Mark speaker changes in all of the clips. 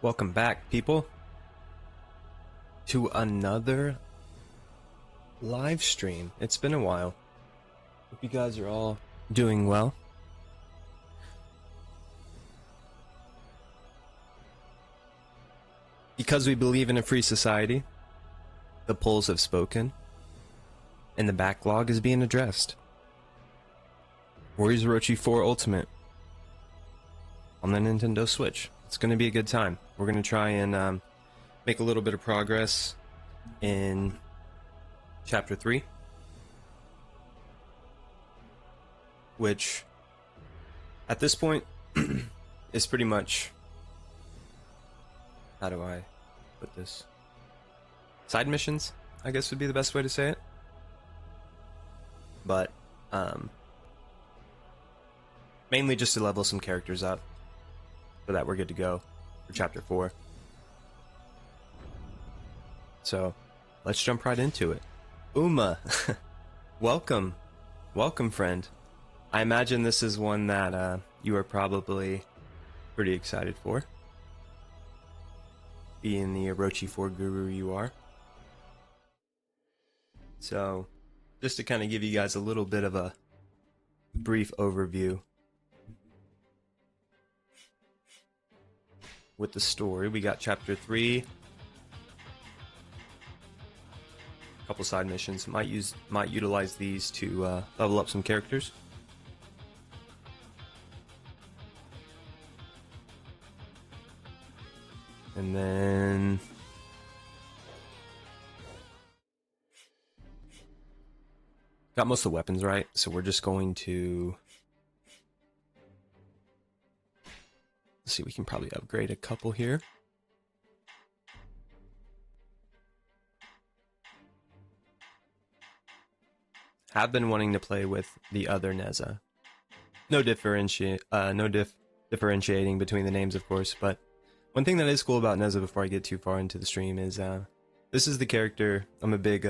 Speaker 1: Welcome back, people, to another live stream. It's been a while. Hope you guys are all doing well. Because we believe in a free society, the polls have spoken, and the backlog is being addressed. Warriors Orochi 4 Ultimate on the Nintendo Switch. It's going to be a good time. We're going to try and make a little bit of progress in Chapter 3, which at this point is pretty much, how do I put this? Side missions, I guess would be the best way to say it. But mainly just to level some characters up. So that we're good to go for Chapter 4. So, let's jump right into it. Uma! Welcome! Welcome, friend. I imagine this is one that you are probably pretty excited for. Being the Orochi 4 guru you are. So, just to kind of give you guys a little bit of a brief overview with the story. We got Chapter 3, a couple side missions. Might utilize these to level up some characters. And then got most of the weapons right, so we're just going to see, we can probably upgrade a couple here. Have been wanting to play with the other Neza. No differentiating between the names, of course, but one thing that is cool about Neza before I get too far into the stream is this is the character. I'm a big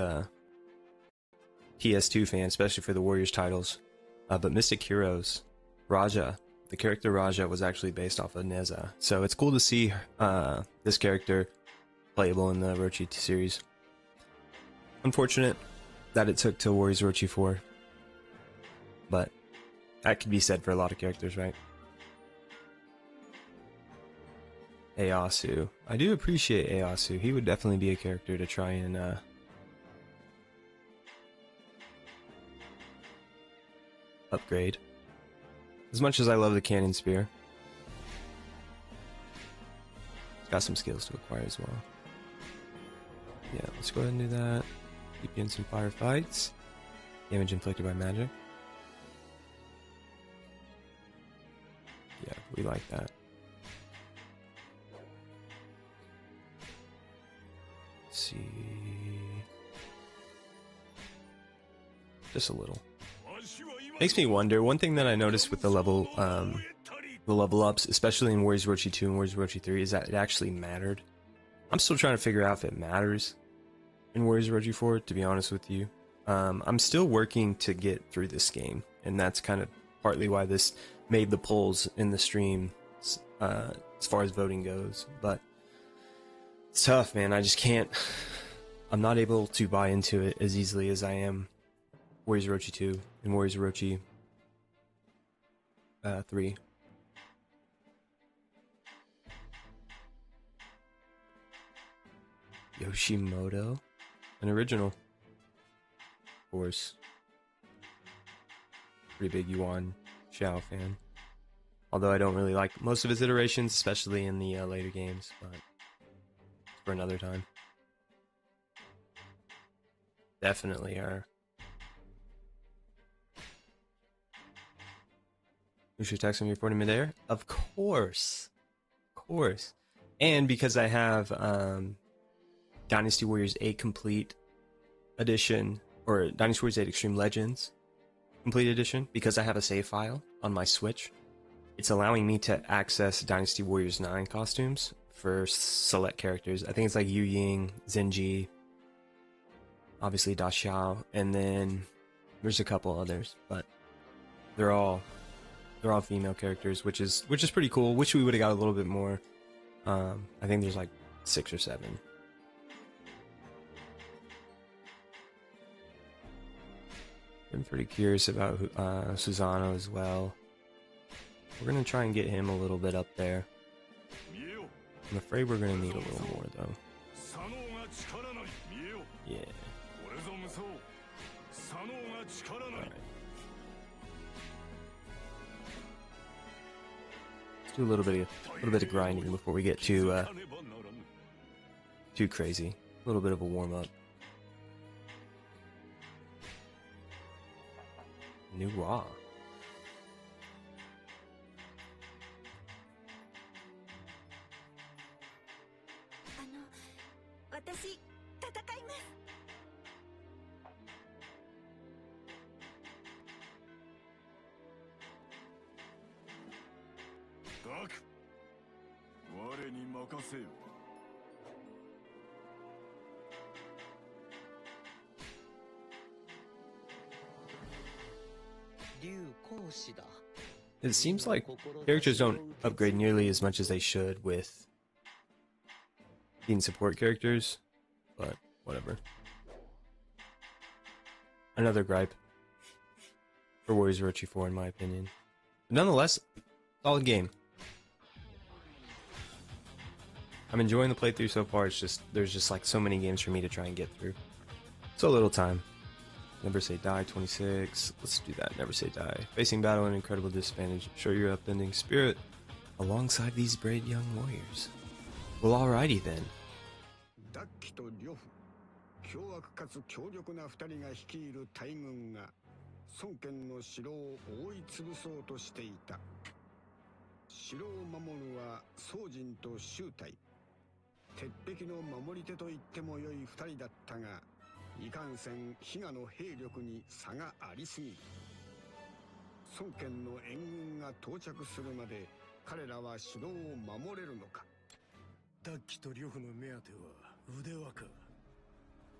Speaker 1: PS2 fan, especially for the Warriors titles. But Mystic Heroes, Raja, the character Raja was actually based off of Neza. So it's cool to see this character playable in the Orochi series. Unfortunate that it took to Warriors Orochi 4. But that could be said for a lot of characters, right? Eyasu. I do appreciate Eyasu. He would definitely be a character to try and upgrade. As much as I love the cannon spear, it's got some skills to acquire as well. Yeah, let's go ahead and do that. Keep you in some firefights. Damage inflicted by magic. Yeah, we like that. Let's see. Just a little. Makes me wonder, one thing that I noticed with the level ups, especially in Warriors Orochi 2 and Warriors Orochi 3, is that it actually mattered. I'm still trying to figure out if it matters in Warriors Orochi 4, to be honest with you. I'm still working to get through this game, and that's kind of partly why this made the polls in the stream as far as voting goes. But it's tough, man. I just can't. I'm not able to buy into it as easily as I am Warriors Orochi 2 and Warriors Orochi 3. Yoshimoto, an original, of course. Pretty big Yuan Xiao fan. Although I don't really like most of his iterations, especially in the later games, but for another time. Definitely are. You should text me reporting midair? Of course. Of course. And because I have Dynasty Warriors 8 Complete Edition, or Dynasty Warriors 8 Extreme Legends Complete Edition, because I have a save file on my Switch, it's allowing me to access Dynasty Warriors 9 costumes for select characters. I think it's like Yu Ying, Zenji, obviously Da Xiao, and then there's a couple others, but they're all female characters, which is pretty cool. Wish we would have got a little bit more I think there's like 6 or 7. I'm pretty curious about Susano as well. We're gonna try and get him a little bit up there. I'm afraid we're gonna need a little more though. Yeah. Alright. Let's do a little bit of grinding before we get too crazy. A little bit of a warm up. New Raw.
Speaker 2: 私戦います。
Speaker 3: ダーク、我に任せよ。
Speaker 1: It seems like characters don't upgrade nearly as much as they should with being support characters, but whatever. Another gripe for Warriors of Orochi 4 in my opinion. But nonetheless, solid game. I'm enjoying the playthrough so far. It's just there's just like so many games for me to try and get through. So little time. Never say die, 26. Let's do that. Never say die. Facing battle in incredible disadvantage. Show your upending spirit alongside these brave young warriors. Well, alrighty then.
Speaker 4: ダッキと呂布、凶悪かつ強力な二人が率いる大軍が孫権の城を覆い潰そうとしていた。城を守るは宗人と周泰。鉄壁の守り手と言ってもよい二人だったが、いかんせん比嘉の兵力に差がありすぎる。孫権の援軍が到着するまで彼らは城を守れるのか。ダッキと呂布の目当ては腕輪か。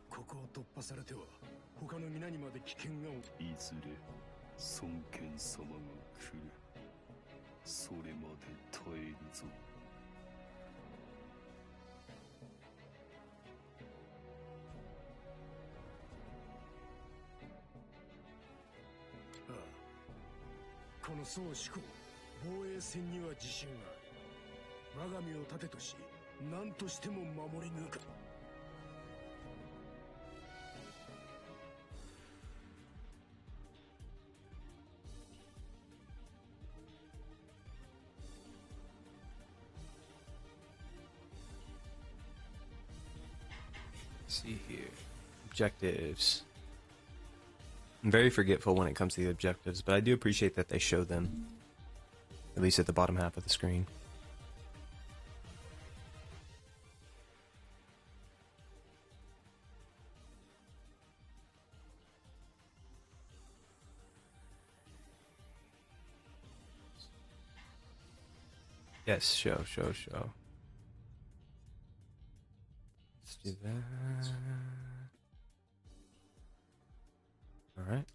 Speaker 4: ここを突破されては他の皆にまで危険が。
Speaker 3: いずれ孫権様が来る。それまで耐えるぞ。
Speaker 4: ああ、この宋志功、防衛戦には自信がある。我が身を盾とし、何としても守り抜く。
Speaker 1: See here. Objectives. I'm very forgetful when it comes to the objectives, but I do appreciate that they show them. At least at the bottom half of the screen. Yes, show. Let's do that. Alright.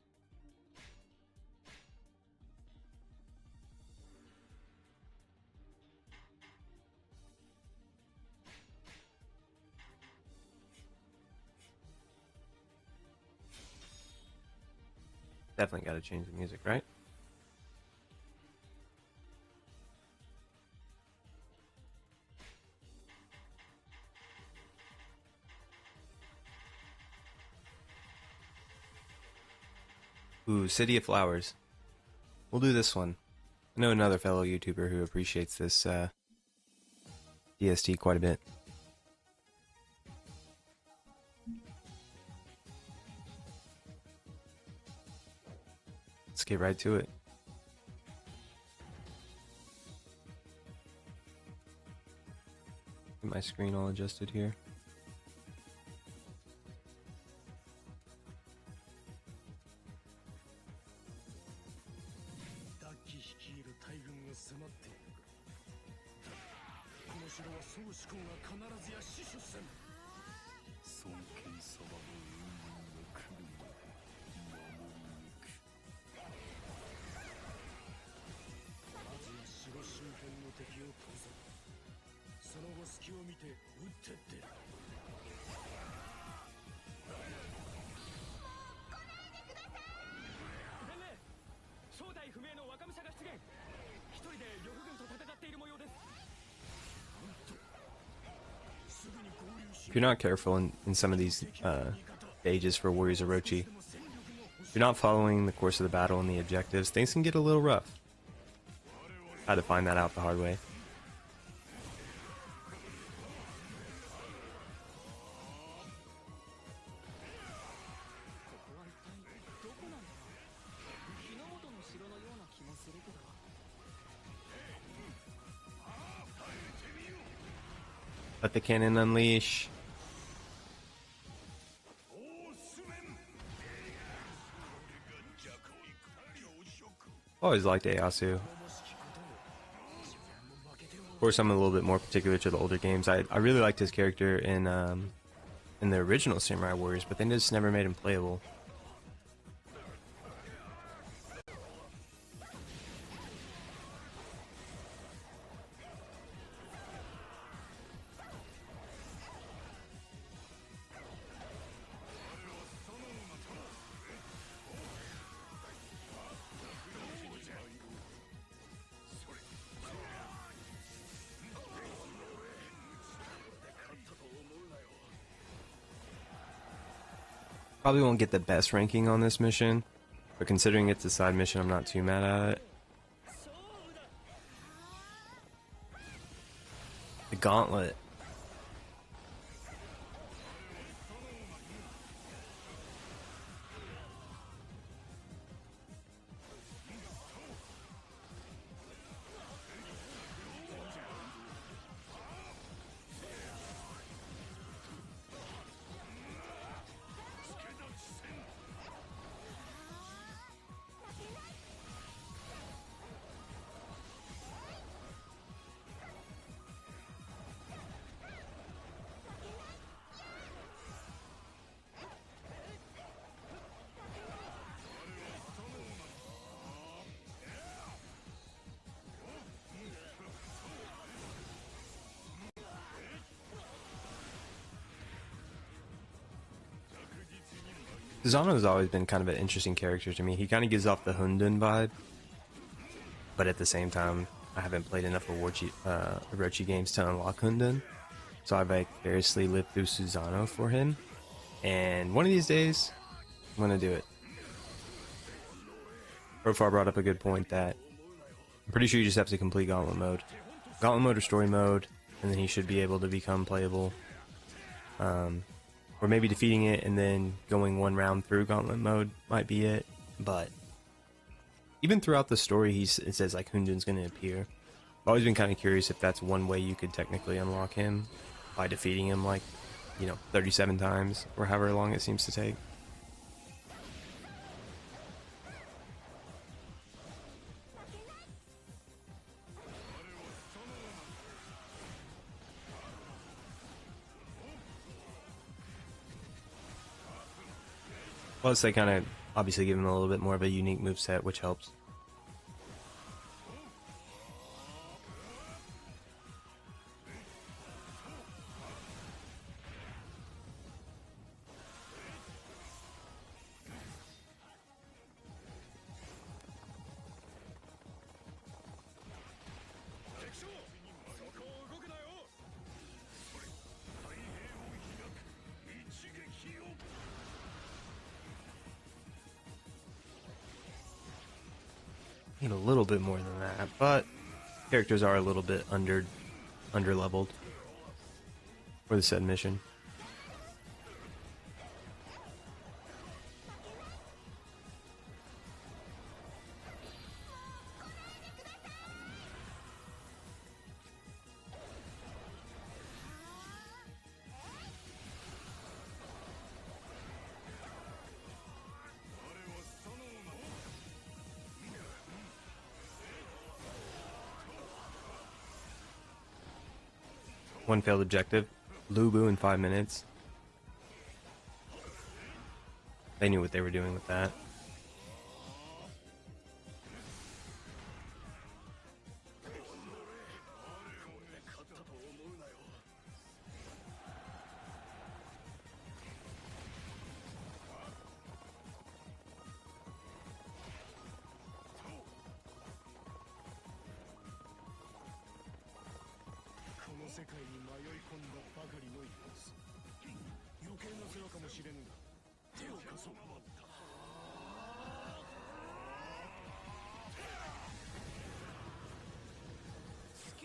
Speaker 1: Definitely gotta change the music, right? Ooh, City of Flowers. We'll do this one. I know another fellow YouTuber who appreciates this DST quite a bit. Let's get right to it. Get my screen all adjusted here. you're not careful in some of these stages for Warriors Orochi, if you're not following the course of the battle and the objectives, things can get a little rough. I had to find that out the hard way. Let the cannon unleash. Always liked Ieyasu. Of course, I'm a little bit more particular to the older games. I really liked his character in the original Samurai Warriors, but they just never made him playable. Probably won't get the best ranking on this mission, but considering it's a side mission, I'm not too mad at it. The gauntlet. Susanoo's always been kind of an interesting character to me. He kind of gives off the Hunden vibe, but at the same time, I haven't played enough Orochi games to unlock Hunden, so I vicariously lived through Susanoo for him, and one of these days, I'm gonna do it. Profar brought up a good point that I'm pretty sure you just have to complete Gauntlet mode. Gauntlet mode or story mode, and then he should be able to become playable. Or maybe defeating it and then going one round through Gauntlet mode might be it. But even throughout the story, it says like Hunden's going to appear. I've always been kind of curious if that's one way you could technically unlock him, by defeating him like, 37 times or however long it seems to take. Plus, they kind of obviously give him a little bit more of a unique moveset, which helps. Need a little bit more than that, but characters are a little bit under leveled for the said mission. One failed objective. Lubu in 5 minutes. They knew what they were doing with that.
Speaker 5: 助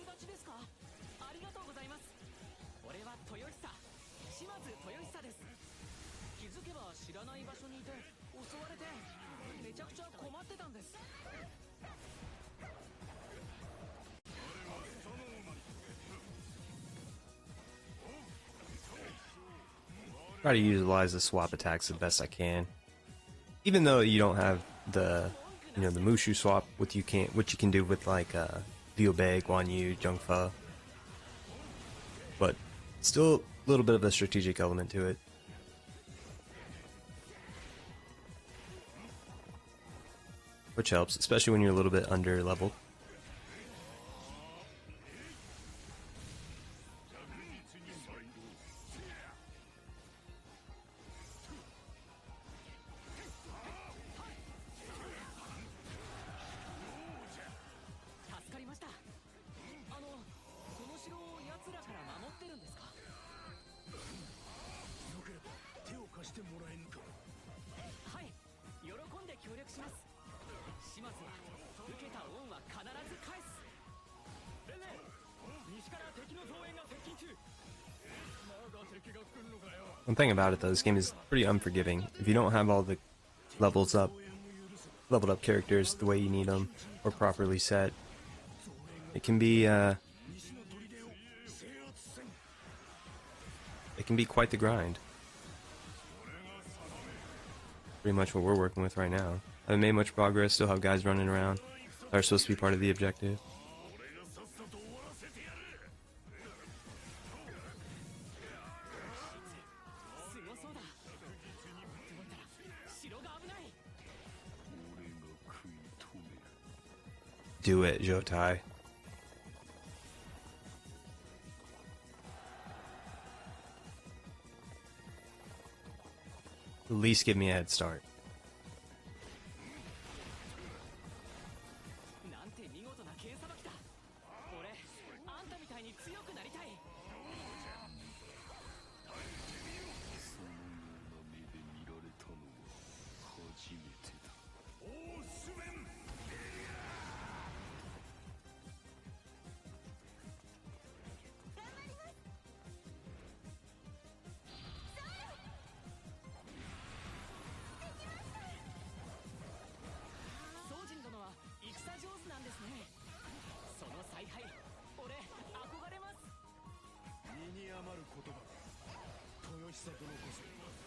Speaker 5: 立ちですか？ありがとうございます。俺は豊久、島津豊久です。気づけば知らない場所にいて襲われてめちゃくちゃ困ってたんです。
Speaker 1: Try to utilize the swap attacks the best I can. Even though you don't have the, the Mushu swap, what you can do with like Liu Bei, Guan Yu, Zheng Fe. But still a little bit of a strategic element to it. Which helps, especially when you're a little bit under leveled. One thing about it though, this game is pretty unforgiving. If you don't have all the leveled up characters the way you need them, or properly set, it can be quite the grind. Pretty much what we're working with right now. I haven't made much progress, still have guys running around that are supposed to be part of the objective. Do it, Jotai. At least give me a head start.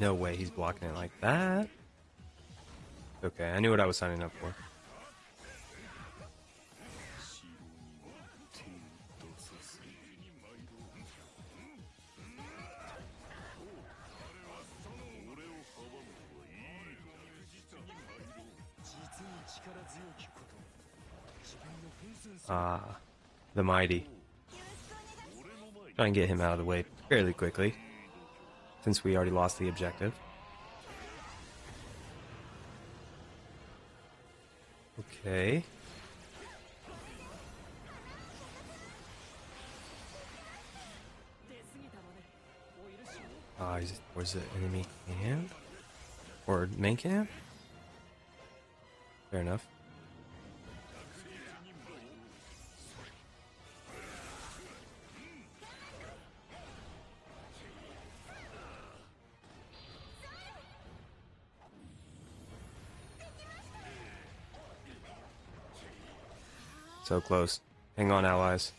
Speaker 1: No way he's blocking it like that. Okay, I knew what I was signing up for. Ah, the mighty. Try and get him out of the way fairly quickly, since we already lost the objective. Okay. Ah, where's the enemy camp? Or main camp? Fair enough. So close. Hang on, allies.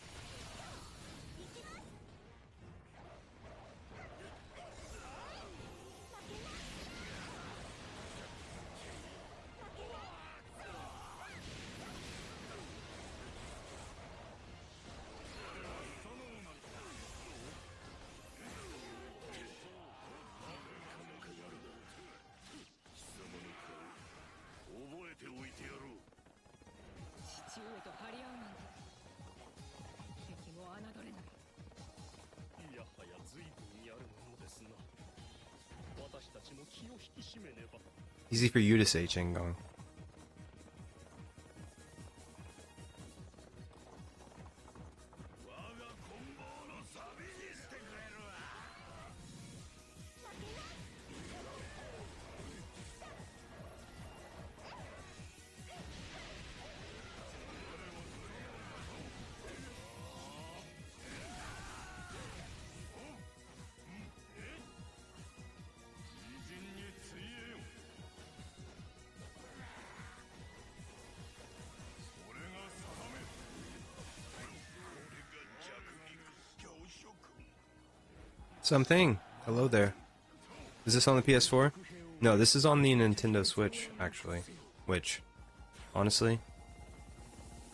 Speaker 1: Easy for you to say, Chenggong. Something. Hello there. Is this on the PS4? No, this is on the Nintendo Switch, actually. Which, honestly,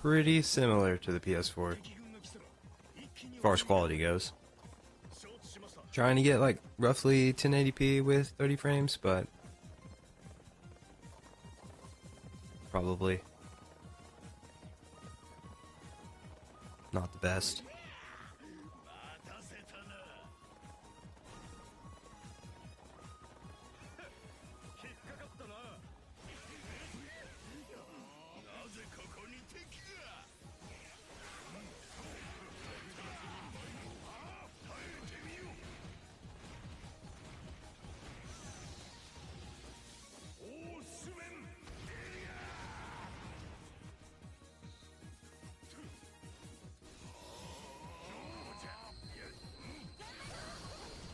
Speaker 1: pretty similar to the PS4 as far as quality goes. Trying to get like roughly 1080p with 30 frames, but probably not the best.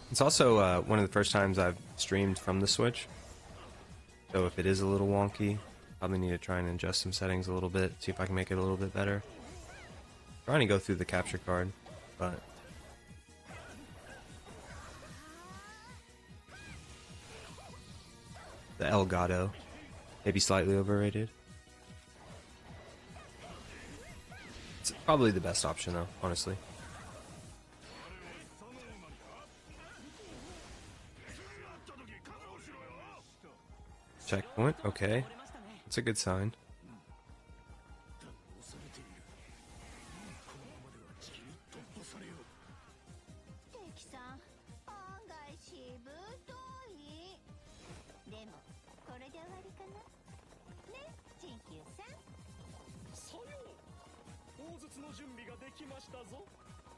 Speaker 1: It's also one of the first times I've streamed from the Switch, so if it is a little wonky, probably need to try and adjust some settings a little bit, see if I can make it a little bit better. Trying to go through the capture card, but the Elgato, maybe slightly overrated. It's probably the best option though, honestly. Checkpoint, okay. That's a good sign.
Speaker 2: 敵さん案外しぶとい。でもこれで終わりかなね、ジンキューさん。
Speaker 3: さよう。砲術の準備ができましたぞ。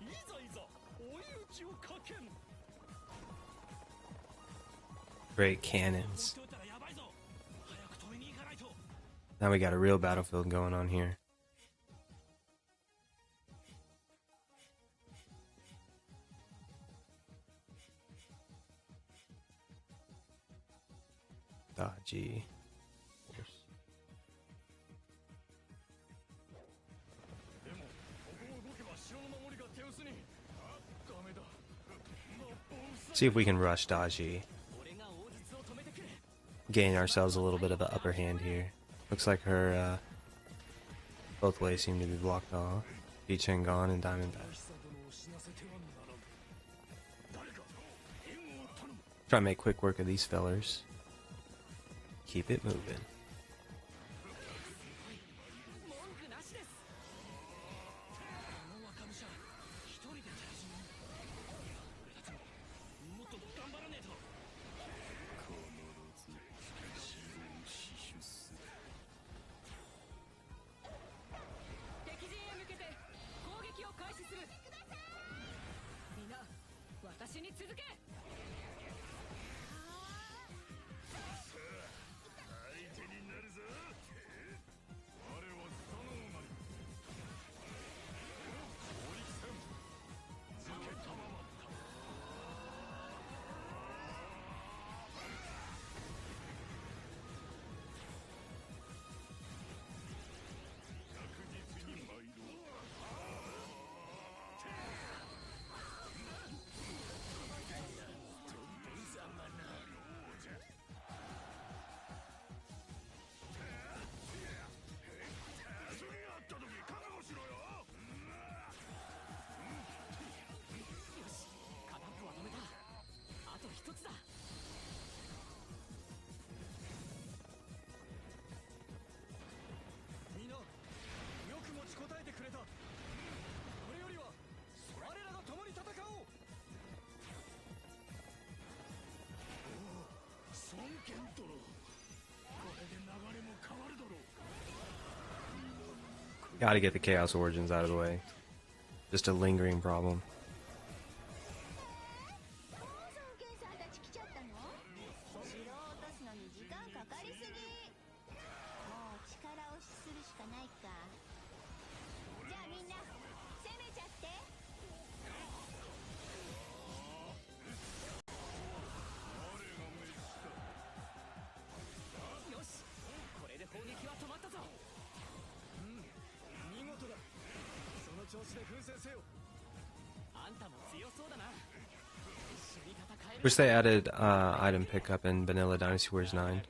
Speaker 3: いざいざ追い打ちをかけん。
Speaker 1: Great cannons. Now we got a real battlefield going on here. Dodgy. See if we can rush Dodgy. Gain ourselves a little bit of an upper hand here. Looks like her, both ways seem to be blocked off. Chengon and Diamondback. Try and make quick work of these fellers. Keep it moving. Gotta get the Chaos Origins out of the way. Just a lingering problem.
Speaker 2: 宝蔵系さんたち来ちゃったの？城を落とすのに時間かかりすぎ。もう力押しするしかないか。じゃあみんな攻めちゃって。
Speaker 5: よし、これで砲撃は止まったぞ。
Speaker 3: 見事だ。その調子で奮戦せよ。
Speaker 5: あんたも強そうだな。
Speaker 3: し
Speaker 1: Wish they added item pickup in Vanilla Dynasty Warriors 9.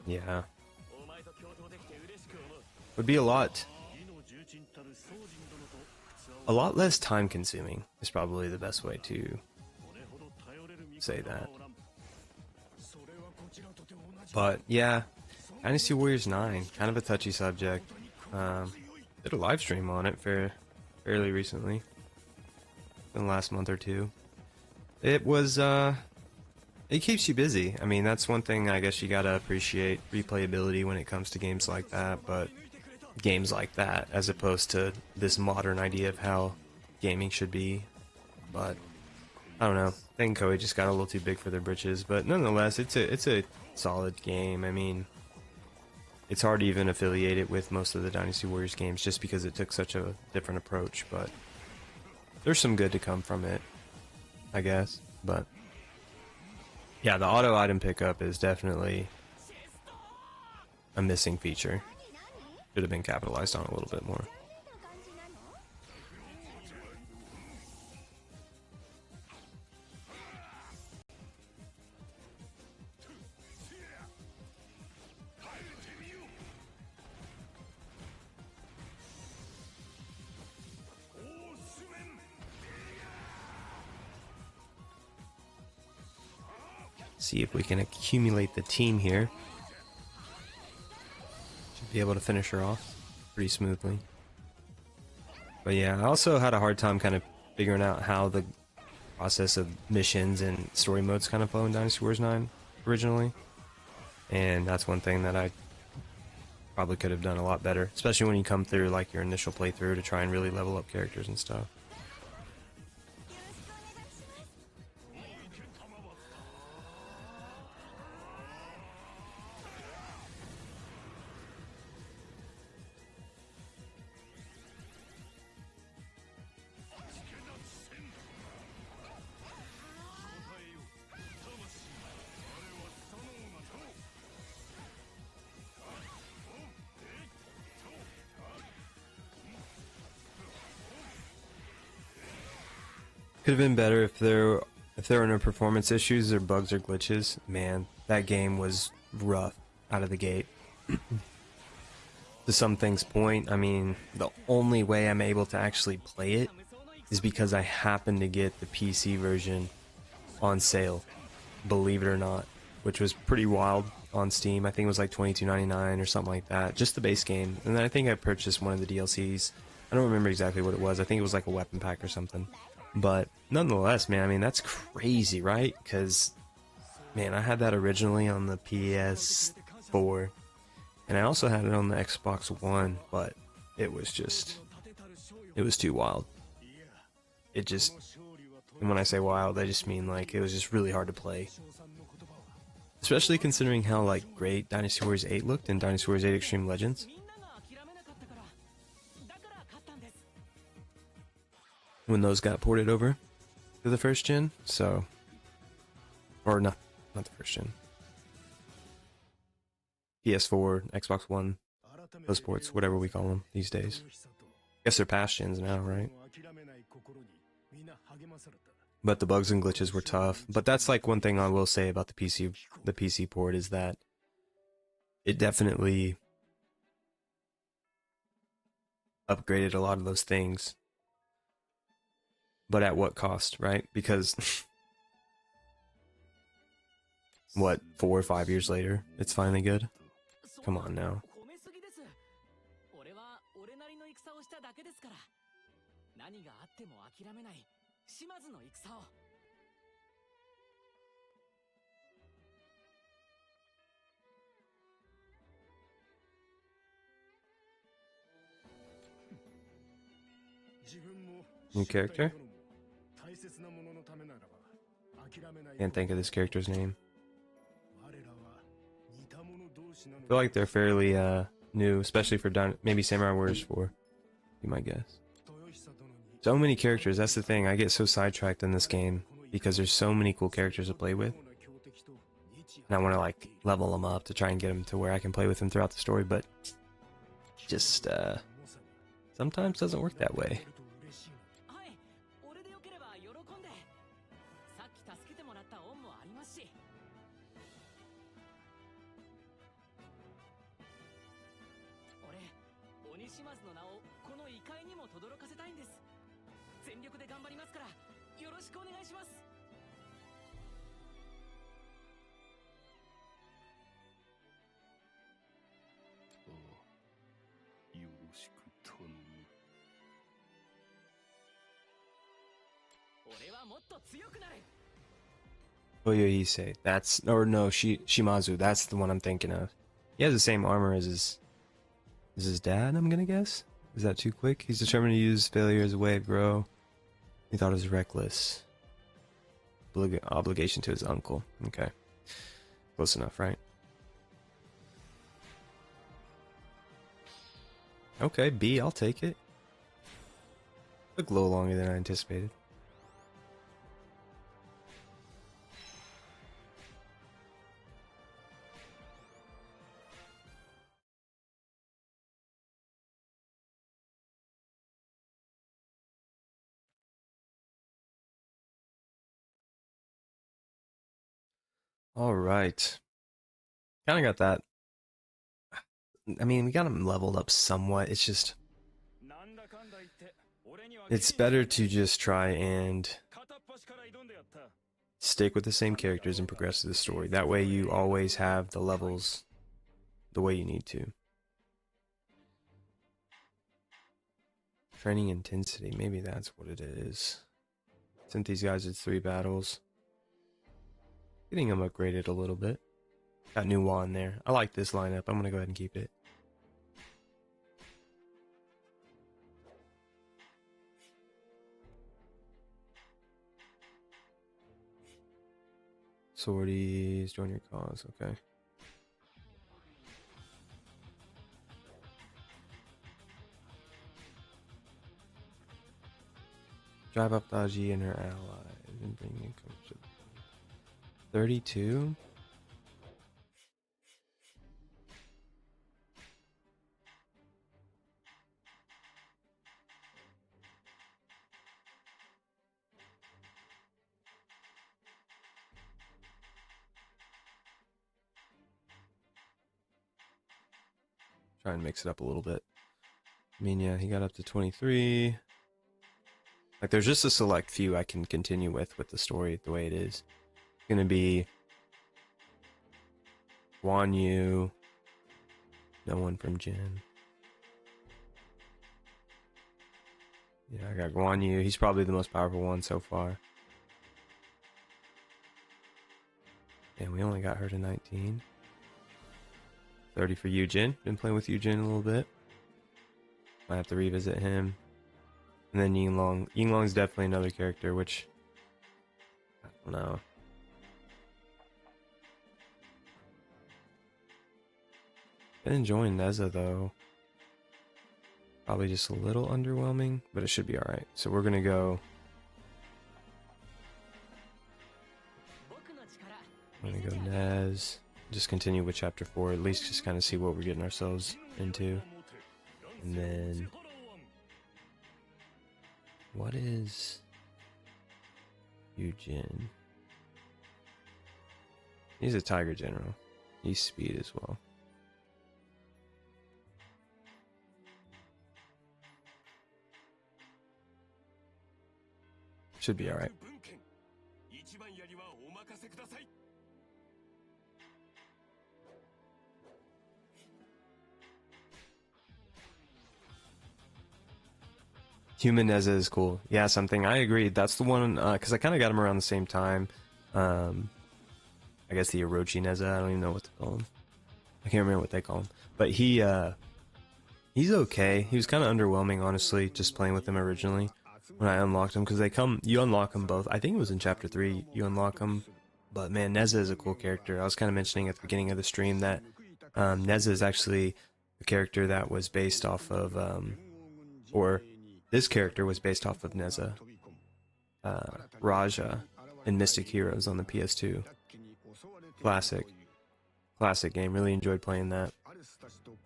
Speaker 1: Yeah. Would be a lot less time consuming is probably the best way to say that. But yeah, Dynasty Warriors 9, kind of a touchy subject. Did a live stream on it fairly recently, in the last month or two. It was it keeps you busy. I mean, that's one thing I guess you gotta appreciate, replayability when it comes to games like that, but games like that as opposed to this modern idea of how gaming should be. But I don't know, I think Koei just got a little too big for their britches, but nonetheless it's a solid game. I mean, it's hard to even affiliate it with most of the Dynasty Warriors games just because it took such a different approach, but there's some good to come from it, I guess. But yeah, the auto item pickup is definitely a missing feature. Should have been capitalized on a little bit more. See if we can accumulate the team here. Should be able to finish her off pretty smoothly. But yeah, I also had a hard time kind of figuring out how the process of missions and story modes kind of flow in Dynasty Warriors 9 originally. And that's one thing that I probably could have done a lot better, especially when you come through like your initial playthrough to try and really level up characters and stuff. Could have been better if there were no performance issues or bugs or glitches. Man, that game was rough out of the gate. To some things point, I mean, the only way I'm able to actually play it is because I happen to get the PC version on sale, believe it or not, which was pretty wild on Steam. I think it was like $22.99 or something like that, just the base game. And then I think I purchased one of the DLCs. I don't remember exactly what it was. I think it was like a weapon pack or something. But nonetheless, man, I mean, that's crazy, right? Because, man, I had that originally on the PS4, and I also had it on the Xbox One, but it was too wild. It just, and when I say wild, I just mean, like, it was just really hard to play. Especially considering how, like, great Dynasty Warriors 8 looked in Dynasty Warriors 8 Extreme Legends. When those got ported over to the first gen, so, or not the first gen, PS4, Xbox One, those ports, whatever we call them these days. Guess they're past gens now, right? But the bugs and glitches were tough. But that's like one thing I will say about the PC port is that it definitely upgraded a lot of those things. But at what cost, right? Because what, 4 or 5 years later, it's finally good? Come on now. New character? Can't think of this character's name. I feel like they're fairly new, especially for maybe Samurai Warriors 4. Be my guess. So many characters, that's the thing. I get so sidetracked in this game because there's so many cool characters to play with. And I want to like level them up to try and get them to where I can play with them throughout the story, but just sometimes doesn't work that way.
Speaker 5: 島津の名をこの異界にも轟かせたいんです。全力で頑張りますからよろしくお願いします。
Speaker 3: よろしく頼む。
Speaker 5: 俺はもっと強くなる。
Speaker 1: Toyohise. That's or no, Shimazu. That's the one I'm thinking of. He has the same armor as his dad. I'm gonna guess. Is that too quick? He's determined to use failure as a way of grow. He thought it was reckless. Obligation to his uncle. Okay, close enough, right? Okay, B. I'll take it. Took a little longer than I anticipated. All right. Kind of got that. I mean, we got him leveled up somewhat. It's just, it's better to just try and stick with the same characters and progress through the story. That way you always have the levels the way you need to. Training intensity, maybe that's what it is. Sent these guys at 3 battles. Getting them upgraded a little bit. Got new wand there. I like this lineup. I'm going to go ahead and keep it. Swordies, join your cause. Okay. Drive up Daji and her allies and bring in 32? Try and mix it up a little bit. I mean, yeah, he got up to 23. Like, there's just a select few I can continue with the story the way it is. It's gonna be Guan Yu. No one from Jin. Yeah, I got Guan Yu. He's probably the most powerful one so far. And we only got her to 19. 30 for Yujin. Been playing with Yujin a little bit. Might have to revisit him. And then Yinglong. Yinglong's definitely another character, which I don't know. Been enjoying Neza though. Probably just a little underwhelming, but it should be alright. So we're gonna go. I'm gonna go Nez. Just continue with chapter 4, at least just kind of see what we're getting ourselves into. And then what is Yujin? He's a Tiger General. He's speed as well. Should be alright. Human Neza is cool. Yeah, something. I agree. That's the one, because I kind of got him around the same time. I guess the Orochi Neza. I don't even know what to call him. I can't remember what they call him. But he's okay. He was kind of underwhelming, honestly, just playing with him originally when I unlocked him, because you unlock them both. I think it was in chapter 3 you unlock them. But man, Neza is a cool character. I was kind of mentioning at the beginning of the stream that Neza is actually a character that was based off of, this character was based off of Neza, Raja, in Mystic Heroes on the PS2. Classic game. Really enjoyed playing that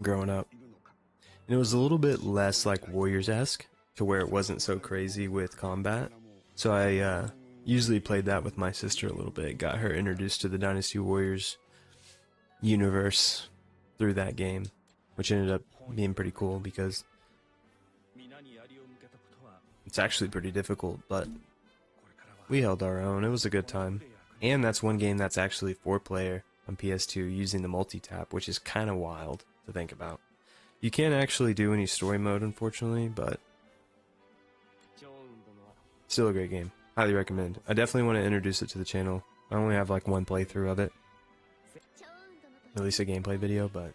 Speaker 1: growing up. And it was a little bit less like Warriors-esque, to where it wasn't so crazy with combat. So I usually played that with my sister a little bit. Got her introduced to the Dynasty Warriors universe through that game, which ended up being pretty cool because It's actually pretty difficult, but we held our own. It was a good time. And that's one game that's actually 4-player on PS2 using the multi-tap, which is kind of wild to think about. You can't actually do any story mode, unfortunately, but still a great game. Highly recommend. I definitely want to introduce it to the channel. I only have like one playthrough of it. At least a gameplay video, but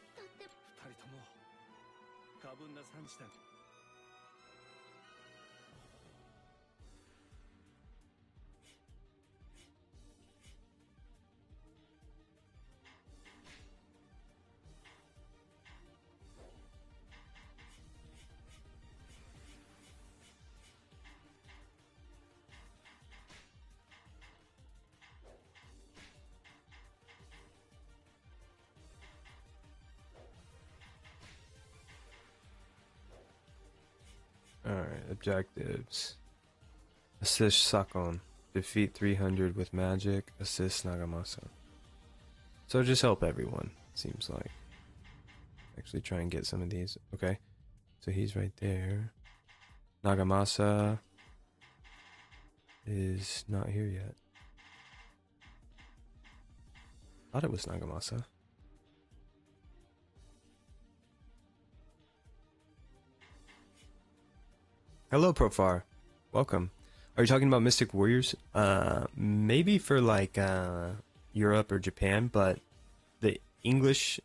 Speaker 1: alright, objectives. Assist Sakon. Defeat 300 with magic. Assist Nagamasa. So just help everyone, seems like. Actually try and get some of these. Okay. So he's right there. Nagamasa is not here yet. Thought it was Nagamasa. Hello, Profar. Welcome. Are you talking about Mystic Warriors? Maybe for like Europe or Japan, but the English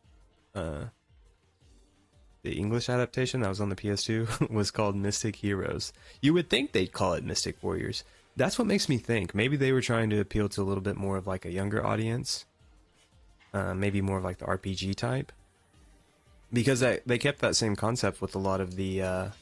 Speaker 1: adaptation that was on the PS2 was called Mystic Heroes. You would think they'd call it Mystic Warriors. That's what makes me think. Maybe they were trying to appeal to a little bit more of like a younger audience. Maybe more of like the RPG type. Because they kept that same concept with a lot of the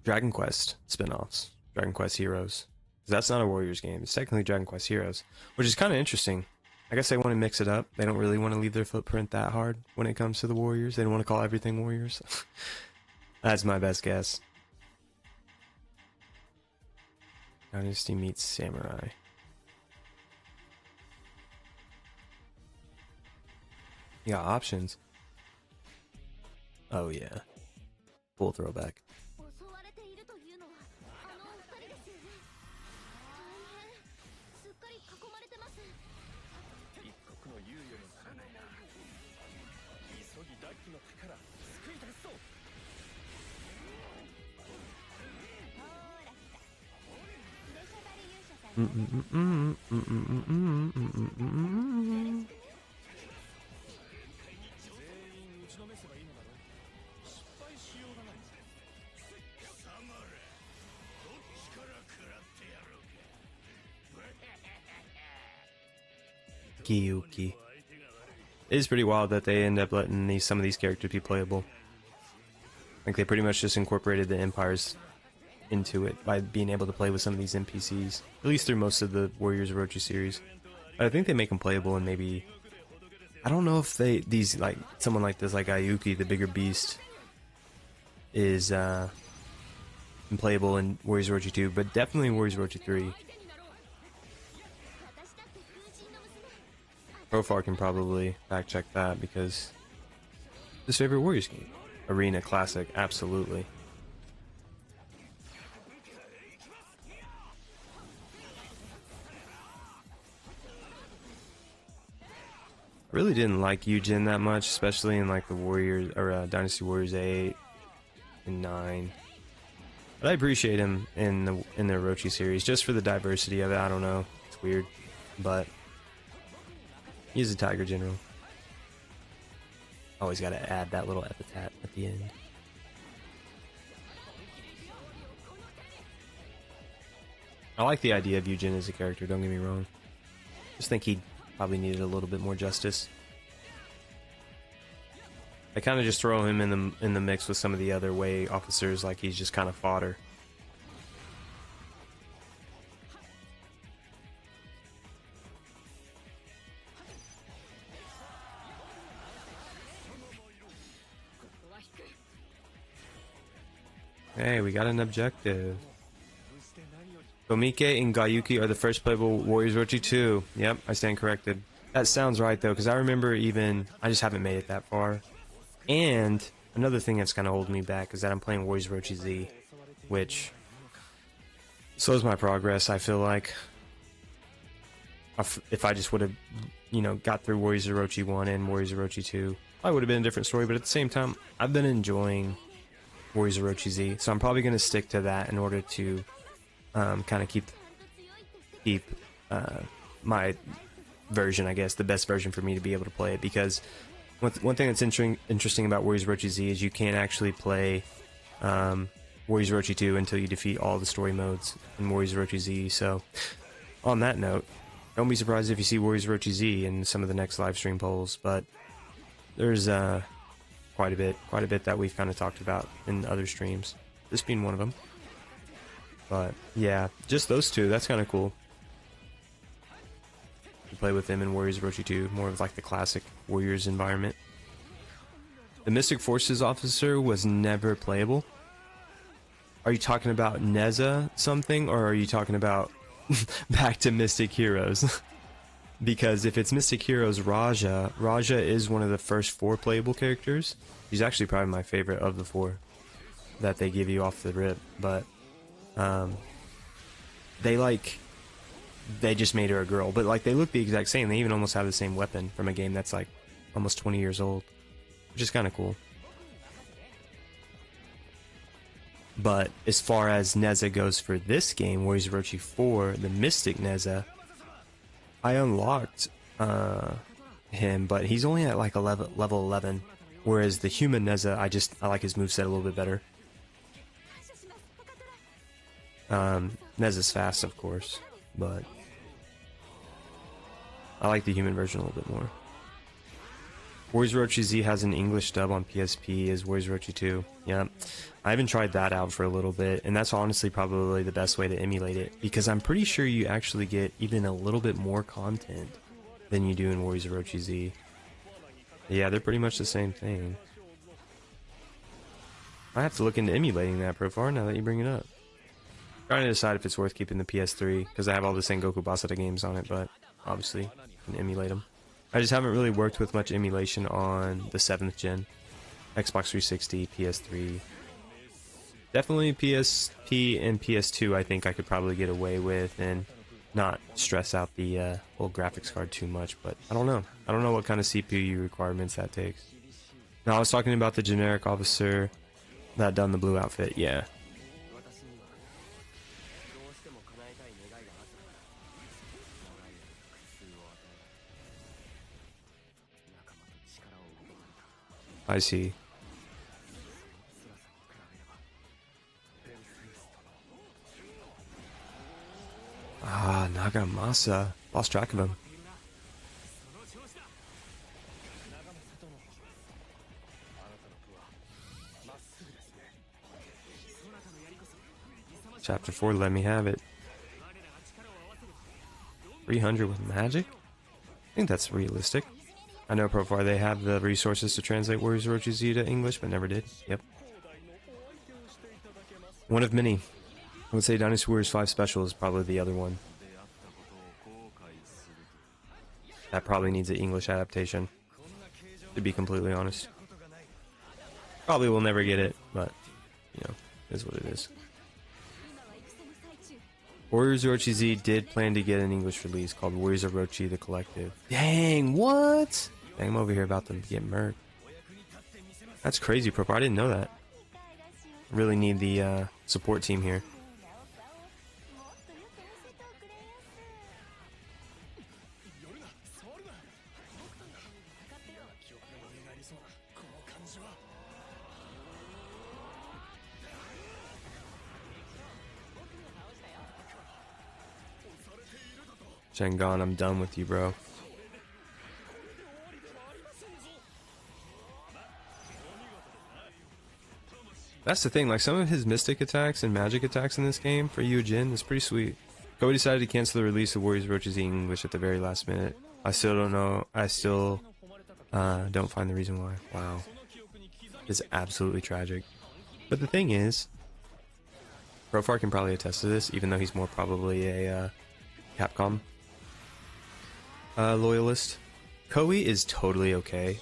Speaker 1: Dragon Quest spin-offs. Dragon Quest Heroes. That's not a Warriors game. It's technically Dragon Quest Heroes. Which is kind of interesting. I guess they want to mix it up. They don't really want to leave their footprint that hard when it comes to the Warriors. They don't want to call everything Warriors. That's my best guess. Dynasty meets Samurai. You got options. Oh yeah. Full throwback.
Speaker 2: 襲われているというのはあのお二人ですよね。大変。すっかり囲まれてます。
Speaker 3: 一国の猶予もつかないな。急ぎダッキの手から救い出そう。
Speaker 2: ほーら来た。出しゃばり勇者さんね。全員打ちのめせばいいのだろう。失敗しようがない。
Speaker 3: 貴様ら、どっちから食らってやろうか。
Speaker 1: Gyuki. It is pretty wild that they end up letting some of these characters be playable. Like they pretty much just incorporated the empires into it by being able to play with some of these NPCs, at least through most of the Warriors Orochi series. But I think they make them playable, and maybe I don't know if these like someone like this, like Ayuki, the bigger beast, is playable in Warriors Orochi 2, but definitely in Warriors Orochi 3. Profar can probably fact check that because his favorite Warriors game, Arena Classic, absolutely. I really didn't like Yujin that much, especially in like the Warriors or Dynasty Warriors 8 and 9. But I appreciate him in the Orochi series just for the diversity of it. I don't know, it's weird, but he's a Tiger General. Always got to add that little epithet at the end. I like the idea of Yujin as a character, don't get me wrong. Just think he probably needed a little bit more justice. I kind of just throw him in the mix with some of the other Wei officers, like he's just kind of fodder. Hey, we got an objective. Tomike and Gayuki are the first playable Warriors Orochi 2. Yep, I stand corrected. That sounds right though, because I remember I just haven't made it that far. And another thing that's kind of holding me back is that I'm playing Warriors Orochi Z. which slows my progress. I feel like if I just would have, you know, got through Warriors of Orochi 1 and Warriors of Orochi 2, I would have been a different story. But at the same time, I've been enjoying Warriors of Orochi Z, so I'm probably going to stick to that in order to kind of keep my version, I guess, the best version for me to be able to play it. Because one thing that's interesting about Warriors of Orochi Z is you can't actually play Warriors of Orochi 2 until you defeat all the story modes in Warriors of Orochi Z. So, on that note, don't be surprised if you see Warriors of Orochi Z in some of the next live stream polls, but there's quite a bit that we've kind of talked about in other streams, this being one of them. But yeah, just those two, that's kind of cool. You play with them in Warriors of Orochi 2, more of like the classic Warriors environment. The Mystic Forces officer was never playable. Are you talking about Neza something, or are you talking about back to Mystic Heroes? Because if it's Mystic Heroes, Raja is one of the first 4 playable characters. She's actually probably my favorite of the 4 that they give you off the rip. But they just made her a girl, but like they look the exact same. They even almost have the same weapon from a game that's like almost 20 years old, which is kind of cool. But as far as Neza goes for this game, Warriors of Orochi 4, the Mystic Neza, I unlocked him, but he's only at like level 11, whereas the human Neza, I like his moveset a little bit better. Neza's fast, of course, but I like the human version a little bit more. Warriors of Orochi Z has an English dub on PSP as Warriors of Orochi 2. Yeah, I haven't tried that out for a little bit, and that's honestly probably the best way to emulate it, because I'm pretty sure you actually get even a little bit more content than you do in Warriors of Orochi Z. Yeah, they're pretty much the same thing. I have to look into emulating that, Profar, now that you bring it up. Trying to decide if it's worth keeping the PS3, because I have all the Sengoku Basara games on it, but obviously you can emulate them. I just haven't really worked with much emulation on the 7th gen. Xbox 360, PS3. Definitely PSP and PS2 I think I could probably get away with and not stress out the old graphics card too much, but I don't know. I don't know what kind of CPU requirements that takes. Now I was talking about the generic officer that done the blue outfit, yeah. I see. Ah, Nagamasa. Lost track of him. Chapter 4, let me have it. 300 with magic? I think that's realistic. I know Profar, they have the resources to translate Warriors of Orochi Z to English, but never did. Yep. One of many. I would say Dynasty Warriors 5 Special is probably the other one. That probably needs an English adaptation, to be completely honest. Probably will never get it, but, you know, it is what it is. Warriors of Orochi Z did plan to get an English release called Warriors of Orochi The Collective. Dang, what? Dang, I'm over here about them to get murked. That's crazy, Proper. I didn't know that. Really need the support team here. Shengon, I'm done with you, bro. That's the thing, like some of his mystic attacks and magic attacks in this game for Yu Jin is pretty sweet. Koei decided to cancel the release of Warriors of Orochi Z English at the very last minute. I still don't know. I still don't find the reason why. Wow. It's absolutely tragic. But the thing is, Profar can probably attest to this, even though he's more probably a Capcom loyalist. Koei is totally okay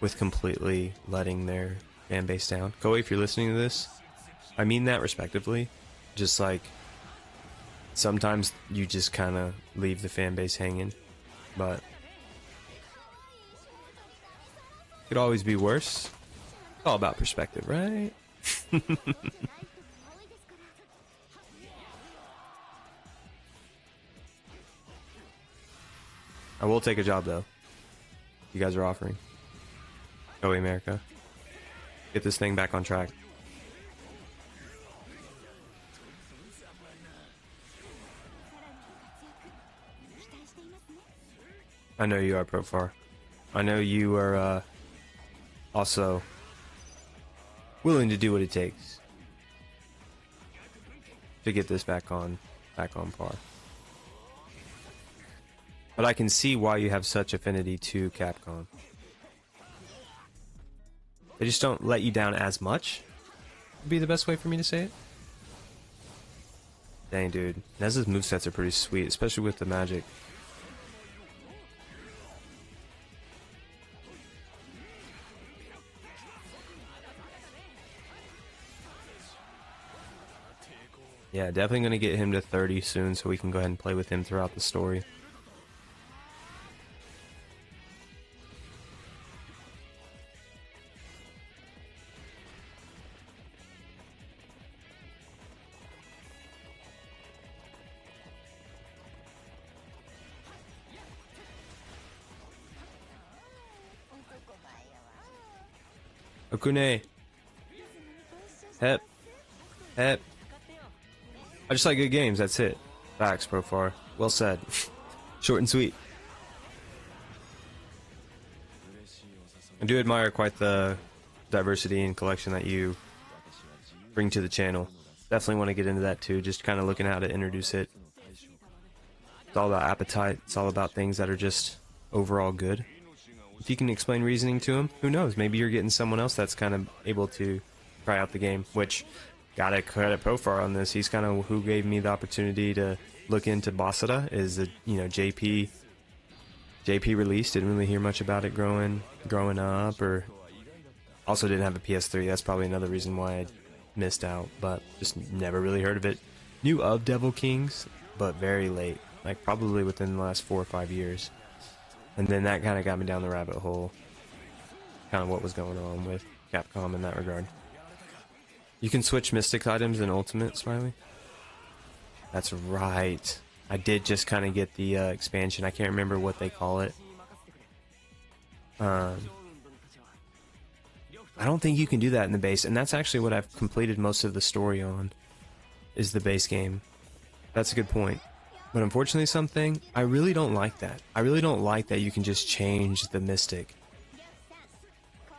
Speaker 1: with completely letting their fan base down. Koei, if you're listening to this, I mean that respectively. Just like sometimes you just kind of leave the fan base hanging, but could always be worse. It's all about perspective, right? I will take a job though. You guys are offering. Go America. Get this thing back on track. I know you are, Profar. I know you are also willing to do what it takes to get this back on par. But I can see why you have such affinity to Capcom. They just don't let you down as much, would be the best way for me to say it. Dang, dude. Nez's movesets are pretty sweet, especially with the magic. Yeah, definitely going to get him to 30 soon so we can go ahead and play with him throughout the story. Okune. Hep. Hep. I just like good games, that's it. Facts, Profar. Well said. Short and sweet. I do admire quite the diversity and collection that you bring to the channel. Definitely want to get into that too, just kind of looking at how to introduce it. It's all about appetite, it's all about things that are just overall good. If you can explain reasoning to them, who knows, maybe you're getting someone else that's kind of able to try out the game, which, gotta credit Profar on this. He's kind of who gave me the opportunity to look into Basara. Is the JP release. Didn't really hear much about it growing up, or also didn't have a PS3. That's probably another reason why I missed out. But just never really heard of it. Knew of Devil Kings, but very late, like probably within the last 4 or 5 years. And then that kind of got me down the rabbit hole. Kind of what was going on with Capcom in that regard. You can switch Mystic items in Ultimate, Smiley? That's right. I did just kind of get the expansion. I can't remember what they call it. I don't think you can do that in the base, and that's actually what I've completed most of the story on, is the base game. That's a good point. But unfortunately something, I really don't like that. I really don't like that you can just change the Mystic.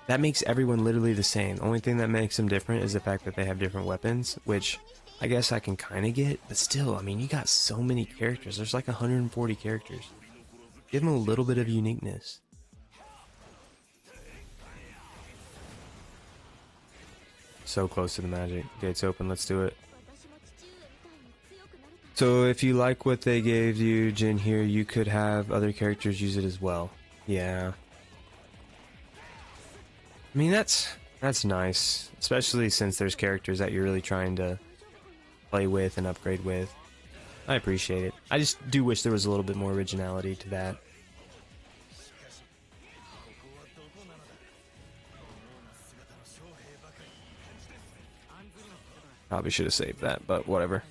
Speaker 1: That makes everyone literally the same. The only thing that makes them different is the fact that they have different weapons, which I guess I can kind of get, but still, I mean, you got so many characters. There's like 140 characters. Give them a little bit of uniqueness. So close to the magic. Gates open, let's do it. So if you like what they gave you, Jin, here, you could have other characters use it as well. Yeah. I mean, that's nice, especially since there's characters that you're really trying to play with and upgrade with. I appreciate it. I just do wish there was a little bit more originality to that. Probably should have saved that, but whatever.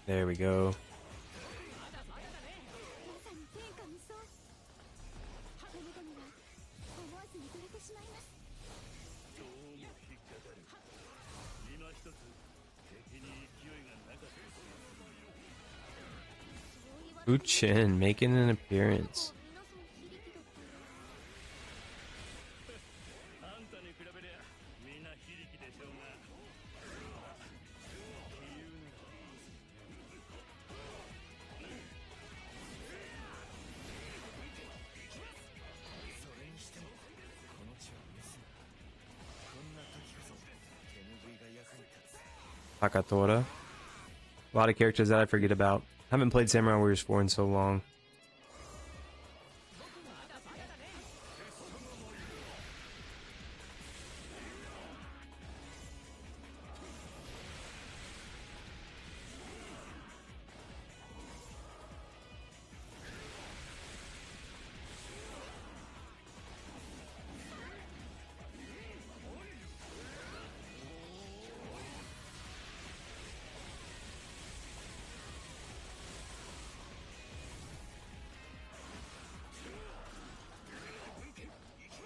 Speaker 1: There we go. Uchin making an appearance. Takatora. A lot of characters that I forget about. Haven't played Samurai Warriors 4 in so long.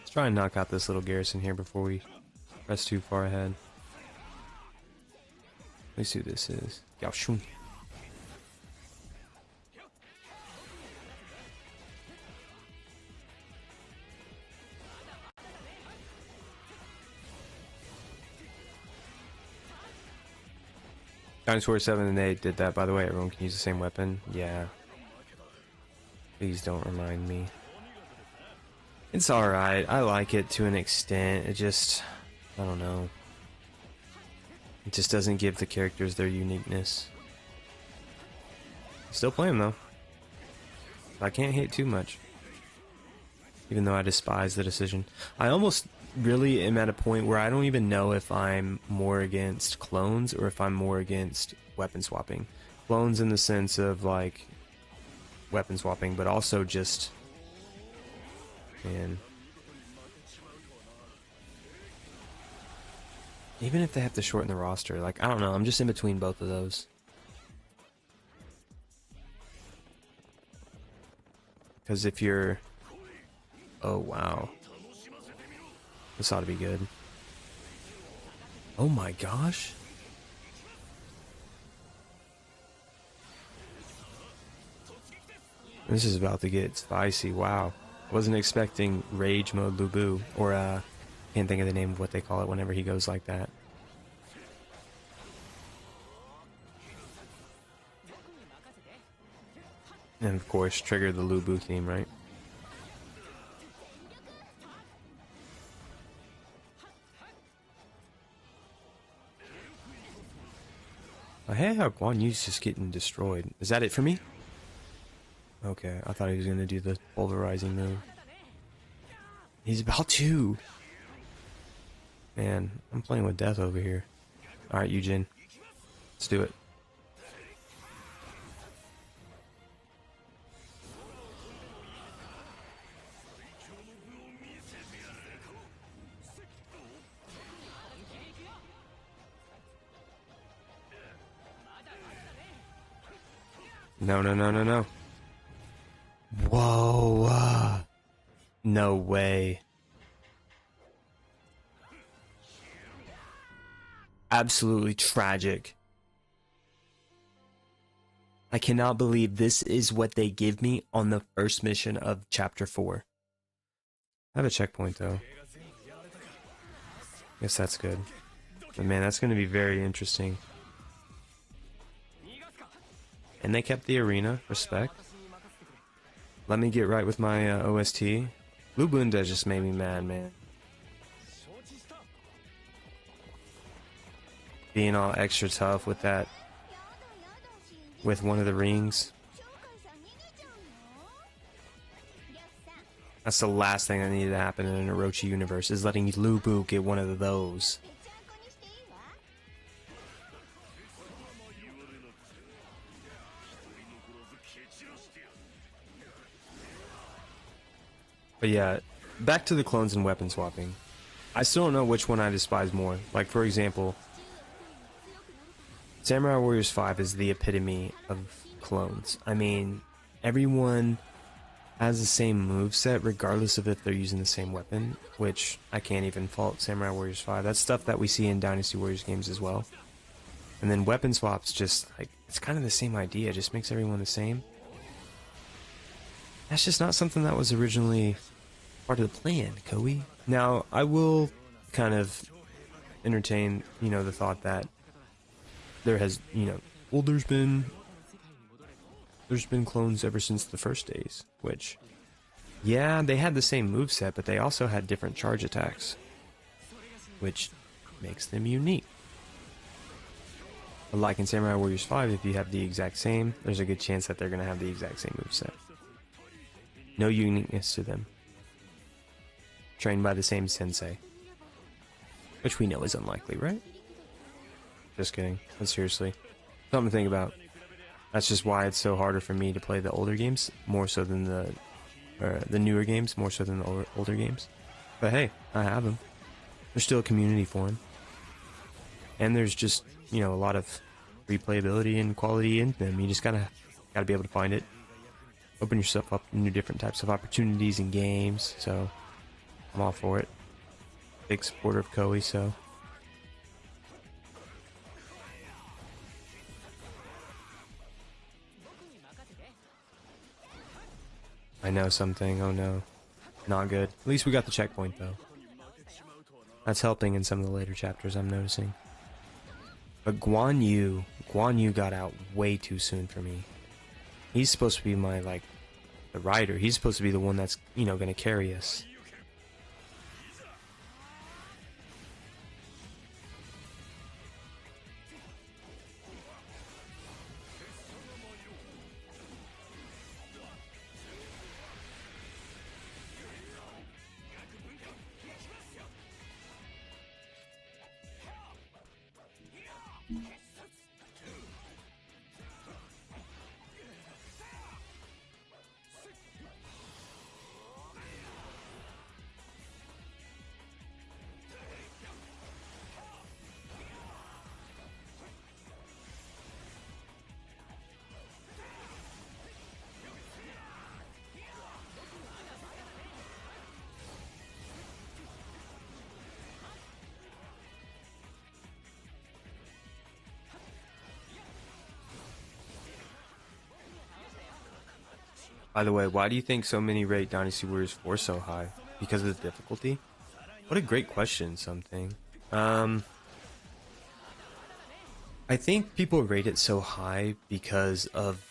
Speaker 1: Let's try and knock out this little garrison here before we press too far ahead. Let's see who this is. Yao Shun. Dinosaur 7 and 8 did that, by the way. Everyone can use the same weapon. Yeah. Please don't remind me. It's alright. I like it to an extent. It just... I don't know. It just doesn't give the characters their uniqueness. Still play them, though. I can't hate too much. Even though I despise the decision. I almost really am at a point where I don't even know if I'm more against clones or if I'm more against weapon swapping. Clones in the sense of, like, weapon swapping, but also just... Man. Even if they have to shorten the roster, like, I don't know, I'm just in between both of those. Because if you're... Oh, wow. This ought to be good. Oh my gosh. This is about to get spicy, wow. Wasn't expecting Rage Mode Lubu, or can't think of the name of what they call it whenever he goes like that. And of course, trigger the Lubu theme, right? I hate how Guan Yu's just getting destroyed. Is that it for me? Okay, I thought he was going to do the pulverizing move. He's about to. Man, I'm playing with death over here. Alright, Eugene. Let's do it. No, no, no, no, no. Whoa. No way. Absolutely tragic. I cannot believe this is what they give me on the first mission of Chapter 4. I have a checkpoint, though. Guess that's good. But man, that's going to be very interesting. And they kept the arena. Respect. Let me get right with my OST. Blue Bunda just made me mad, man. Being all extra tough with that. With one of the rings. That's the last thing that needed to happen in an Orochi universe, is letting Lubu get one of those. But yeah, back to the clones and weapon swapping. I still don't know which one I despise more. Like, for example, Samurai Warriors 5 is the epitome of clones. I mean, everyone has the same moveset regardless of if they're using the same weapon, which I can't even fault Samurai Warriors 5. That's stuff that we see in Dynasty Warriors games as well. And then weapon swaps, just like, it's kind of the same idea, it just makes everyone the same. That's just not something that was originally part of the plan, Koei. Now, I will kind of entertain, you know, the thought that there has, you know, well, there's been clones ever since the first days, which, yeah, they had the same moveset, but they also had different charge attacks, which makes them unique. But like in Samurai Warriors 5, if you have the exact same, there's a good chance that they're going to have the exact same moveset. No uniqueness to them. Trained by the same sensei. Which we know is unlikely, right? Just kidding. But seriously. Something to think about. That's just why it's so harder for me to play the older games, more so than the newer games, more so than the older games. But hey, I have them. There's still a community for them. And there's just, you know, a lot of replayability and quality in them. You just gotta be able to find it. Open yourself up to new different types of opportunities and games. So I'm all for it. Big supporter of Koei, so. I know something. Oh no. Not good. At least we got the checkpoint though. That's helping in some of the later chapters, I'm noticing. But Guan Yu got out way too soon for me. He's supposed to be my, like, the rider. He's supposed to be the one that's, you know, gonna carry us. By the way, why do you think so many rate Dynasty Warriors 4 so high? Because of the difficulty? What a great question, something. I think people rate it so high because of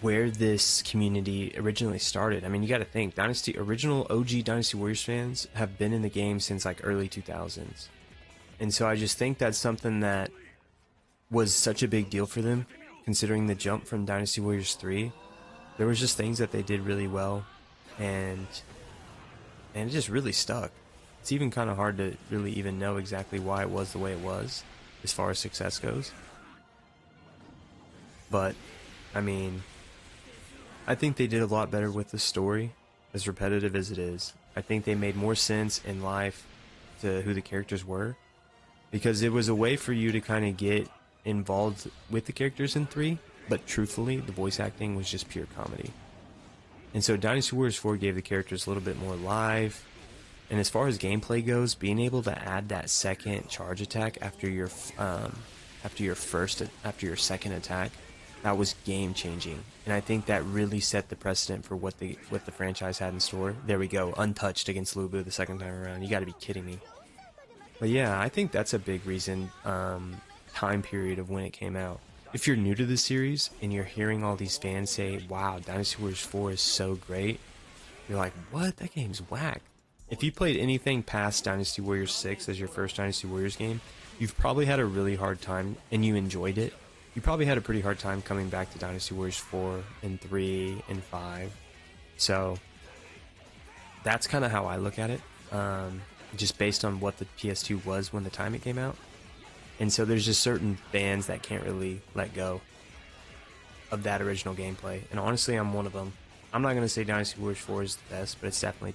Speaker 1: where this community originally started. I mean, you gotta think, original OG Dynasty Warriors fans have been in the game since like early 2000s. And so I just think that's something that was such a big deal for them, considering the jump from Dynasty Warriors 3. There was just things that they did really well, and it just really stuck. It's even kind of hard to really even know exactly why it was the way it was, as far as success goes. But, I mean, I think they did a lot better with the story, as repetitive as it is. I think they made more sense in life to who the characters were, because it was a way for you to kind of get involved with the characters in 3. But truthfully, the voice acting was just pure comedy. And so Dynasty Warriors 4 gave the characters a little bit more life. And as far as gameplay goes, being able to add that second charge attack after your second attack, that was game changing. And I think that really set the precedent for what the franchise had in store. There we go, untouched against Lubu the second time around. You got to be kidding me. But yeah, I think that's a big reason. Time period of when it came out. If you're new to the series and you're hearing all these fans say, wow, Dynasty Warriors 4 is so great, you're like, what? That game's whack. If you played anything past Dynasty Warriors 6 as your first Dynasty Warriors game, you've probably had a really hard time, and you enjoyed it. You probably had a pretty hard time coming back to Dynasty Warriors 4 and 3 and 5. So that's kind of how I look at it, just based on what the PS2 was when the time it came out. And so there's just certain fans that can't really let go of that original gameplay. And honestly, I'm one of them. I'm not going to say Dynasty Warriors 4 is the best, but it's definitely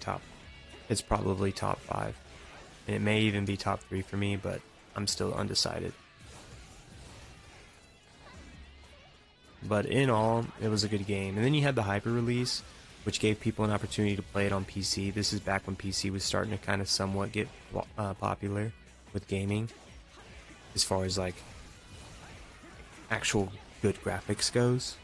Speaker 1: it's probably top 5. And it may even be top 3 for me, but I'm still undecided. But in all, it was a good game. And then you had the Hyper release, which gave people an opportunity to play it on PC. This is back when PC was starting to kind of somewhat get popular with gaming. As far as like actual good graphics goes.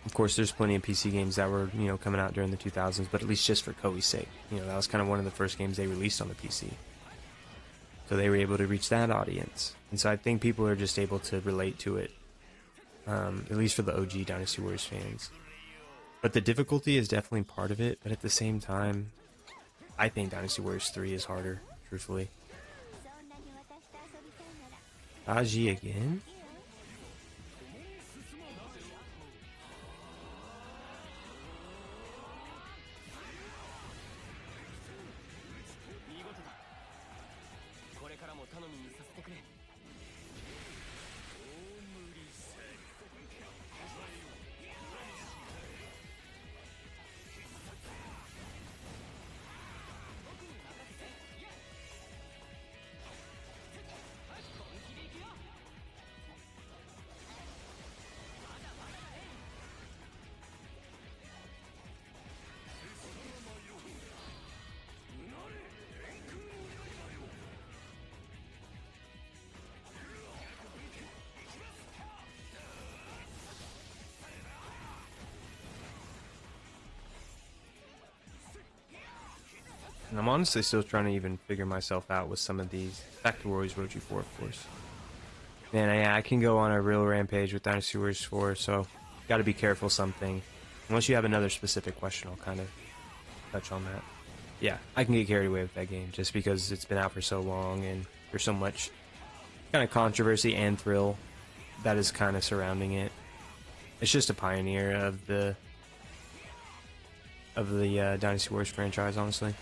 Speaker 1: Of course, there's plenty of PC games that were, you know, coming out during the 2000s, but at least just for Koei's sake. You know, that was kind of one of the first games they released on the PC. So they were able to reach that audience. And so I think people are just able to relate to it. At least for the OG Dynasty Warriors fans. But the difficulty is definitely part of it, but at the same time, I think Dynasty Warriors 3 is harder, truthfully. Aji again? And I'm honestly still trying to even figure myself out with some of these. Back to Roy's Rochi 4, of course. Man, I can go on a real rampage with Dynasty Warriors 4, so got to be careful something. Unless you have another specific question, I'll kind of touch on that. Yeah, I can get carried away with that game just because it's been out for so long and there's so much kind of controversy and thrill that is kind of surrounding it. It's just a pioneer of the Dynasty Warriors franchise, honestly.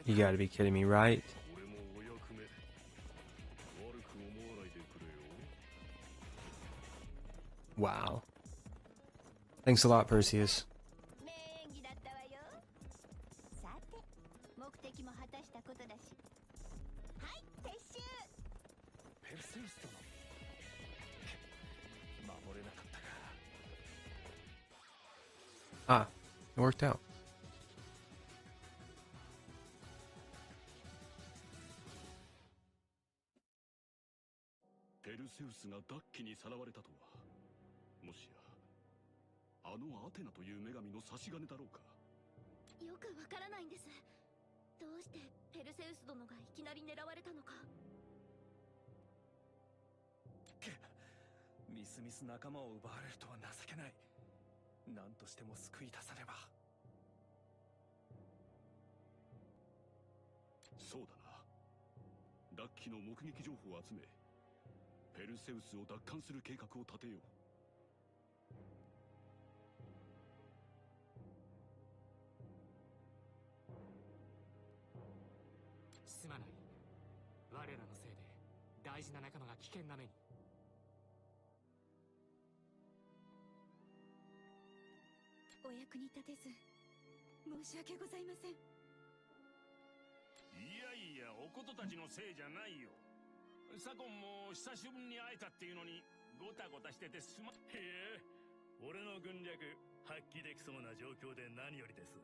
Speaker 1: You gotta be kidding me, right? Wow. Thanks a lot, Perseus.
Speaker 2: 名演技だったわよ。さて、目的も果たしたことだし。はい、撤収。
Speaker 3: ペルセウス殿守れなかったか。
Speaker 1: Ah, it worked out.
Speaker 3: ペルセウスがダッキにさらわれたとは、もしやあのアテナという女神の差し金だろうか。
Speaker 2: よくわからないんです。どうしてペルセウス殿がいきなり狙われたのか。
Speaker 3: みすみす仲間を奪われるとは情けない。何としても救い出さねば。そうだな。ダッキの目撃情報を集め、ペルセウスを奪還する計画を立てよう。
Speaker 5: すまない。我らのせいで大事な仲間が危険な目に。
Speaker 2: お役に立てず申し訳ございません。
Speaker 6: いやいや、おことたちのせいじゃないよ。左近も久しぶりに会えたっていうのにゴタゴタしててすま。
Speaker 7: いえ、俺の軍略発揮できそうな状況で何よりです。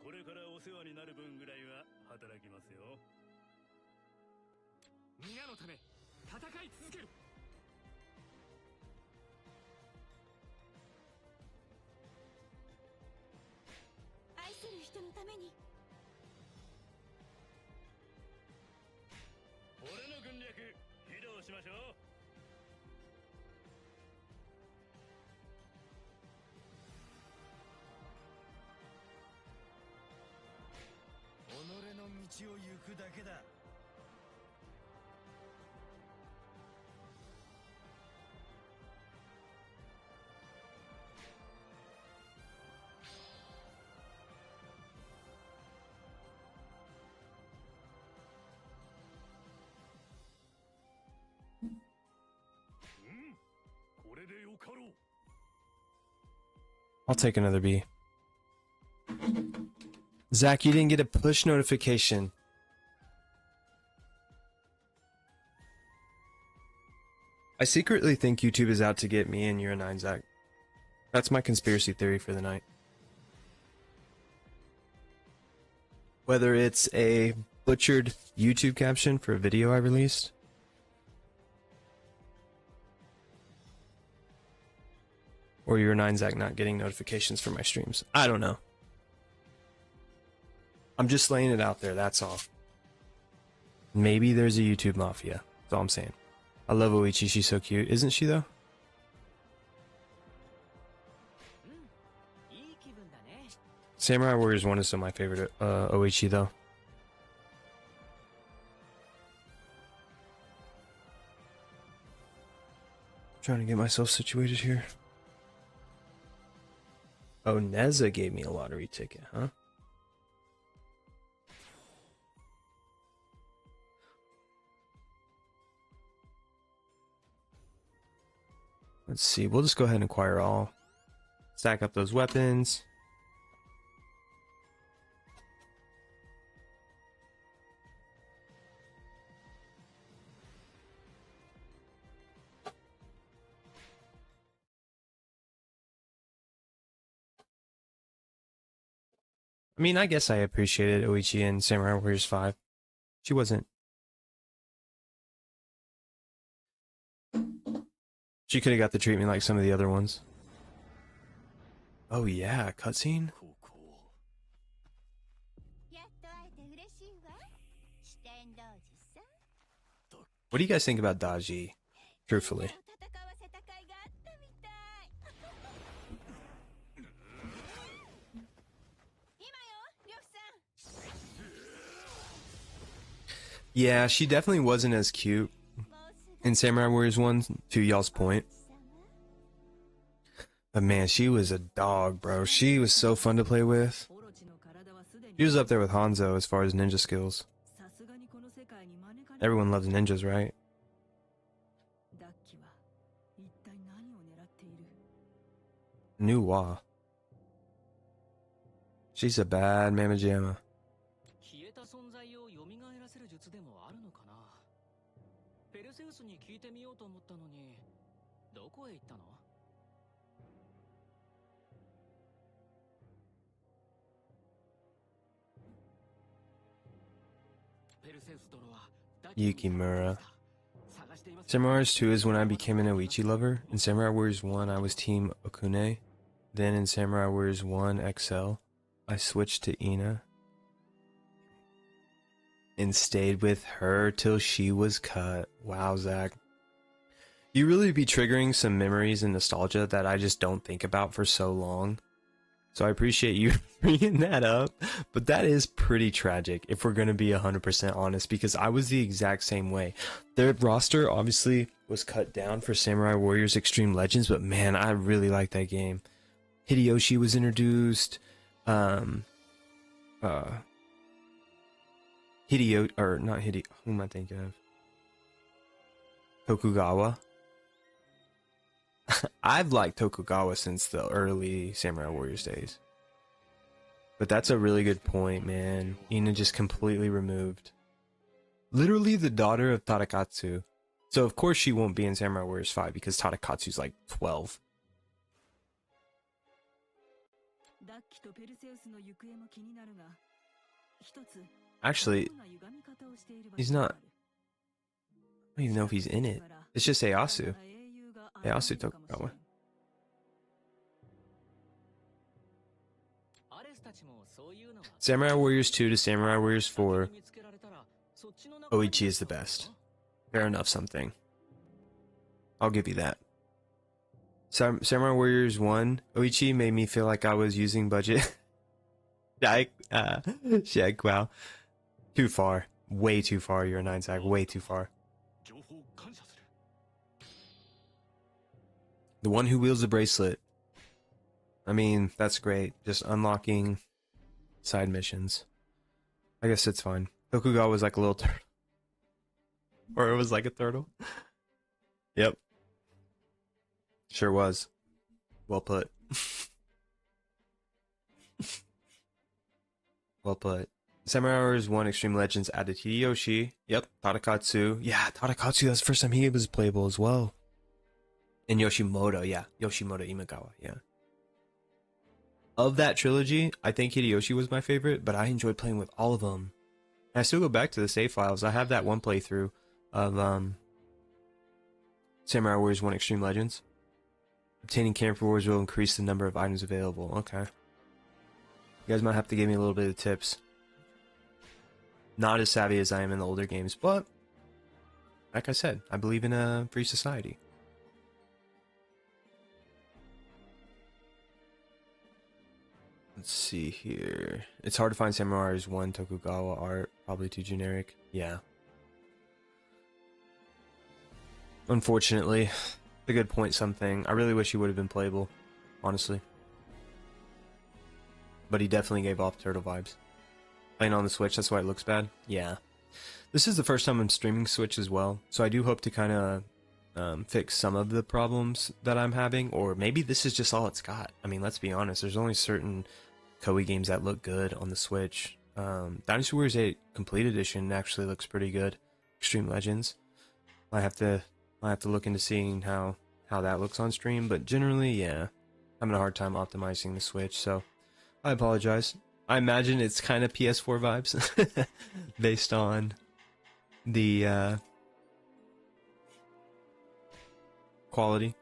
Speaker 7: これからお世話になる分ぐらいは働きますよ。
Speaker 5: 皆のため戦い続ける。
Speaker 2: 愛する人のために。
Speaker 7: 俺の軍略披露しましょう。
Speaker 3: 己の道を行くだけだ。
Speaker 7: これでよかろう。
Speaker 1: I'll take another B. Zach, you didn't get a push notification. I secretly think YouTube is out to get me and you're a 9, Zach. That's my conspiracy theory for the night. Whether it's a butchered YouTube caption for a video I released, or your 9Zac not getting notifications for my streams. I don't know. I'm just laying it out there, that's all. Maybe there's a YouTube mafia. That's all I'm saying. I love Oichi, she's so cute. Isn't she though? Samurai Warriors 1 is still my favorite Oichi though. Trying to get myself situated here. Oh, Neza gave me a lottery ticket, huh? Let's see, we'll just go ahead and acquire all. Stack up those weapons. I mean, I guess I appreciated Oichi in Samurai Warriors 5. She wasn't. She could have got the treatment like some of the other ones. Oh yeah, cutscene? What do you guys think about Daji? Truthfully. Yeah, she definitely wasn't as cute in Samurai Warriors 1, to y'all's point. But man, she was a dog, bro. She was so fun to play with. She was up there with Hanzo as far as ninja skills. Everyone loves ninjas, right? New Wa. She's a bad Mama Jamma. Yukimura. Samurai Warriors 2 is when I became an Oichi lover. In Samurai Warriors 1, I was Team Okune. Then in Samurai Warriors 1 XL, I switched to Ina. And stayed with her till she was cut. Wow, Zach. You really be triggering some memories and nostalgia that I just don't think about for so long. So I appreciate you bringing that up. But that is pretty tragic if we're going to be 100% honest, because I was the exact same way. Their roster obviously was cut down for Samurai Warriors Extreme Legends, but man, I really like that game. Hideyoshi was introduced. Who am I thinking of? Tokugawa. I've liked Tokugawa since the early Samurai Warriors days. But that's a really good point, man. Ina just completely removed. Literally the daughter of Tadakatsu. So of course she won't be in Samurai Warriors 5 because Tadakatsu's like 12. Actually, he's not. I don't even know if he's in it. It's just Ieyasu. Ieyasu Tokugawa. Samurai Warriors 2 to Samurai Warriors 4. Oichi is the best. Fair enough, something. I'll give you that. Samurai Warriors 1, Oichi made me feel like I was using budget. Shag, wow. Too far. Way too far, you're a 9Zac. Way too far. The one who wields the bracelet. I mean, that's great. Just unlocking side missions. I guess it's fine. Tokugawa was like a little turtle. Or it was like a turtle. Yep. Sure was. Well put. Well put. Samurai Warriors 1 Extreme Legends added Hideyoshi. Yep. Tadakatsu. Yeah, Tadakatsu. That's the first time he was playable as well. And Yoshimoto. Yeah. Yoshimoto Imagawa. Yeah. of that trilogy, I think Hideyoshi was my favorite, but I enjoyed playing with all of them. And I still go back to the save files. I have that one playthrough of Samurai Warriors 1 Extreme Legends. Obtaining camp rewards will increase the number of items available. Okay. You guys might have to give me a little bit of tips. Not as savvy as I am in the older games, but like I said, I believe in a free society. Let's see here. It's hard to find Samurai Warriors 1 Tokugawa art. Probably too generic. Yeah. Unfortunately. A good point, something. I really wish he would have been playable, honestly. But he definitely gave off Turtle vibes. Playing on the Switch, that's why it looks bad? Yeah. This is the first time I'm streaming Switch as well, so I do hope to kind of fix some of the problems that I'm having, or maybe this is just all it's got. I mean, let's be honest, there's only certain Koei games that look good on the Switch. Dynasty Warriors 8 Complete Edition actually looks pretty good. Extreme Legends. I have to look into seeing how that looks on stream, but generally, yeah, I'm having a hard time optimizing the Switch, so I apologize. I imagine it's kind of PS4 vibes based on the quality.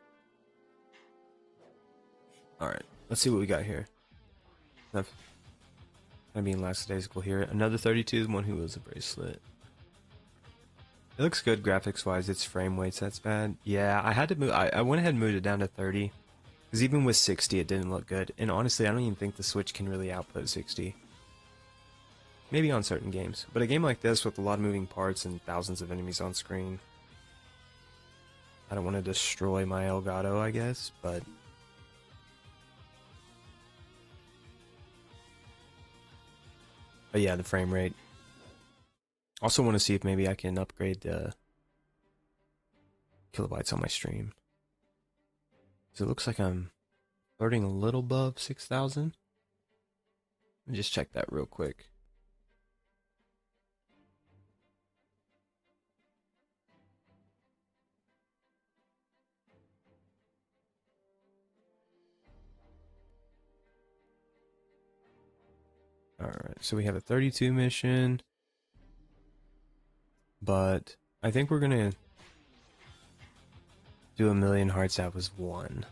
Speaker 1: Alright, let's see what we got here. I mean, lackadaisical here. Another 32, one who was a bracelet. It looks good graphics wise. Its frame weights, that's bad. Yeah, I had to move. I went ahead and moved it down to 30. Because even with 60, it didn't look good. And honestly, I don't even think the Switch can really output 60. Maybe on certain games. But a game like this with a lot of moving parts and thousands of enemies on screen, I don't want to destroy my Elgato, I guess, but yeah, the frame rate. Also want to see if maybe I can upgrade the kilobytes on my stream. So it looks like I'm flirting a little above 6,000. Let me just check that real quick. Alright, so we have a 32 mission. But I think we're gonna do a million hearts. That was 1.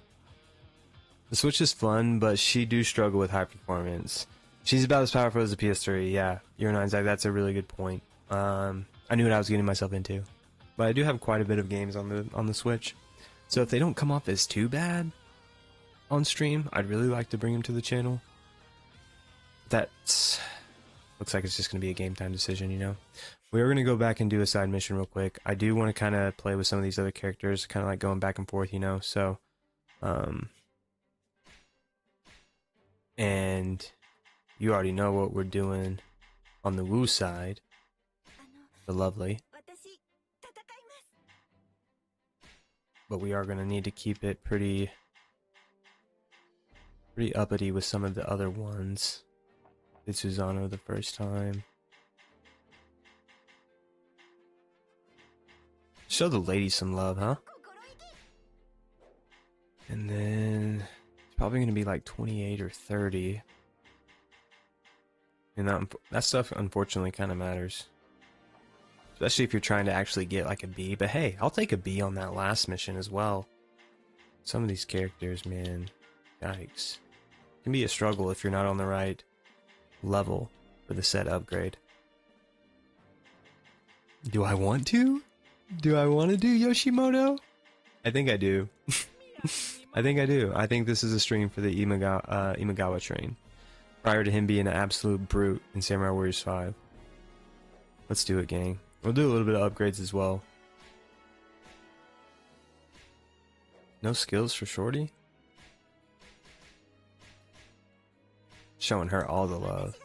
Speaker 1: The Switch is fun, but she do struggle with high performance. She's about as powerful as the PS3. Yeah, you're nine, Zach. That's a really good point. I knew what I was getting myself into, but I do have quite a bit of games on the Switch. So if they don't come off as too bad on stream, I'd really like to bring them to the channel. That's looks like it's just gonna be a game time decision, you know. We are going to go back and do a side mission real quick. I do want to kind of play with some of these other characters, kind of like going back and forth, you know, so, and you already know what we're doing on the Woo side, the lovely, but we are going to need to keep it pretty uppity with some of the other ones. Did Susano the first time. Show the ladies some love, huh? And then it's probably going to be like 28 or 30. And that stuff unfortunately kind of matters. Especially if you're trying to actually get like a B. But hey, I'll take a B on that last mission as well. Some of these characters, man. Yikes. It can be a struggle if you're not on the right level for the set upgrade. Do I want to? Do I want to do Yoshimoto? I think I do. I think I do. I think this is a stream for the Imagawa train. Prior to him being an absolute brute in Samurai Warriors 5. Let's do it, gang. We'll do a little bit of upgrades as well. No skills for Shorty? Showing her all the love.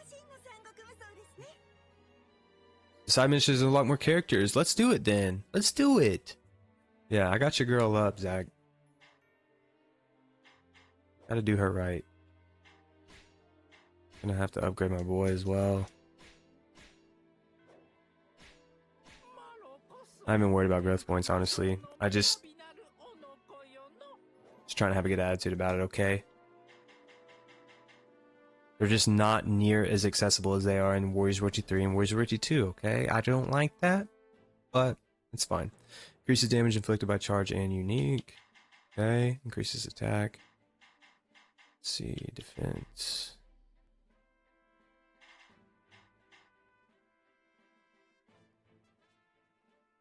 Speaker 1: Side missions is a lot more characters. Let's do it then. Let's do it. Yeah, I got your girl up, Zach. Gotta do her right. Gonna have to upgrade my boy as well. I'm not even worried about growth points, honestly. I just trying to have a good attitude about it, okay? They're just not near as accessible as they are in Warriors of Orochi 3 and Warriors of Orochi 2, okay? I don't like that, but it's fine. Increases damage inflicted by charge and unique. Okay, increases attack. Let's see, defense.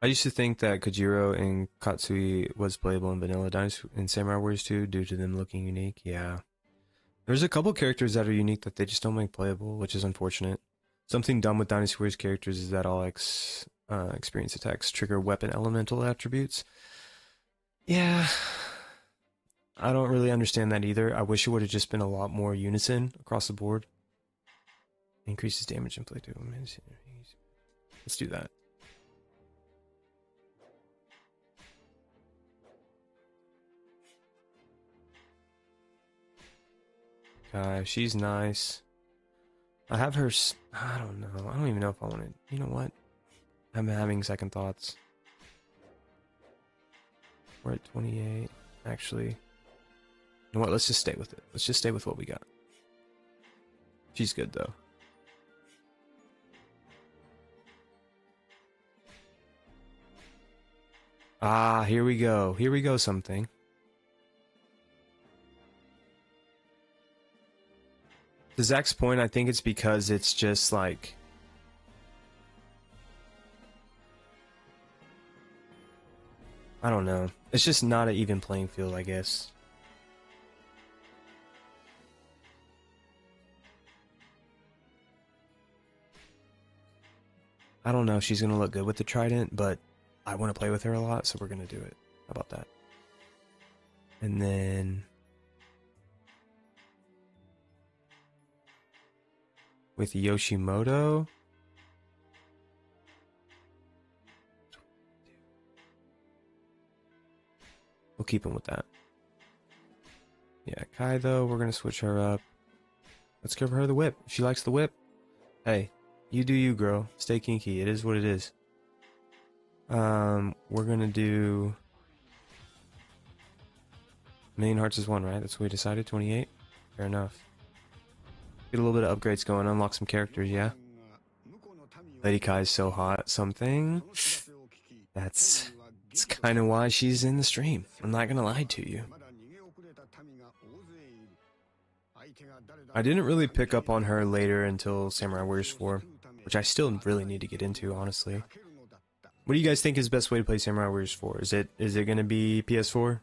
Speaker 1: I used to think that Kojiro and Katsui was playable in Vanilla Dynasty in Samurai Warriors 2 due to them looking unique. Yeah. There's a couple characters that are unique that they just don't make playable, which is unfortunate. Something dumb with Dynasty Warriors characters is that all experience attacks trigger weapon elemental attributes. Yeah. I don't really understand that either. I wish it would have just been a lot more unison across the board. Increases damage inflicted. Let's do that. She's nice. I have her. I don't know. I don't even know if I want to. You know what? I'm having second thoughts. We're at 28. Actually, you know what? Let's just stay with it. Let's just stay with what we got. She's good though. Ah, here we go. Here we go. Something. To Zach's point, I think it's because it's just like... I don't know. It's just not an even playing field, I guess. I don't know if she's going to look good with the trident, but I want to play with her a lot, so we're going to do it. How about that? And then... with Yoshimoto. We'll keep him with that. Yeah, Kai though, we're gonna switch her up. Let's give her the whip. If she likes the whip, hey, you do you, girl. Stay kinky. It is what it is. We're gonna do... Million Hearts is one, right? That's what we decided. 28. Fair enough. Get a little bit of upgrades going, unlock some characters, yeah? Lady Kai is so hot. Something. That's kind of why she's in the stream. I'm not gonna lie to you. I didn't really pick up on her later until Samurai Warriors 4, which I still really need to get into, honestly. What do you guys think is the best way to play Samurai Warriors 4? Is it gonna be PS4?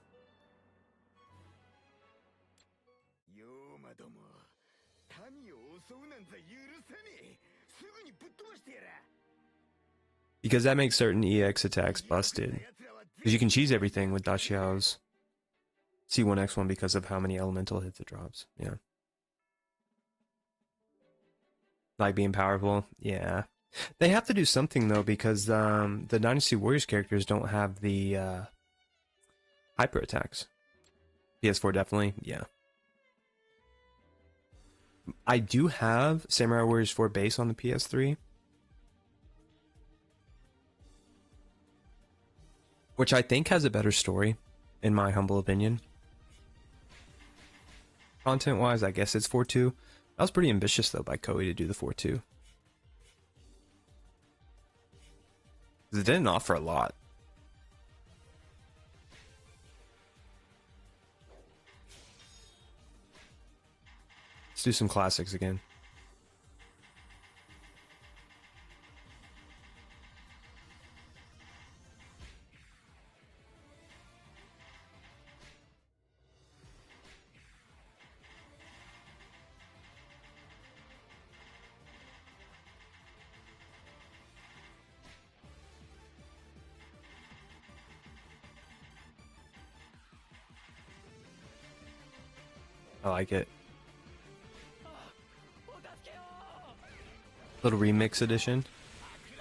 Speaker 1: Because that makes certain EX attacks busted. Because you can cheese everything with Dashiao's C1X1 because of how many elemental hits it drops. Yeah. Like being powerful? Yeah. They have to do something though, because the Dynasty Warriors characters don't have the hyper attacks. PS4 definitely, yeah. I do have Samurai Warriors 4 base on the PS3. Which I think has a better story, in my humble opinion. Content-wise, I guess it's 4.2. That was pretty ambitious, though, by Koei to do the 4.2. It didn't offer a lot. Let's do some classics again. I like it. Little remix edition.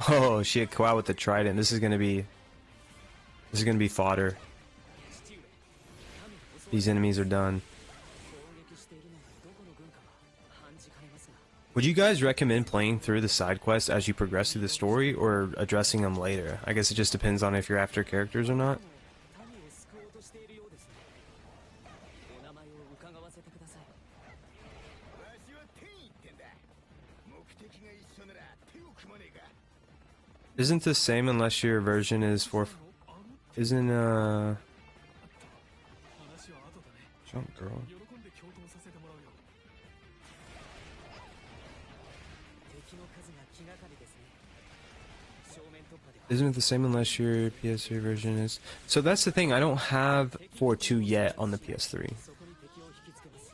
Speaker 1: Oh shit, Kwa with the trident. This is gonna be fodder. These enemies are done. Would you guys recommend playing through the side quests as you progress through the story, or addressing them later? I guess it just depends on if you're after characters or not. Isn't the same unless your version is for... Isn't, Jump, girl.
Speaker 3: 喜んで共闘させてもらうよ。
Speaker 5: 敵の数が気がかりですね。正面突破で
Speaker 1: Isn't it the same unless your PS3 version is... So that's the thing, I don't have 4.2 yet on the PS3.
Speaker 5: そこに敵を引きつけます。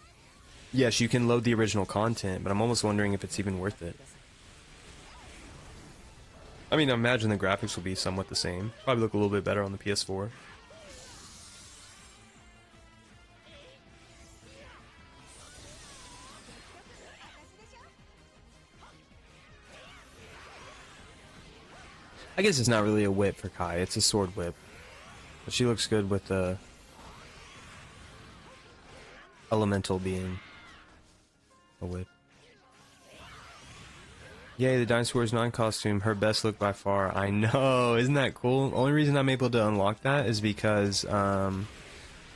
Speaker 1: Yes, you can load the original content, but I'm almost wondering if it's even worth it. I mean, I imagine the graphics will be somewhat the same. Probably look a little bit better on the PS4. I guess it's not really a whip for Kai, it's a sword whip. But she looks good with the elemental being a whip. Yay, the Dynasty Warriors 9 costume, her best look by far. I know, isn't that cool? The only reason I'm able to unlock that is because I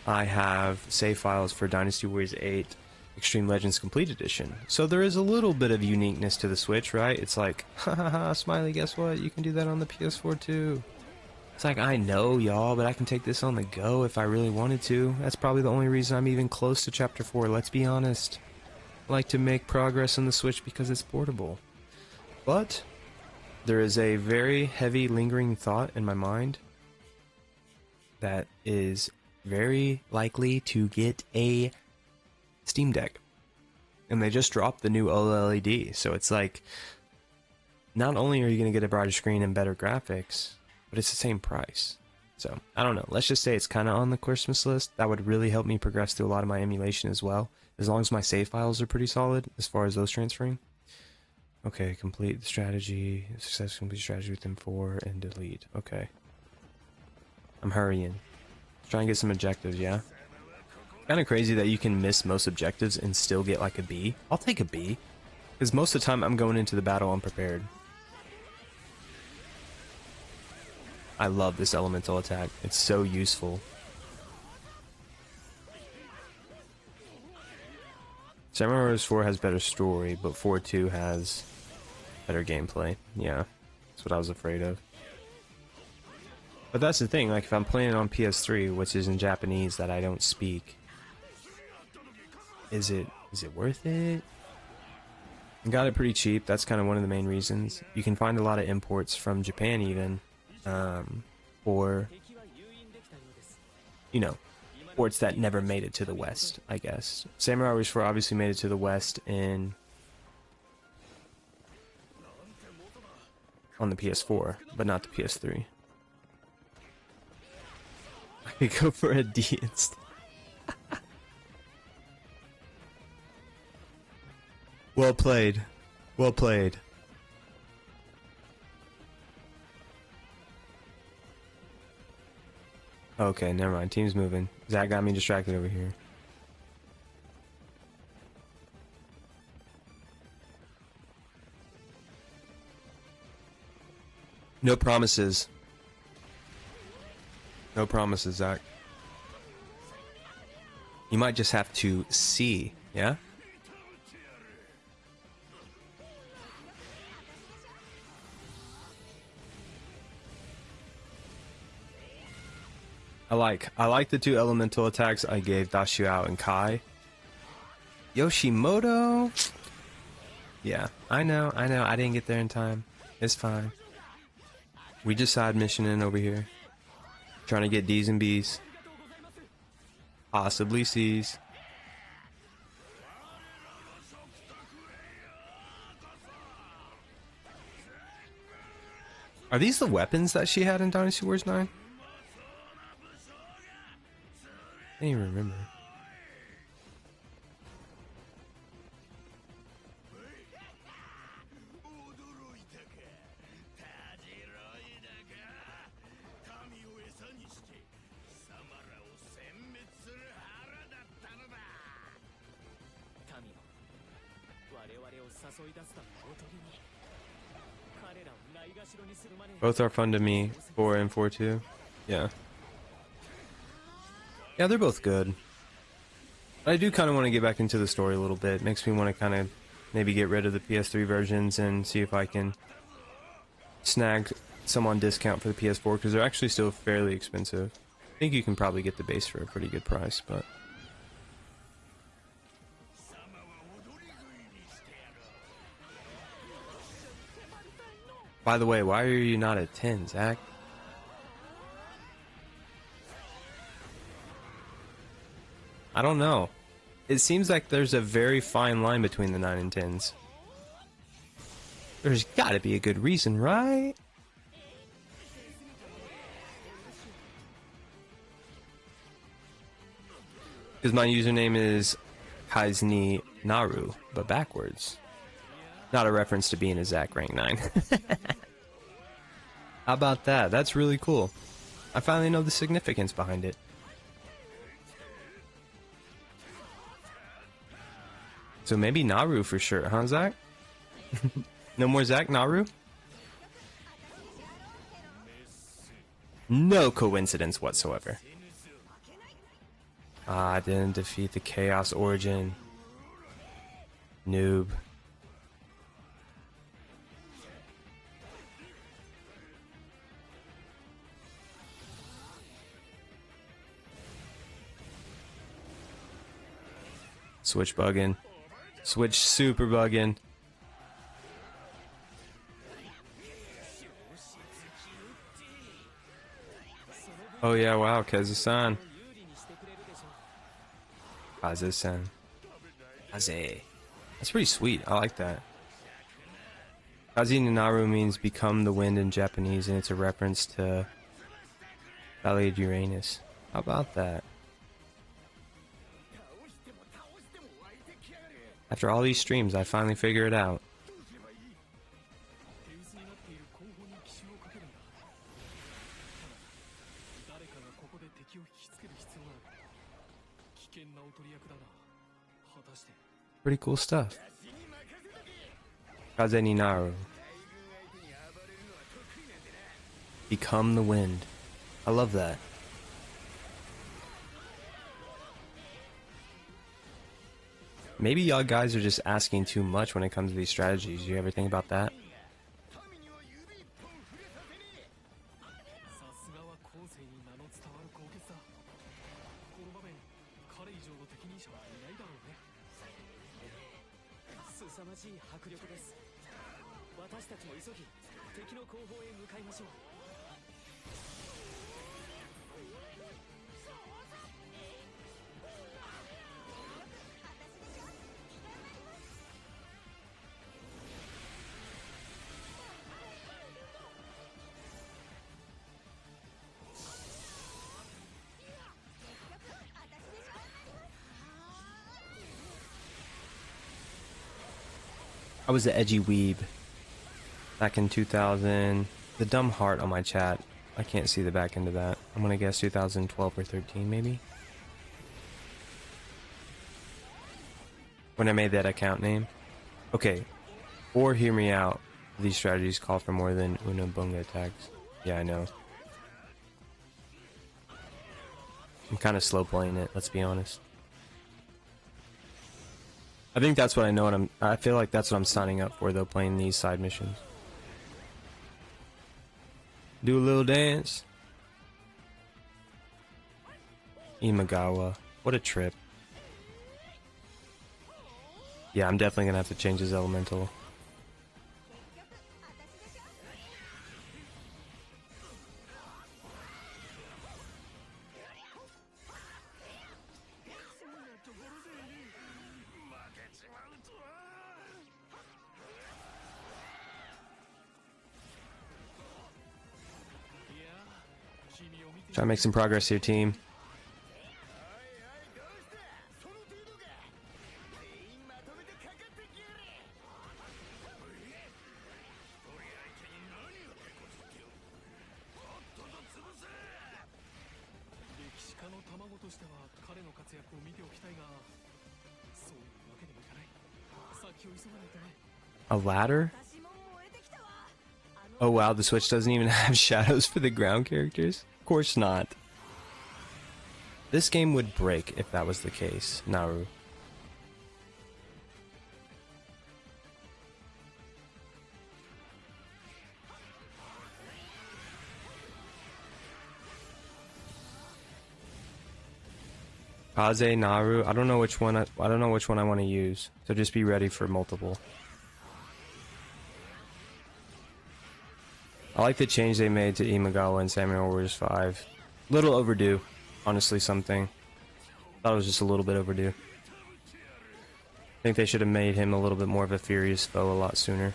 Speaker 1: have save files for Dynasty Warriors 8 Extreme Legends Complete Edition. So there is a little bit of uniqueness to the Switch, right? It's like, haha, Smiley, guess what? You can do that on the PS4 too. It's like, I know, y'all, but I can take this on the go if I really wanted to. That's probably the only reason I'm even close to Chapter 4, let's be honest. I like to make progress on the Switch because it's portable. But there is a very heavy lingering thought in my mind that is very likely to get a Steam Deck. And they just dropped the new OLED, so it's like, not only are you going to get a brighter screen and better graphics, but it's the same price. So, I don't know, let's just say it's kind of on the Christmas list. That would really help me progress through a lot of my emulation as well, as long as my save files are pretty solid as far as those transferring. Okay, complete the strategy, success complete strategy within 4, and delete. Okay. I'm hurrying. Try and get some objectives, yeah? Kind of crazy that you can miss most objectives and still get like a B. I'll take a B. Because most of the time I'm going into the battle unprepared. I love this elemental attack. It's so useful. Samurai Warriors 4 has better story, but 4.2 has better gameplay. Yeah, that's what I was afraid of. But that's the thing, like if I'm playing on PS3, which is in Japanese that I don't speak, is it worth it? I got it pretty cheap, that's kind of one of the main reasons. You can find a lot of imports from Japan even, or, you know, ports that never made it to the West, I guess. Samurai Warriors 4 obviously made it to the West on the PS4, but not the PS3. I could go for a D instead. Well played. Well played. Okay, never mind. Team's moving. Zach got me distracted over here. No promises. No promises, Zach. You might just have to see, yeah? I like the two elemental attacks I gave Dashiao and Kai. Yoshimoto? Yeah, I know, I didn't get there in time. It's fine. We just side missioning over here. Trying to get D's and B's. Possibly C's. Are these the weapons that she had in Dynasty Warriors 9? I can't even remember. Both are fun to me, 4 and 4.2. Yeah. Yeah, they're both good. I do kind of want to get back into the story a little bit. Makes me want to kind of maybe get rid of the PS3 versions and see if I can snag some on discount for the PS4 because they're actually still fairly expensive. I think you can probably get the base for a pretty good price, but... By the way, why are you not at 10, Zach? I don't know. It seems like there's a very fine line between the 9 and 10s. There's gotta be a good reason, right? Because my username is Kaizni Naru, but backwards. Not a reference to being a Zach rank 9. How about that? That's really cool. I finally know the significance behind it. So maybe Naru for sure, huh, Zach? No more Zach, Naru? No coincidence whatsoever. Ah, I didn't defeat the Chaos Origin. Noob. Switch bugging. Switch super bugging. Oh yeah, wow, Kazu-san. Kazu-san. Kaze. That's pretty sweet, I like that. Kazi Naru means become the wind in Japanese, and it's a reference to Valley of Uranus. How about that? After all these streams, I finally figure it out. Pretty cool stuff. Kaze ni Naru. Become the wind. I love that. Maybe y'all guys are just asking too much when it comes to these strategies. You ever think about that? I was the edgy weeb back in 2000. The dumb heart on my chat. I can't see the back end of that. I'm gonna guess 2012 or 13 maybe. When I made that account name. Okay. Or hear me out. These strategies call for more than Unabunga attacks. Yeah, I know. I'm kind of slow playing it, let's be honest. I think that's what I know, I feel like that's what I'm signing up for though, playing these side missions. Do a little dance. Imagawa. What a trip. Yeah, I'm definitely gonna have to change his elemental. Try to make some progress here, team. A ladder? Oh wow, the Switch doesn't even have shadows for the ground characters? Of course not. This game would break if that was the case, Naru. Kaze, Naru. I don't know which one. I don't know which one I want to use. So just be ready for multiple. I like the change they made to Imagawa and Samurai Warriors 5. Little overdue, honestly. Something. Thought it was just a little bit overdue. I think they should have made him a little bit more of a furious foe a lot sooner.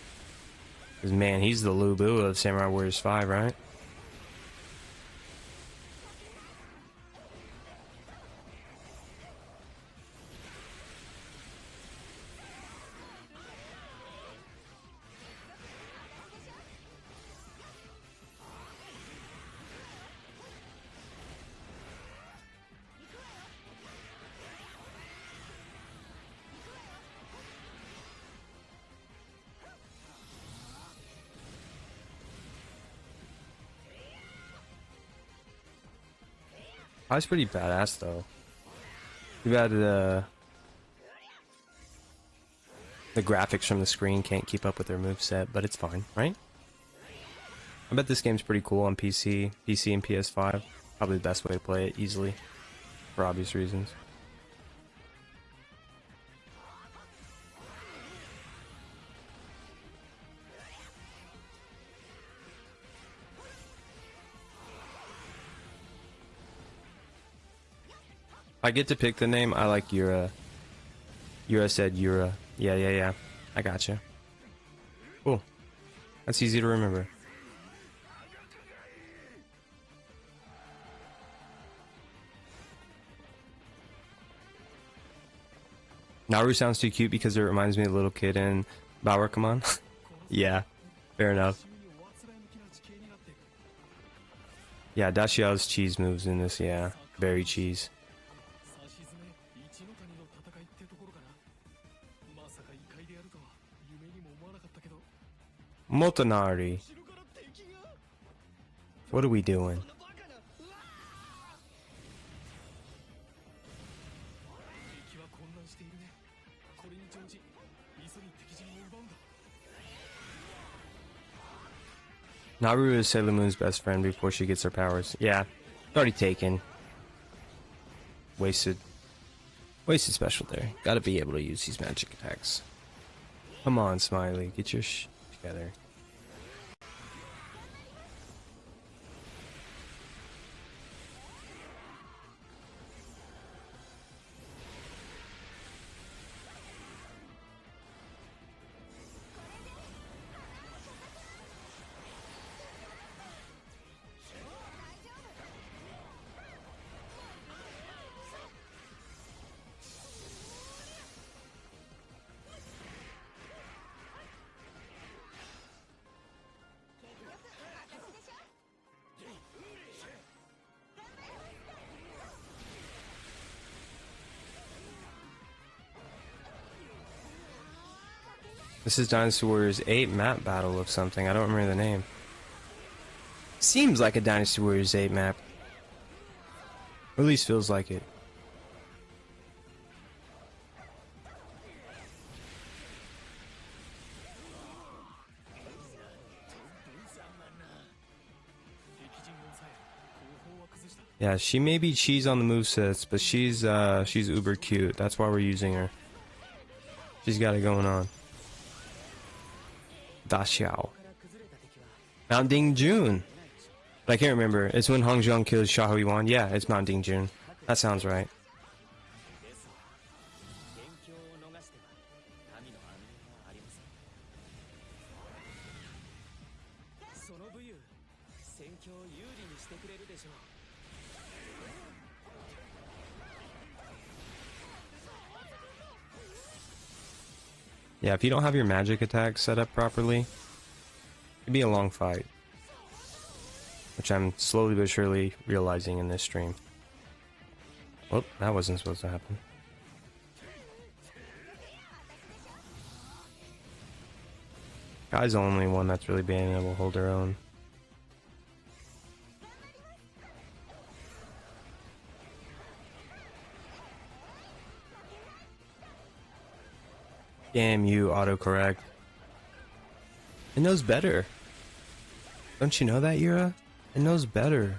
Speaker 1: Because man, he's the Lubu of Samurai Warriors 5, right? I was pretty badass though. Too bad the graphics from the screen can't keep up with their moveset, but it's fine, right? I bet this game's pretty cool on PC and PS5. Probably the best way to play it easily, for obvious reasons. I get to pick the name. I like Yura. Yura said Yura. Yeah. I gotcha. Cool. That's easy to remember. Naru sounds too cute because it reminds me of a little kid in Bawakamon. Yeah, fair enough. Yeah, Dashiao's cheese moves in this, yeah. Very cheese. Motonari. What are we doing? Naru is Sailor Moon's best friend before she gets her powers. Yeah, already taken. Wasted special there. Gotta be able to use these magic attacks. Come on, Smiley, get your together. This is Dynasty Warriors 8 map battle of something. I don't remember the name. Seems like a Dynasty Warriors 8 map. Or at least feels like it. Yeah, she may be cheese on the movesets, but she's uber cute. That's why we're using her. She's got it going on. Da Xiao. Mount Ding Jun. But I can't remember. It's when Hong Zhang kills Xiahou Yuan. Yeah, it's Mount Ding Jun. That sounds right. Yeah, if you don't have your magic attack set up properly, it'd be a long fight. Which I'm slowly but surely realizing in this stream. Oh, that wasn't supposed to happen. Guy's the only one that's really being able to hold her own. Damn you, autocorrect. It knows better. Don't you know that, Yura? It knows better.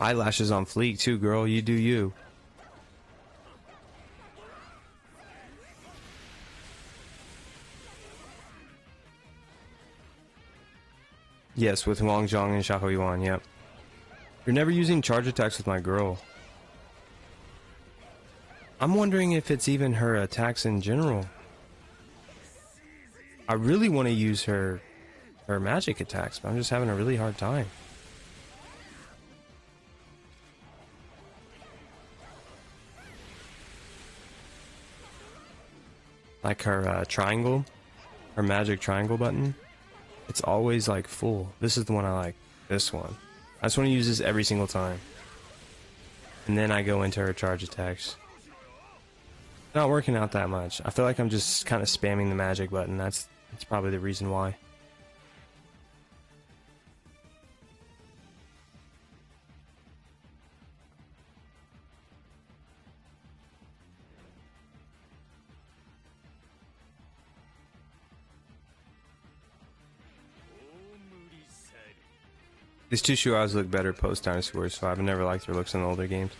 Speaker 1: Eyelashes on fleek too, girl. You do you. Yes, with Wang Zhong and Xiahou Yuan, yep. You're never using charge attacks with my girl. I'm wondering if it's even her attacks in general. I really want to use her magic attacks, but I'm just having a really hard time. Like her triangle, her magic triangle button. It's always like full. This is the one I like. This one. I just want to use this every single time. And then I go into her charge attacks. Not working out that much. I feel like I'm just kind of spamming the magic button. That's probably the reason why. These two Shuas look better post Dinosaur, so I've never liked their looks in the older games.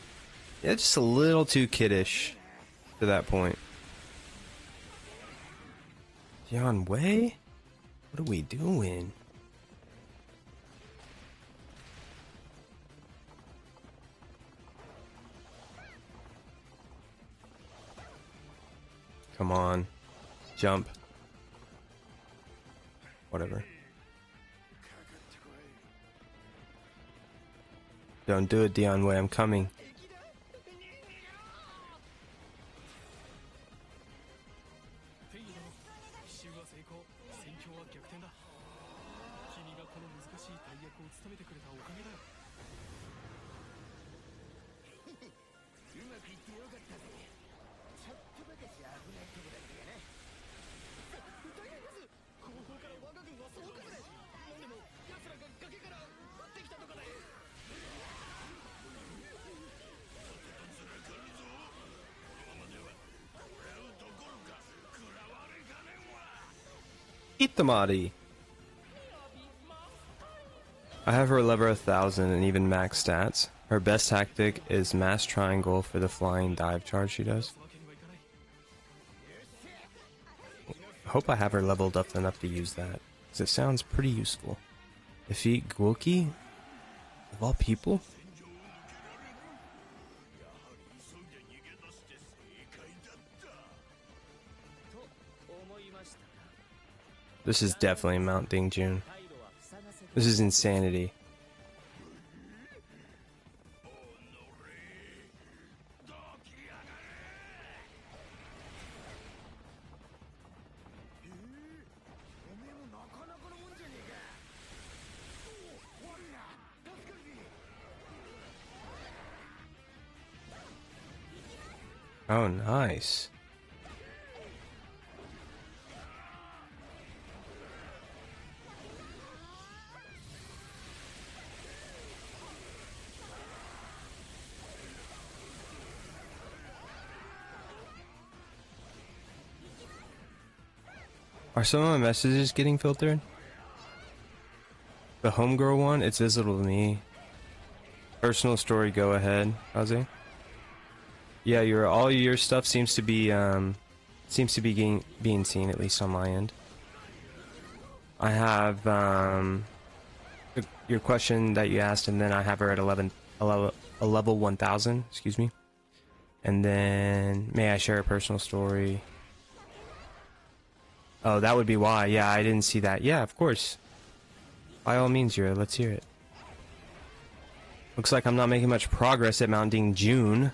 Speaker 1: Yeah, it's just a little too kiddish to that point. Yan Wei? What are we doing? Come on. Jump. Whatever. Don't do it, Dion Wei. I'm coming. Itamari. I have her level 1000 and even max stats. Her best tactic is mass triangle for the flying dive charge she does. I hope I have her leveled up enough to use that, because it sounds pretty useful. Defeat Guoki? Of all people? This is definitely Mount Dingjun. This is insanity. Oh, nice. Are some of my messages getting filtered? The homegirl one, it's visible to me. Personal story, go ahead, Ozzy. Yeah, all your stuff seems to be being seen, at least on my end. I have your question that you asked, and then I have her at a level 1000. Excuse me. And then may I share a personal story? Oh, that would be why. Yeah, I didn't see that. Yeah, of course. By all means, Yura, let's hear it. Looks like I'm not making much progress at Mount Dingjun.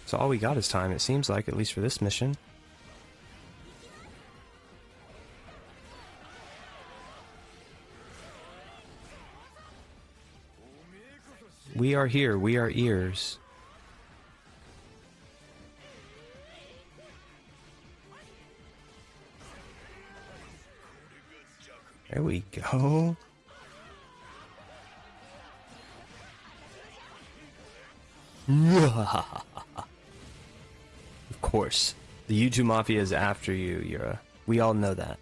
Speaker 1: So all we got is time, it seems like, at least for this mission. We are here, we are ears. There we go. Of course. The YouTube Mafia is after you, Yura. We all know that.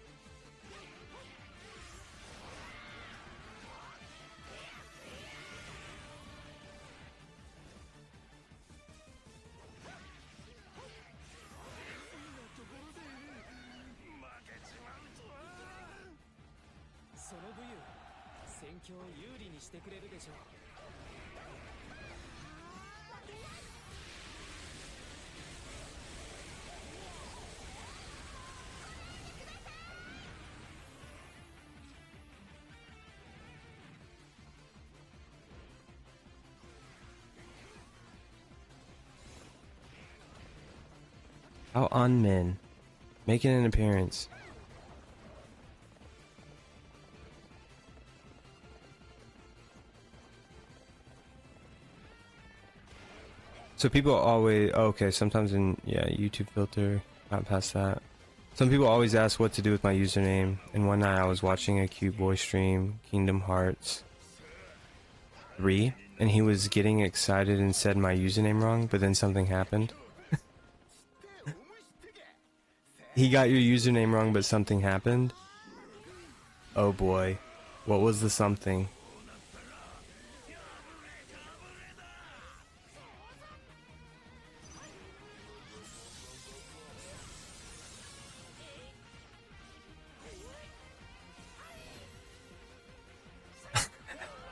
Speaker 5: 況を有利にしてくれるでしょう。
Speaker 1: Out on men, making an appearance. So people always, oh, okay, sometimes in, yeah, YouTube filter, not past that. Some people always ask what to do with my username, and one night I was watching a cute boy stream, Kingdom Hearts 3, and he was getting excited and said my username wrong, but then something happened. He got your username wrong, but something happened? Oh boy. What was the something?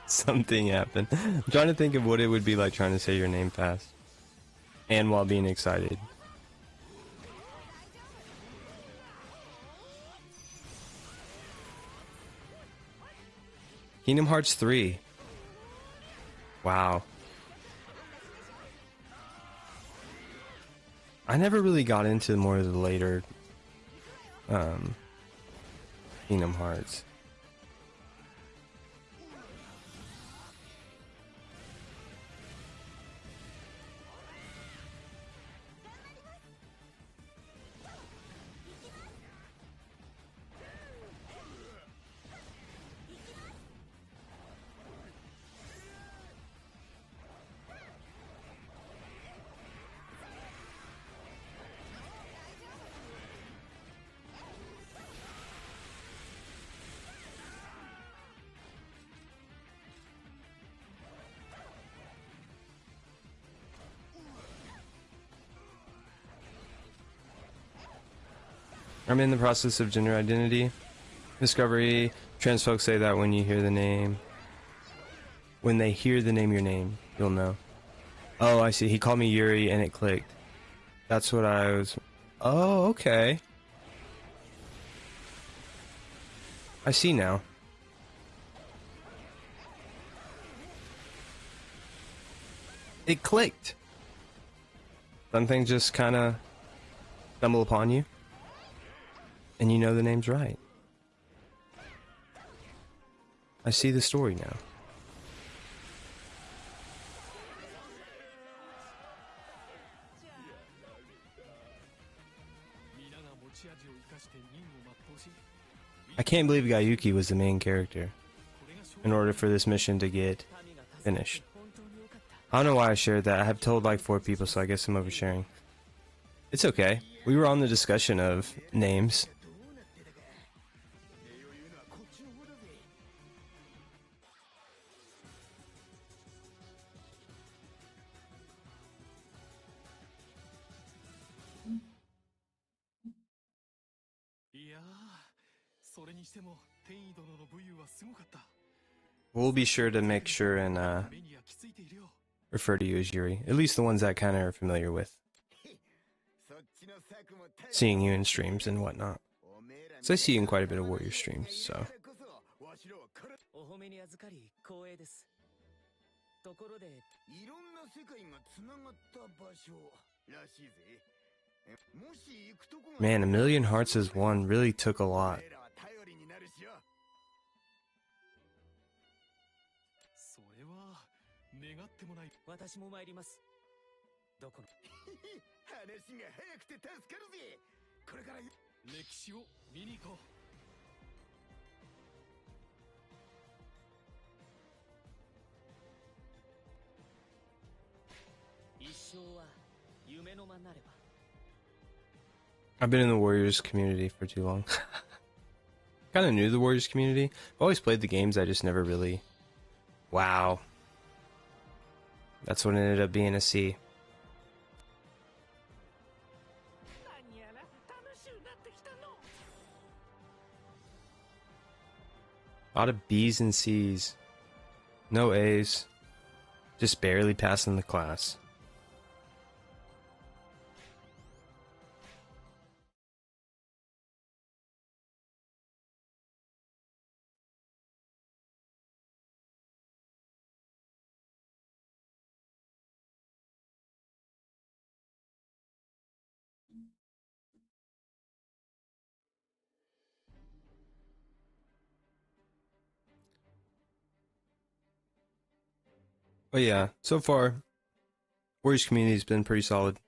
Speaker 1: Something happened. I'm trying to think of what it would be like trying to say your name fast. And while being excited. Kingdom Hearts 3. Wow. I never really got into more of the later Kingdom Hearts. I'm in the process of gender identity discovery. Trans folks say that when you hear the name, when they hear the name your name, you'll know. Oh, I see. He called me Yuri and it clicked. That's what I was... Oh, okay. I see now. It clicked. Something just kind of stumble upon you. And you know the name's right. I see the story now. I can't believe Gayuki was the main character in order for this mission to get finished. I don't know why I shared that. I have told like 4 people, so I guess I'm oversharing. It's okay. We were on the discussion of names. We'll be sure to make sure and refer to you as Yuri. At least the ones that kind of are familiar with seeing you in streams and whatnot. So I see you in quite a bit of Warrior streams, so. Man, 1,000,000 hearts as one really took a lot. I've been in the Warriors community for too long. Kind of new to the Warriors community. I've always played the games, I just never really... Wow. That's what ended up being a C. A lot of B's and C's. No A's. Just barely passing the class. But yeah, so far, Warriors community's been pretty solid.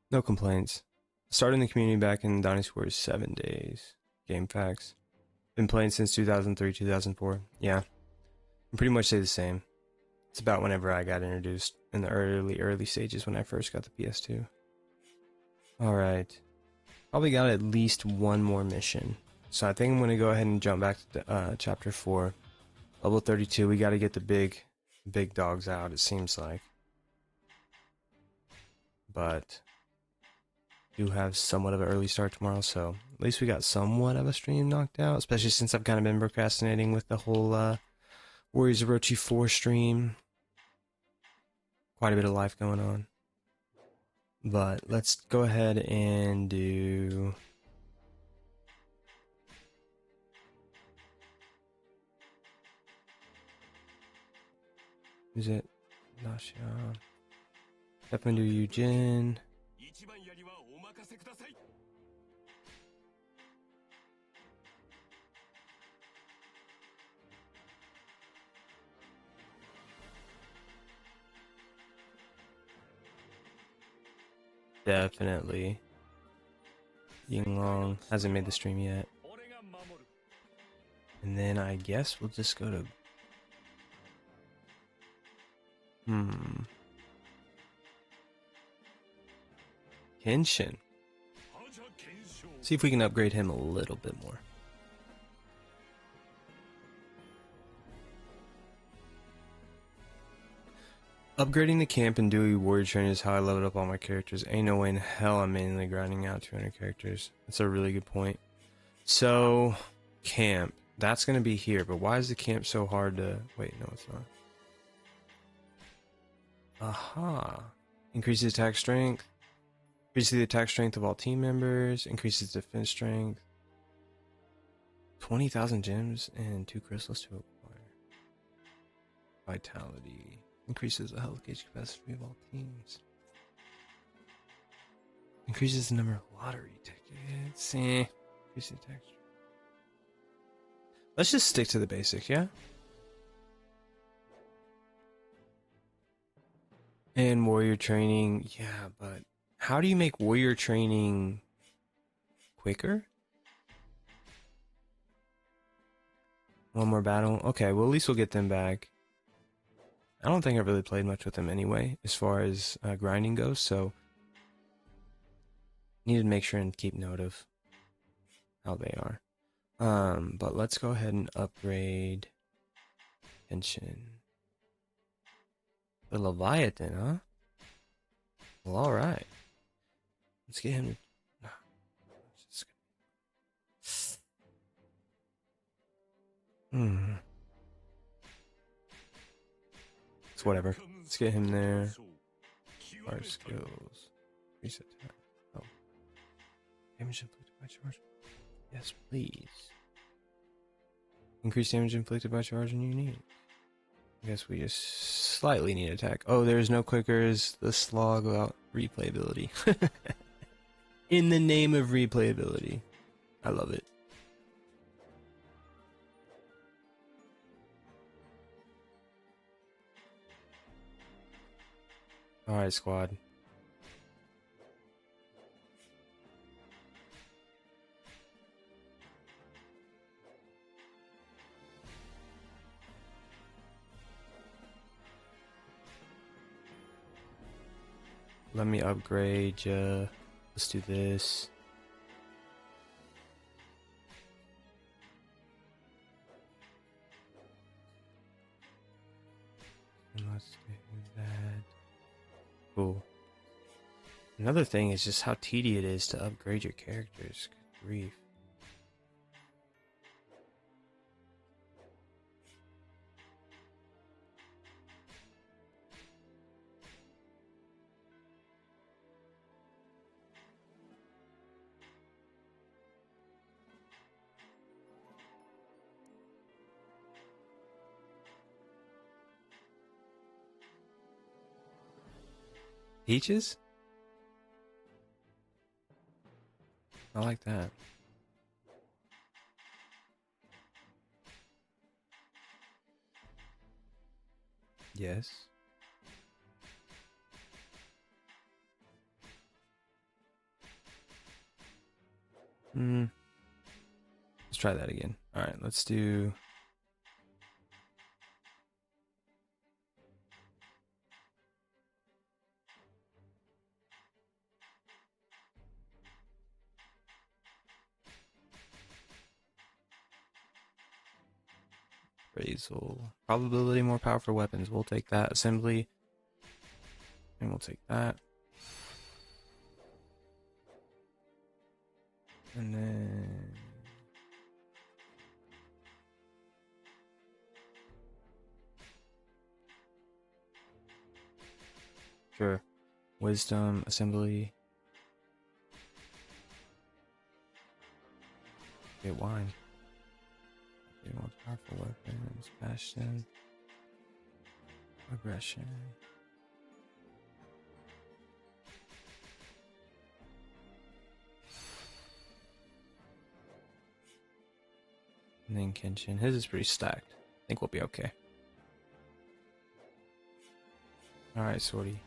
Speaker 1: No complaints. Starting the community back in Dynasty Warriors 7 days. Game facts. Been playing since 2003, 2004. Yeah, I pretty much say the same. It's about whenever I got introduced in the early stages when I first got the PS2. Alright. Probably got at least one more mission. So I think I'm going to go ahead and jump back to chapter 4. Level 32, we got to get the big dogs out, it seems like. But do have somewhat of an early start tomorrow, so at least we got somewhat of a stream knocked out, especially since I've kind of been procrastinating with the whole Warriors of Orochi 4 stream. Quite a bit of life going on. But let's go ahead and do... Is it? Nasha. Step into Eugene. Definitely. Yinglong hasn't made the stream yet. And then I guess we'll just go to... Kenshin. See if we can upgrade him a little bit more. Upgrading the camp and Dewey warrior training is how I leveled up all my characters. Ain't no way in hell I'm mainly grinding out 200 characters. That's a really good point. So, camp. That's going to be here, but why is the camp so hard to... Wait, no it's not. Aha. Increases attack strength. Increases the attack strength of all team members. Increases defense strength. 20,000 gems and 2 crystals to acquire. Vitality. Increases the health gauge capacity of all teams. Increases the number of lottery tickets. Increases attack strength. Let's just stick to the basics, yeah? And warrior training. Yeah, but how do you make warrior training quicker? One more battle? Okay, well at least we'll get them back. I don't think I've really played much with them anyway, as far as grinding goes, so... Need to make sure and keep note of how they are. But let's go ahead and upgrade... Tension. The Leviathan, huh? Well, alright. Let's get him to... It's whatever. Let's get him there. Our skills. Reset attack. Oh. Damage inflicted by charge. Yes, please. Increase damage inflicted by charge and unique. I guess we just slightly need attack. Oh, there's no clickers. The slog about replayability. In the name of replayability. I love it. Alright, squad. Let me upgrade ya. Let's do this. And let's do that. Cool. Another thing is just how tedious it is to upgrade your characters. Good grief. Peaches? I like that. Yes. Let's try that again. Alright, let's do... Appraisal. Probability, more powerful weapons. We'll take that. Assembly. And we'll take that. And then... Sure. Wisdom, assembly. Get wine. Get more powerful weapons. Passion. Aggression. And then Kenshin. His is pretty stacked. I think we'll be okay. Alright, Swordy.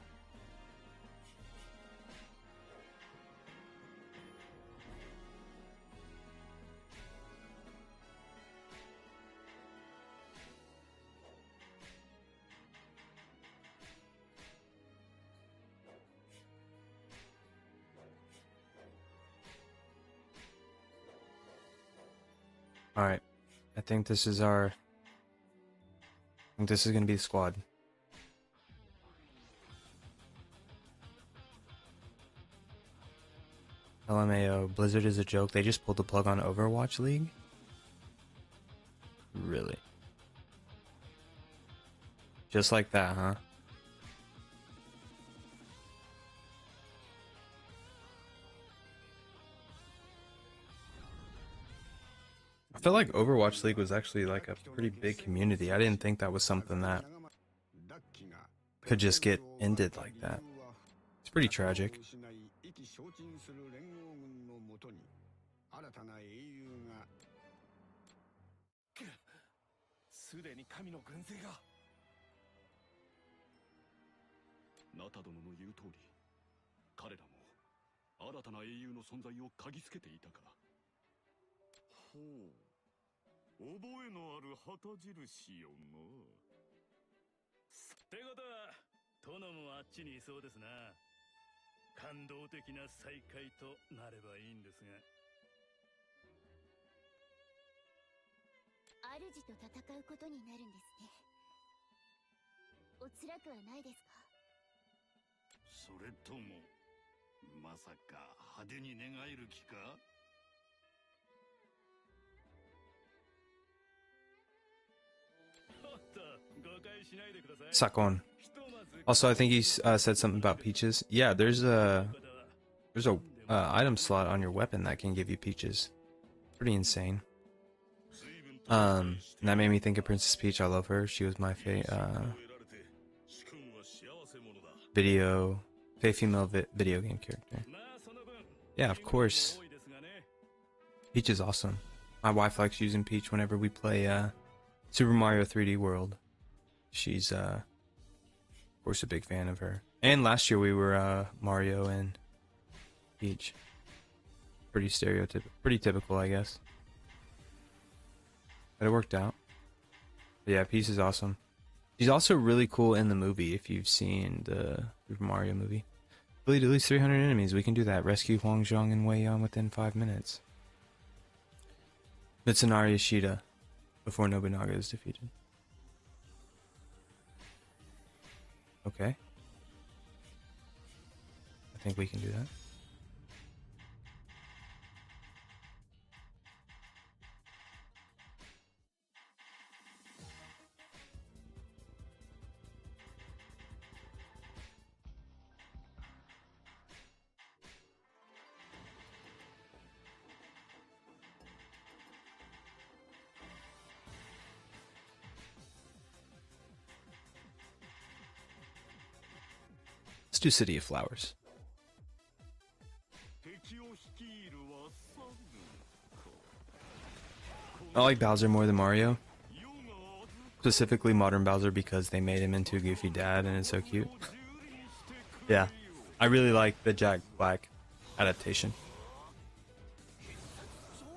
Speaker 1: Alright. I think this is our... I think this is going to be the squad. LMAO, Blizzard is a joke. They just pulled the plug on Overwatch League? Really? Just like that, huh? I feel like Overwatch League was actually like a pretty big community. I didn't think that was something that could just get ended like that. It's pretty tragic.
Speaker 3: すでに神の軍勢が。ナタ殿の言う通り、彼らも新たな英雄の存在を嗅ぎつけていたか。ほう、覚えのある旗印よな。
Speaker 7: ってことは、殿もあっちにいそうですな。感動的な再会となればいいんですが。
Speaker 2: 主と戦うことになるんですね。お辛くはないですか？
Speaker 3: それともまさか派手に寝返る気か？
Speaker 1: Sakon. Also, I think he said something about peaches. Yeah, there's a item slot on your weapon that can give you peaches. Pretty insane. And that made me think of Princess Peach. I love her. She was my female video game character. Yeah, of course. Peach is awesome. My wife likes using Peach whenever we play Super Mario 3D World. She's of course a big fan of her. And last year we were Mario and Peach. Pretty typical, I guess. But it worked out. But yeah, Peach is awesome. She's also really cool in the movie, if you've seen the Super Mario movie. Complete at least 300 enemies. We can do that. Rescue Huang Zhong and Wei Yan within 5 minutes. Mitsunari Ishida before Nobunaga is defeated. Okay. I think we can do that. Let's do City of Flowers.
Speaker 3: 敵を率いるはサブ
Speaker 1: I like Bowser more than Mario. Specifically modern Bowser because they made him into a goofy dad and it's so cute. Yeah, I really like the Jack Black adaptation.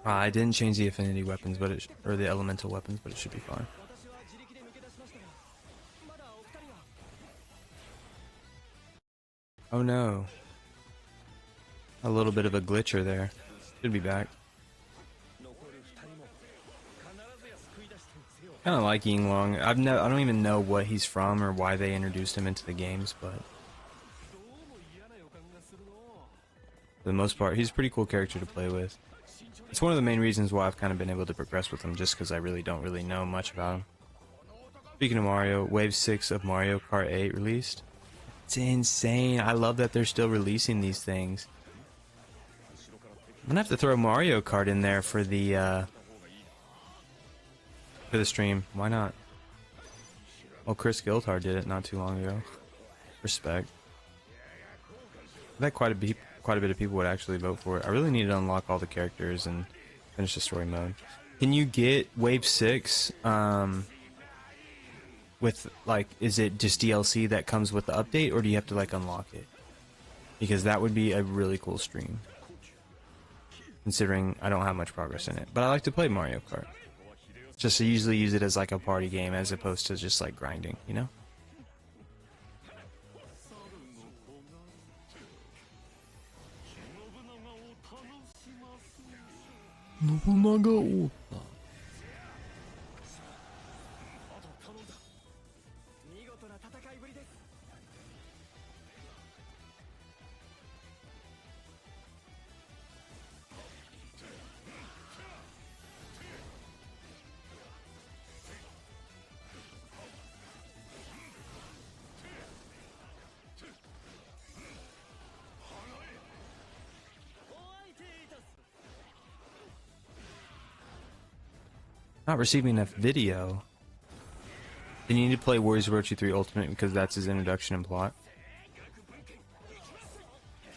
Speaker 1: I didn't change the affinity weapons, but or the elemental weapons, but it should be fine. Oh no. A little bit of a glitcher there. Should be back. Kind of like Yinglong. I don't even know what he's from or why they introduced him into the games, but for the most part, he's a pretty cool character to play with. It's one of the main reasons why I've kind of been able to progress with him, just because I really don't know much about him. Speaking of Mario, Wave 6 of Mario Kart 8 released. It's insane. I love that they're still releasing these things. I'm gonna have to throw Mario Kart in there for the stream. Why not? Well, Chris Giltar did it not too long ago. Respect. I bet quite a bit of people would actually vote for it. I really need to unlock all the characters and finish the story mode. Can you get Wave 6 with, like, is it just DLC that comes with the update, or do you have to, like, unlock it? Because that would be a really cool stream, considering I don't have much progress in it. But I like to play Mario Kart. Just to usually use it as, like, a party game as opposed to just, like, grinding, you know? Nobunaga.
Speaker 5: 見事な戦いぶりです。
Speaker 1: Not receiving enough video. Then you need to play Warriors of Orochi 3 Ultimate because that's his introduction and plot.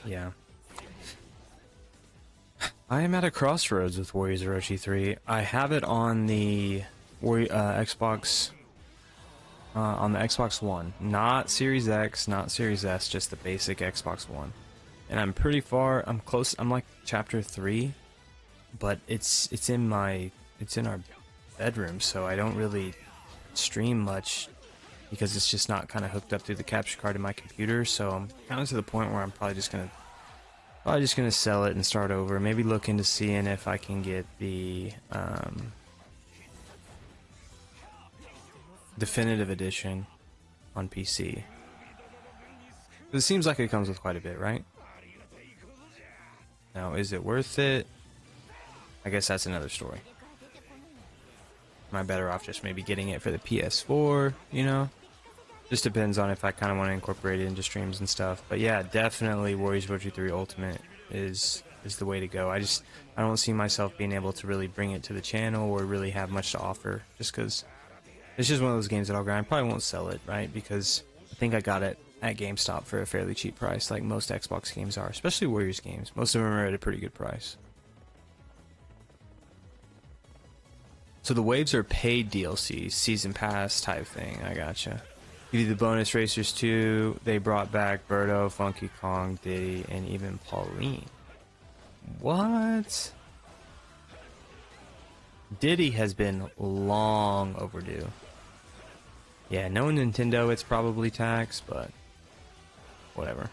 Speaker 1: Yeah. I am at a crossroads with Warriors of Orochi 3. I have it on the Xbox One, not Series X, not Series S, just the basic Xbox One. And I'm pretty far. I'm close. I'm like chapter 3, but it's in our bedroom, so I don't really stream much because it's just not kind of hooked up through the capture card in my computer. So I'm kind of to the point where I'm probably just gonna sell it and start over. Maybe look into seeing if I can get the definitive edition on PC. It seems like it comes with quite a bit, right? Now, is it worth it? I guess that's another story. Am I better off just maybe getting it for the PS4, you know? Just depends on if I kind of want to incorporate it into streams and stuff. But yeah, definitely Warriors of Orochi 3 Ultimate is the way to go. I don't see myself being able to really bring it to the channel or really have much to offer, just because it's just one of those games that I'll grind. I probably won't sell it, right? Because I think I got it at GameStop for a fairly cheap price, like most Xbox games are, especially Warriors games. Most of them are at a pretty good price. So the waves are paid DLC, season pass type thing. I gotcha. Give you the bonus racers too. They brought back Birdo, Funky Kong, Diddy, and even Pauline. What? Diddy has been long overdue. Yeah, no Nintendo, it's probably taxed, but whatever.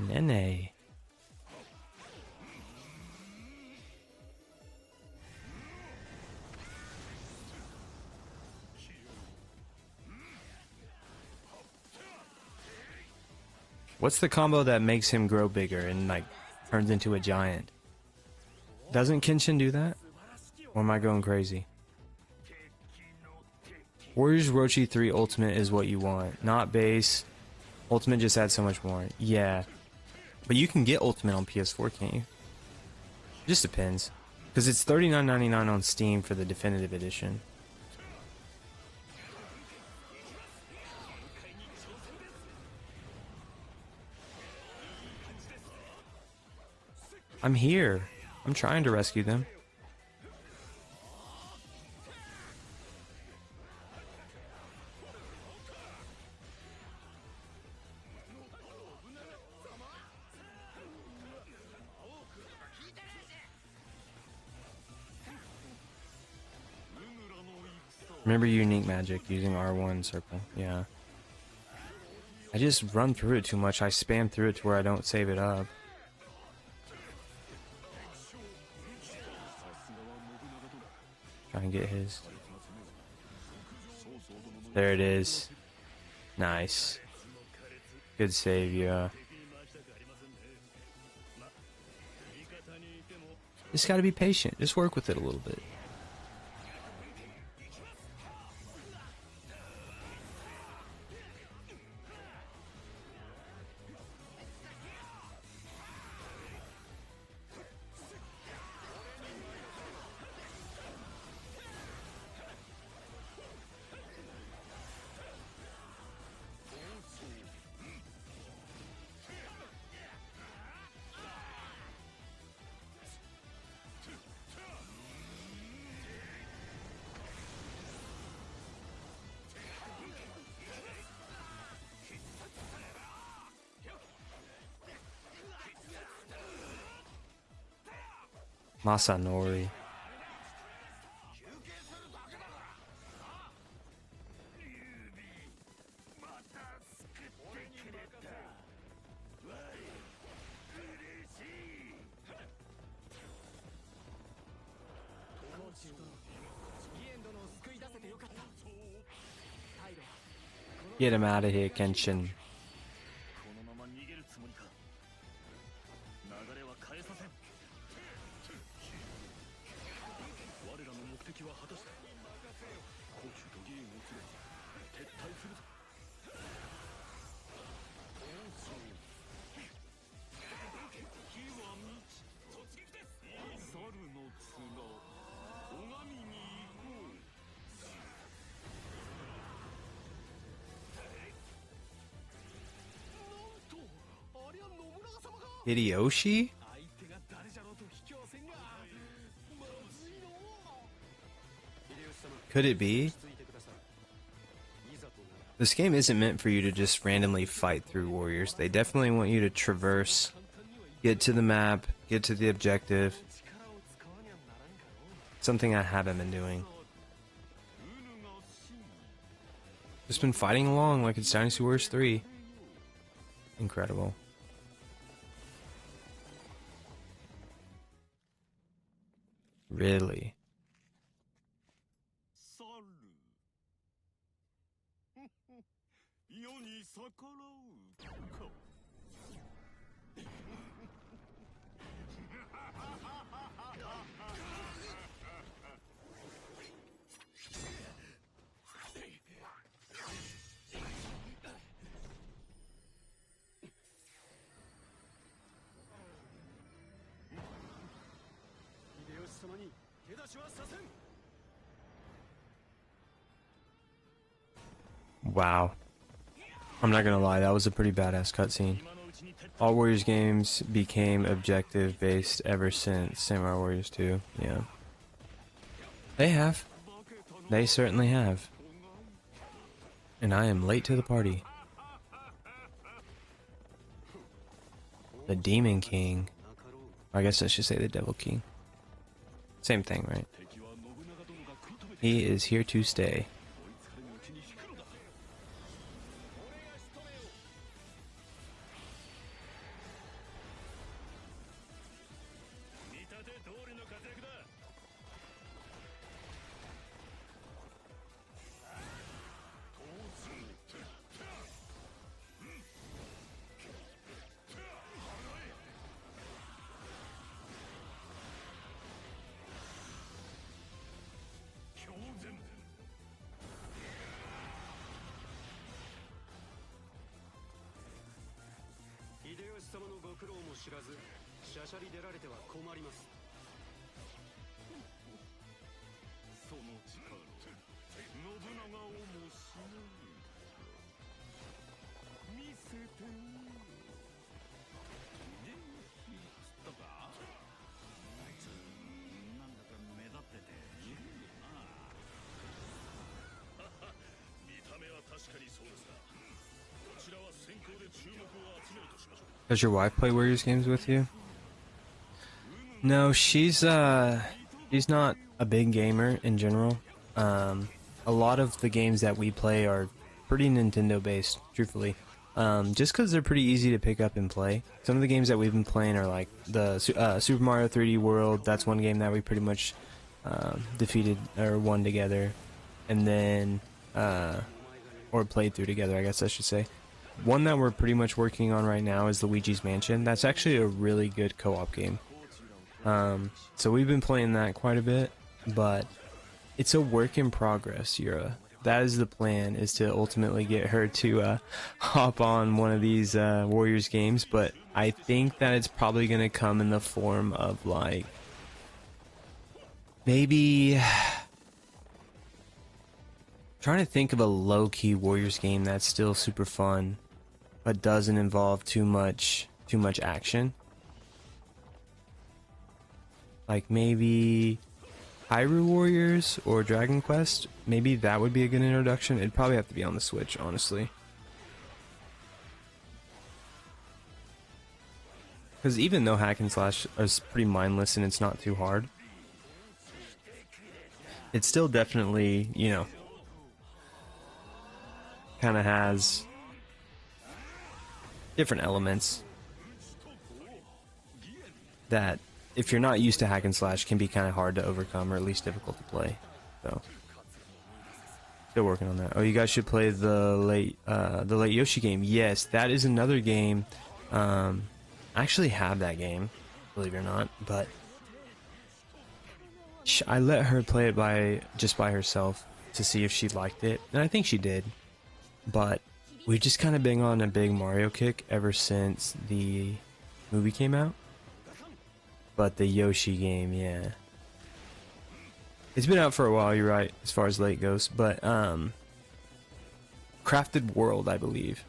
Speaker 1: Nene. What's the combo that makes him grow bigger and like turns into a giant? Doesn't Kenshin do that? Or am I going crazy? Warriors of Orochi 3 Ultimate is what you want, not base. Ultimate just adds so much more. Yeah. But you can get Ultimate on PS4, can't you? Just depends. Because it's $39.99 on Steam for the definitive edition. I'm here. I'm trying to rescue them. Remember unique magic using R1 circle. Yeah. I just run through it too much. I spam through it to where I don't save it up. Try and get his. There it is. Nice. Good save, yeah. Just gotta be patient. Just work with it a little bit. Masanori. Get him out of here, Kenshin.
Speaker 3: このまま逃げるつもりか。流れは変えさせん。我らの目的は果たした。攻守とゲームを連れ撤退するぞ。火は満ち突撃です。猿の角拝みに行こう。
Speaker 1: Hideyoshi? Could it be? This game isn't meant for you to just randomly fight through warriors. They definitely want you to traverse, get to the map, get to the objective. Something I haven't been doing. Just been fighting along like it's Dynasty Warriors 3. Incredible. Really?
Speaker 3: 世に逆らうか。秀吉様に手出しはさせん。
Speaker 1: Wow. I'm not gonna lie, that was a pretty badass cutscene. All Warriors games became objective based ever since Samurai Warriors 2. Yeah. They have. They certainly have. And I am late to the party. The Demon King. Or I guess I should say the Devil King. Same thing, right? He is here to stay.
Speaker 3: 苦労も知らずしゃしゃり出られては困ります。その力信長をもしのぐ見せてみよ。つったか。あいつなんだか目立ってているよな。見た目は確かにそうですが、こちらは先行で注目を集めるとしましょう。
Speaker 1: Does your wife play Warriors games with you? No, she's not a big gamer in general. A lot of the games that we play are pretty Nintendo based, truthfully. Just because they're pretty easy to pick up and play. Some of the games that we've been playing are like the Super Mario 3D World. That's one game that we pretty much defeated or won together, and then or played through together, I guess I should say. One that we're pretty much working on right now is Luigi's Mansion. That's actually a really good co-op game. So we've been playing that quite a bit, but it's a work in progress, Yura. That is the plan, is to ultimately get her to hop on one of these Warriors games, but I think that it's probably going to come in the form of like maybe trying to think of a low-key Warriors game that's still super fun but doesn't involve too much action. Like maybe Hyrule Warriors or Dragon Quest. Maybe that would be a good introduction. It'd probably have to be on the Switch, honestly. Because even though hack and slash is pretty mindless and it's not too hard, it still definitely, you know, kind of has different elements that, if you're not used to hack and slash, can be kind of hard to overcome, or at least difficult to play. So, still working on that. Oh, you guys should play the late Yoshi game. Yes, that is another game. I actually have that game, believe it or not, but I let her play it just by herself to see if she liked it, and I think she did. But we've just kind of been on a big Mario kick ever since the movie came out. But the Yoshi game, yeah. It's been out for a while, you're right, as far as late goes. But, Crafted World, I believe.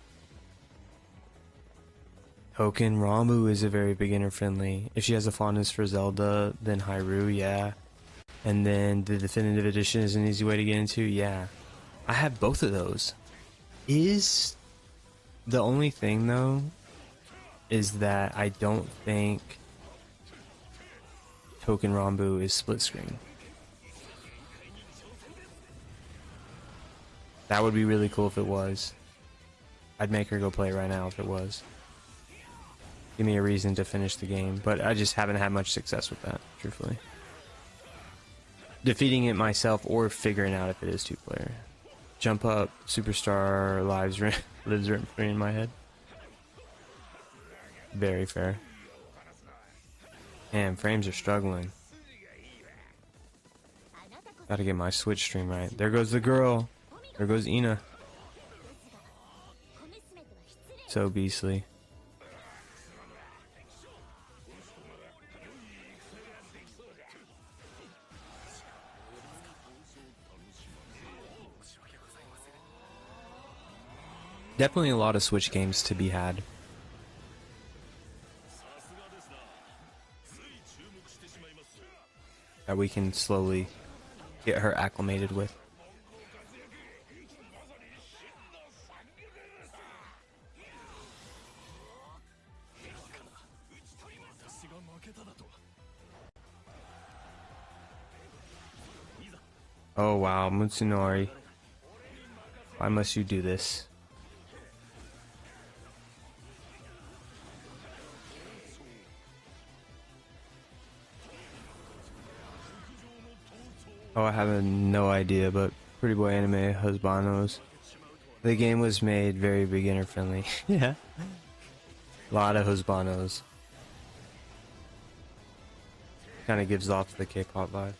Speaker 1: Hoken Rambu is a very beginner-friendly. If she has a fondness for Zelda, then Hyrule, yeah. And then the Definitive Edition is an easy way to get into, yeah. I have both of those. Is the only thing, though, is that I don't think Token Rambu is split screen. That would be really cool if it was. I'd make her go play it right now if it was. Give me a reason to finish the game, but I just haven't had much success with that, truthfully. Defeating it myself or figuring out if it is two-player. Jump Up Superstar lives rent free in my head. Very fair. Damn, frames are struggling. Gotta get my Switch stream right. There goes the girl. There goes Ina. So beastly. Definitely a lot of Switch games to be had. That we can slowly get her acclimated with. Oh wow, Mutsunori. Why must you do this? Oh, I have no idea, but Pretty Boy Anime Husbandos. The game was made very beginner friendly. Yeah. A lot of Husbandos. Kind of gives off the K-pop vibe.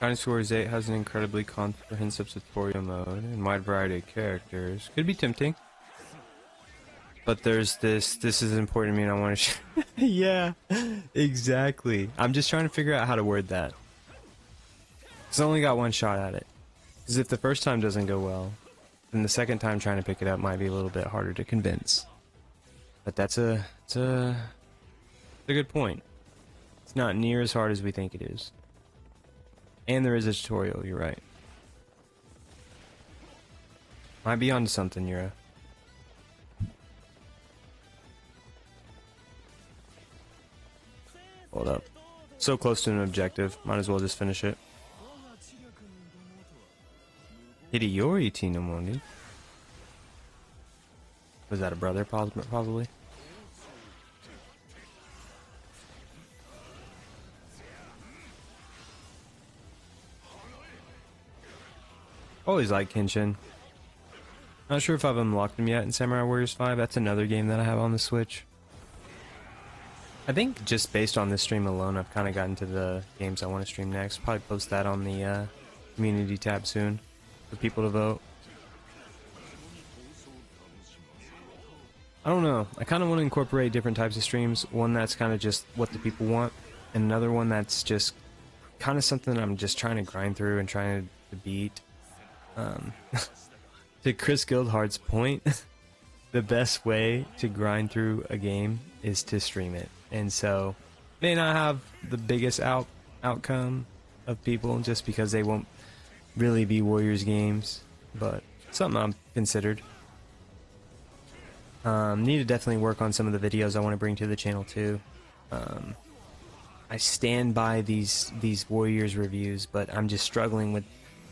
Speaker 1: Dynasty Warriors 8 has an incredibly comprehensive tutorial mode and wide variety of characters. Could be tempting. But there's this is important to me and I want to yeah, exactly. I'm just trying to figure out how to word that. 'Cause I only got one shot at it. Because if the first time doesn't go well, then the second time trying to pick it up might be a little bit harder to convince. But it's a good point. It's not near as hard as we think it is. And there is a tutorial, you're right. Might be onto something, Yura. Hold up. So close to an objective, might as well just finish it. Hideyori Tinomoni. Was that a brother, possibly? Always like Kenshin. Not sure if I've unlocked him yet in Samurai Warriors 5. That's another game that I have on the Switch. I think just based on this stream alone, I've kind of gotten to the games I want to stream next. Probably post that on the community tab soon for people to vote. I don't know. I kind of want to incorporate different types of streams. One that's kind of just what the people want, and another one that's just kind of something I'm just trying to grind through and trying to beat. To Chris Guildhard's point, the best way to grind through a game is to stream it. And so, may not have the biggest outcome of people just because they won't really be Warriors games, but something I'm considered. Need to definitely work on some of the videos I want to bring to the channel too. I stand by these Warriors reviews, but I'm just struggling with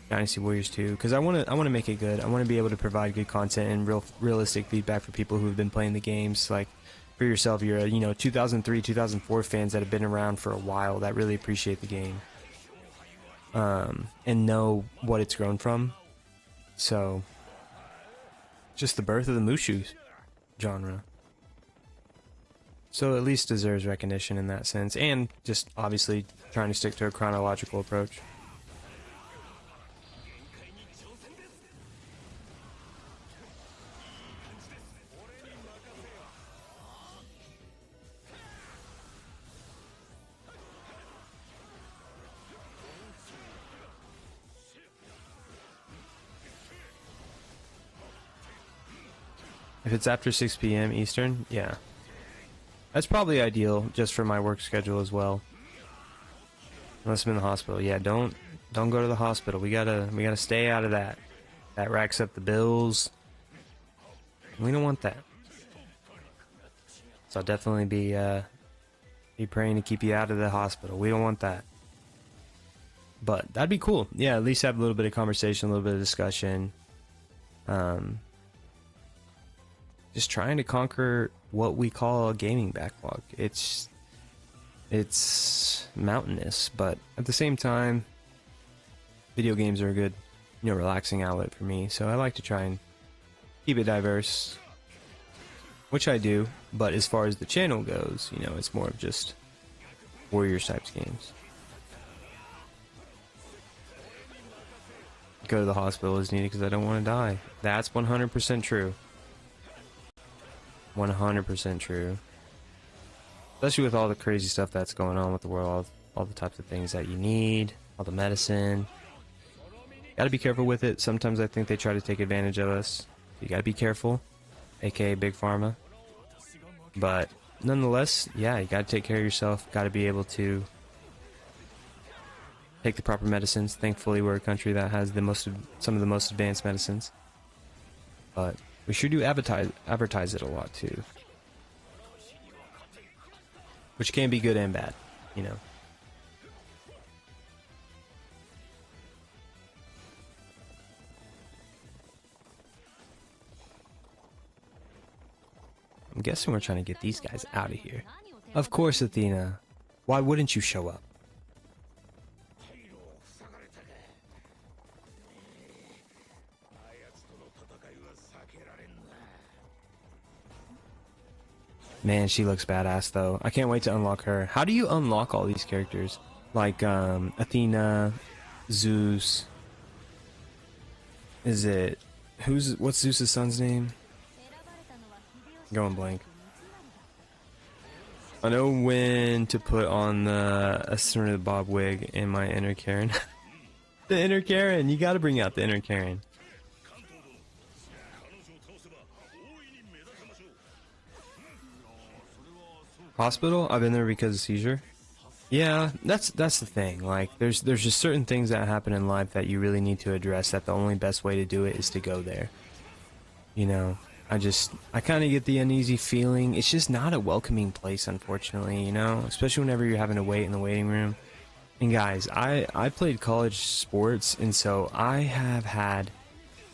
Speaker 1: Dynasty Warriors 2 because I want to make it good. I want to be able to provide good content and realistic feedback for people who have been playing the games. Like for yourself, you're 2003, 2004 fans that have been around for a while that really appreciate the game and know what it's grown from. So, just the birth of the Mushu genre. So at least deserves recognition in that sense, and just obviously trying to stick to a chronological approach. If it's after 6 p.m. Eastern, yeah. That's probably ideal just for my work schedule as well. Unless I'm in the hospital. Yeah, don't go to the hospital. We gotta stay out of that. That racks up the bills. We don't want that. So I'll definitely be praying to keep you out of the hospital. We don't want that. But that'd be cool. Yeah, at least have a little bit of conversation, a little bit of discussion. Just trying to conquer what we call a gaming backlog. It's mountainous, but at the same time, video games are a good, relaxing outlet for me. So I like to try and keep it diverse, which I do. But as far as the channel goes, it's more of just Warriors types games. Go to the hospital is needed because I don't want to die. That's 100% true. 100% true. Especially with all the crazy stuff that's going on with the world, all the types of things that you need, all the medicine. Gotta be careful with it. Sometimes I think they try to take advantage of us. You gotta be careful, aka Big Pharma. But nonetheless, yeah, you gotta take care of yourself. Gotta be able to take the proper medicines. Thankfully, we're a country that has some of the most advanced medicines. But we sure do advertise it a lot too, which can be good and bad, I'm guessing we're trying to get these guys out of here. Of course, Athena. Why wouldn't you show up? Man, she looks badass though. I can't wait to unlock her. How do you unlock all these characters? Like Athena, Zeus. Is it what's Zeus's son's name?
Speaker 2: 選ばれたのは秀吉
Speaker 1: Going blank. I know when to put on the Ascendant of Bob wig in my inner Karen. The inner Karen, you gotta bring out the inner Karen. Hospital? I've been there because of seizure. Yeah, that's the thing. Like, there's just certain things that happen in life that you really need to address. That the only best way to do it is to go there. You know, I kind of get the uneasy feeling. It's just not a welcoming place, unfortunately. You know, especially whenever you're having to wait in the waiting room. And guys, I played college sports, and so I have had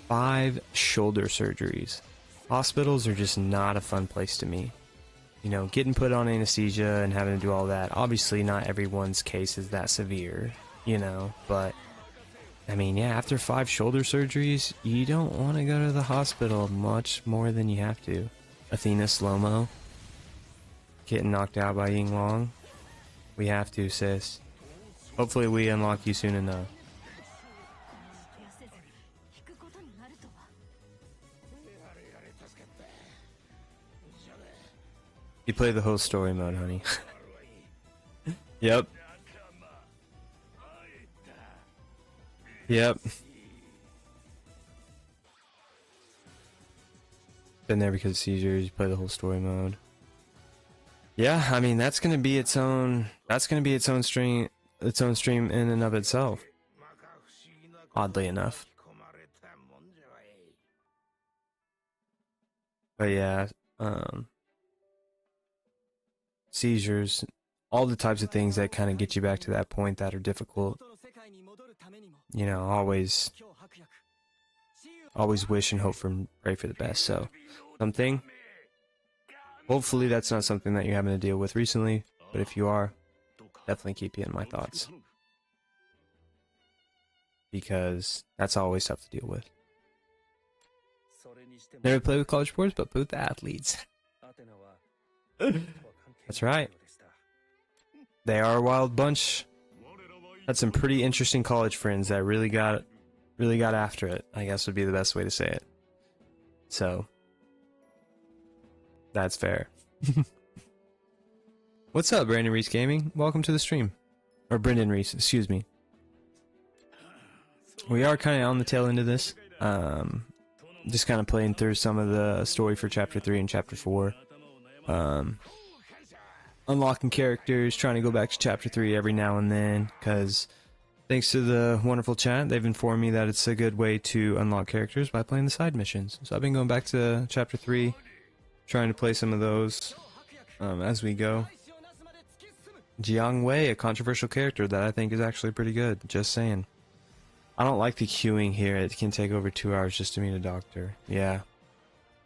Speaker 1: 5 shoulder surgeries. Hospitals are just not a fun place to me. You know, getting put on anesthesia and having to do all that. Obviously, not everyone's case is that severe, you know, but I mean, yeah, after 5 shoulder surgeries, you don't want to go to the hospital much more than you have to. Athena slow-mo. Getting knocked out by Ying Long. We have to, sis. Hopefully we unlock you soon enough.
Speaker 2: 痩せず引くことになるとは。
Speaker 1: You play the whole story mode, honey. Yep. Yep. Been there because of seizures. You play the whole story mode. Yeah, I mean that's gonna be its own. That's gonna be its own stream. Its own stream in and of itself. Oddly enough. But yeah, seizures, all the types of things that kind of get you back to that point that are difficult. You know, always wish and hope for and pray for the best. So, something. Hopefully that's not something that you're having to deal with recently, but if you are, definitely keep you in my thoughts. Because that's always tough to deal with. Never play with college sports, but play with the athletes. That's right. They are a wild bunch. Had some pretty interesting college friends that really got after it, I guess would be the best way to say it. So, that's fair. What's up, Brandon Reese Gaming? Welcome to the stream. Or Brendan Reese, excuse me. We are kind of on the tail end of this. Just kind of playing through some of the story for Chapter 3 and Chapter 4. Unlocking characters, trying to go back to Chapter 3 every now and then, because thanks to the wonderful chat, they've informed me that it's a good way to unlock characters by playing the side missions. So I've been going back to Chapter 3, trying to play some of those as we go. Jiang Wei, a controversial character that I think is actually pretty good, just saying. I don't like the queuing here. It can take over 2 hours just to meet a doctor. Yeah,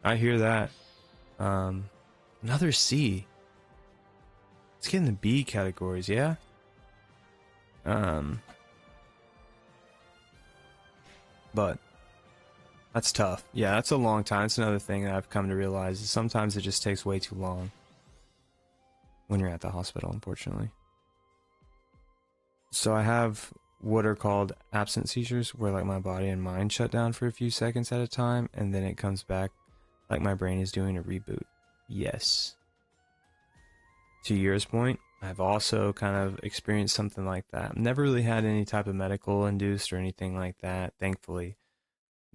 Speaker 1: I hear that. Another C. Let's get in the B categories, yeah? But that's tough. Yeah, that's a long time. That's another thing that I've come to realize is sometimes it just takes way too long when you're at the hospital, unfortunately. So I have what are called absent seizures, where like my body and mind shut down for a few seconds at a time, and then it comes back like my brain is doing a reboot. Yes. To yours point, I've also kind of experienced something like that. Never really had any type of medical induced or anything like that, thankfully.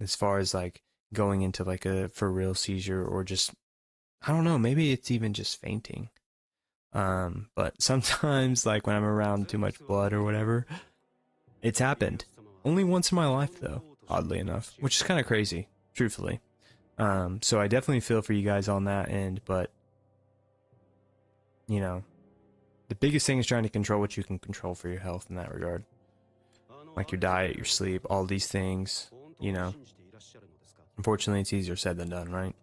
Speaker 1: As far as like going into like a for real seizure or just, I don't know, maybe it's even just fainting. But sometimes like when I'm around too much blood or whatever, it's happened. Only once in my life though, oddly enough, which is kind of crazy, truthfully. So I definitely feel for you guys on that end, but you know, the biggest thing is trying to control what you can control for your health in that regard. Like your diet, your sleep, all these things, you know. Unfortunately, it's easier said than done, right?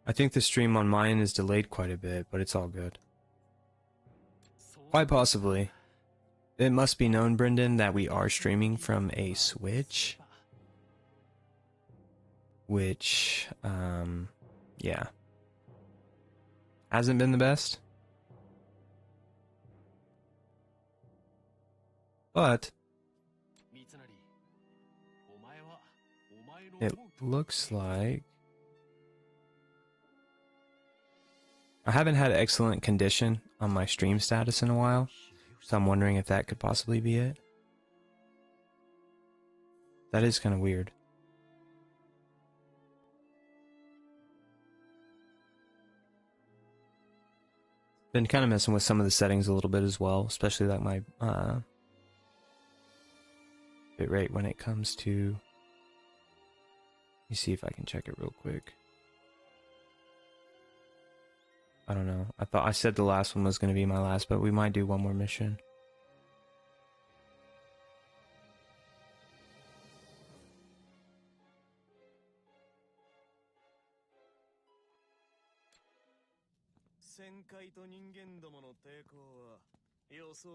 Speaker 1: I think the stream on mine is delayed quite a bit, but it's all good. Quite possibly. It must be known, Brendan, that we are streaming from a Switch. Which, yeah. Hasn't been the best. But it looks like I haven't had excellent condition on my stream status in a while, so I'm wondering if that could possibly be it. That is kind of weird. Been kind of messing with some of the settings a little bit as well, especially like my bitrate when it comes to. Let me see if I can check it real quick. I don't know. I thought I said the last one was going to be my last, but we might do one more mission.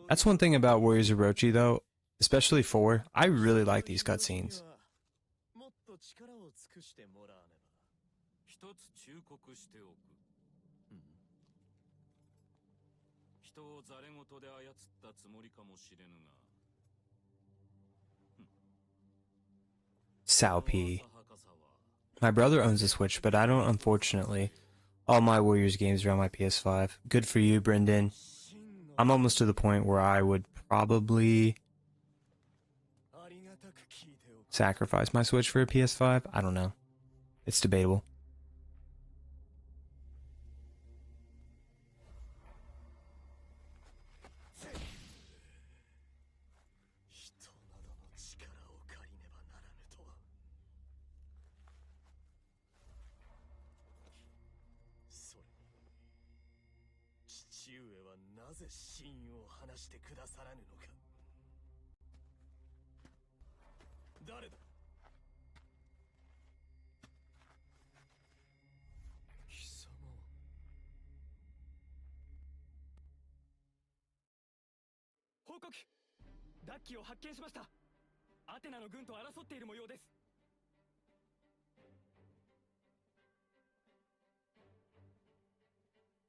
Speaker 1: That's one thing about Warriors Orochi though, especially 4. I really like these cutscenes.
Speaker 3: 一つ忠告しておく。人をざれ言で操ったつもりかもしれぬが。
Speaker 1: Sao P. My brother owns a Switch, but I don't, unfortunately. All my Warriors games are on my PS5. Good for you, Brendan. I'm almost to the point where I would probably sacrifice my Switch for a PS5. I don't know. It's debatable.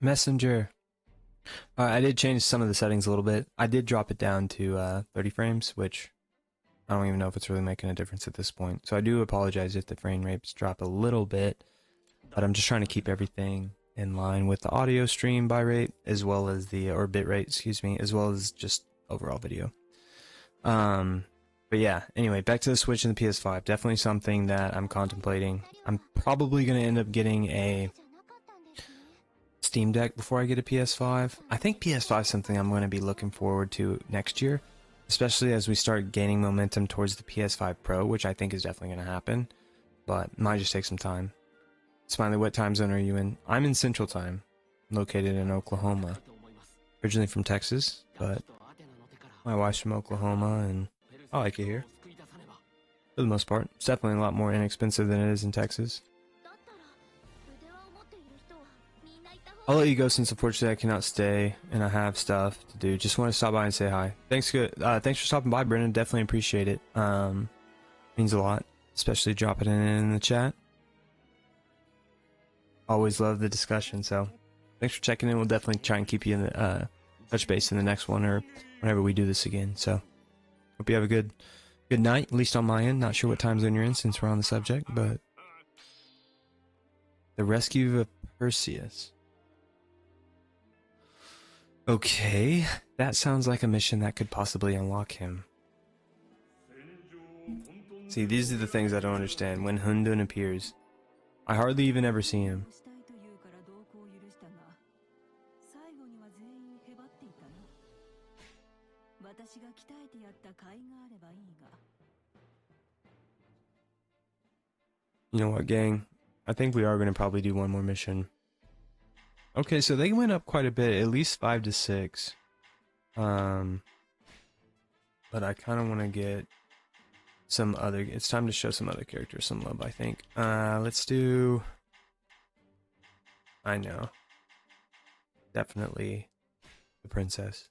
Speaker 1: Messenger. I did change some of the settings a little bit. I did drop it down to 30 frames, which I don't even know if it's really making a difference at this point. So I do apologize if the frame rates drop a little bit, but I'm just trying to keep everything in line with the audio stream bitrate as well as the, or bitrate, excuse me, as well as just overall video. But yeah, anyway, back to the Switch and the PS5. Definitely something that I'm contemplating. I'm probably going to end up getting a Steam Deck before I get a PS5. I think PS5 is something I'm going to be looking forward to next year, especially as we start gaining momentum towards the PS5 Pro, which I think is definitely going to happen, but might just take some time. Smiley, what time zone are you in? I'm in Central Time, located in Oklahoma. Originally from Texas, but my wife's from Oklahoma, and I like it here. For the most part. It's definitely a lot more inexpensive than it is in Texas. I'll let you go since unfortunately I cannot stay and I have stuff to do. Just want to stop by and say hi. Thanks for stopping by, Brendan. Definitely appreciate it. Means a lot, especially dropping it in the chat. Always love the discussion, so thanks for checking in. We'll definitely try and keep you in the touch base in the next one or whenever we do this again. So hope you have a good night, at least on my end. Not sure what time zone you're in since we're on the subject, but the rescue of Perseus. Okay, that sounds like a mission that could possibly unlock him. See, these are the things I don't understand. When Hundun appears, I hardly even ever see him. You know what, gang? I think we are going to probably do one more mission. Okay, so they went up quite a bit, at least 5 to 6. But I kind of want to get some other. It's time to show some other characters some love, I think. Let's do. I know. Definitely the princess.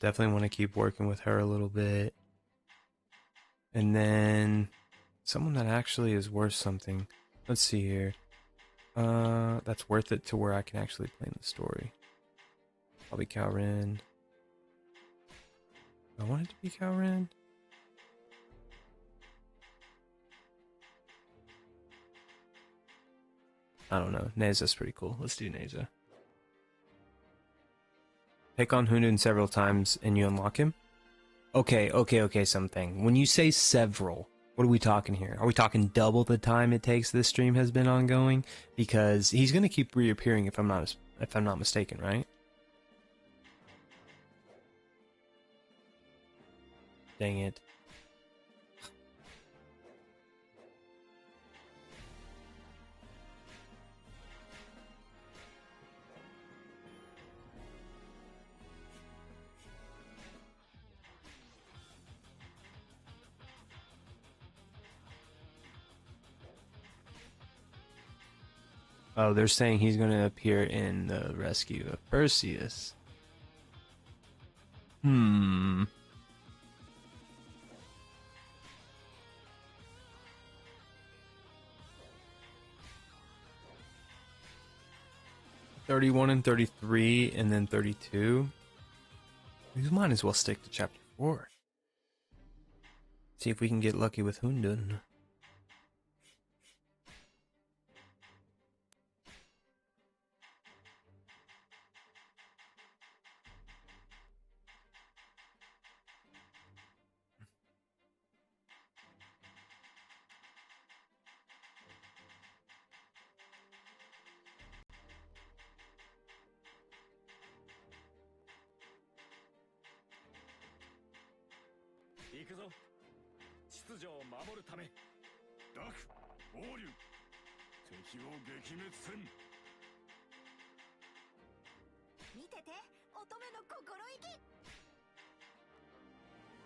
Speaker 1: Definitely want to keep working with her a little bit. And then someone that actually is worth something. Let's see here. That's worth it to where I can actually play in the story. Probably Calrin. I want it to be Calran. I don't know. Neza's pretty cool. Let's do Neza. Pick on Hundun several times and you unlock him? Okay, something. When you say several, what are we talking here? Are we talking double the time it takes this stream has been ongoing? Because he's gonna keep reappearing if I'm not mistaken, right? Dang it. Oh, they're saying he's going to appear in the rescue of Perseus. Hmm. "31 and 33 and then 32. We might as well stick to chapter 4. See if we can get lucky with Hundun.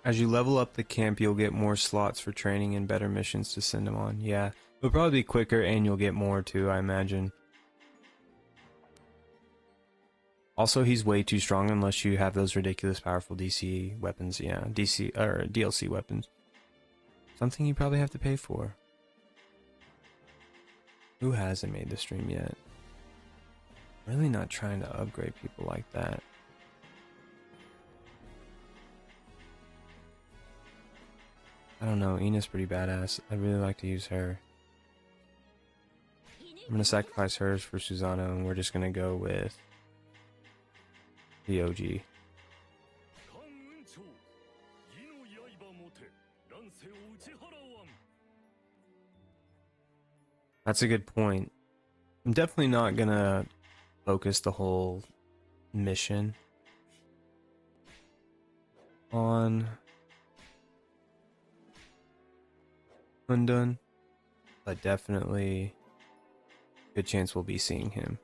Speaker 1: As you level up the camp, you'll get more slots for training and better missions to send them on. Yeah, it'll probably be quicker and you'll get more too, I imagine. Also, he's way too strong unless you have those ridiculous powerful DC weapons. Yeah, DC or DLC weapons. Something you probably have to pay for. Who hasn't made the stream yet? Really not trying to upgrade people like that. I don't know, Ina's pretty badass. I'd really like to use her. I'm gonna sacrifice hers for Susanoo, and we're just gonna go with the OG. That's a good point. I'm definitely not gonna focus the whole mission on Hundun, but definitely good chance we'll be seeing him.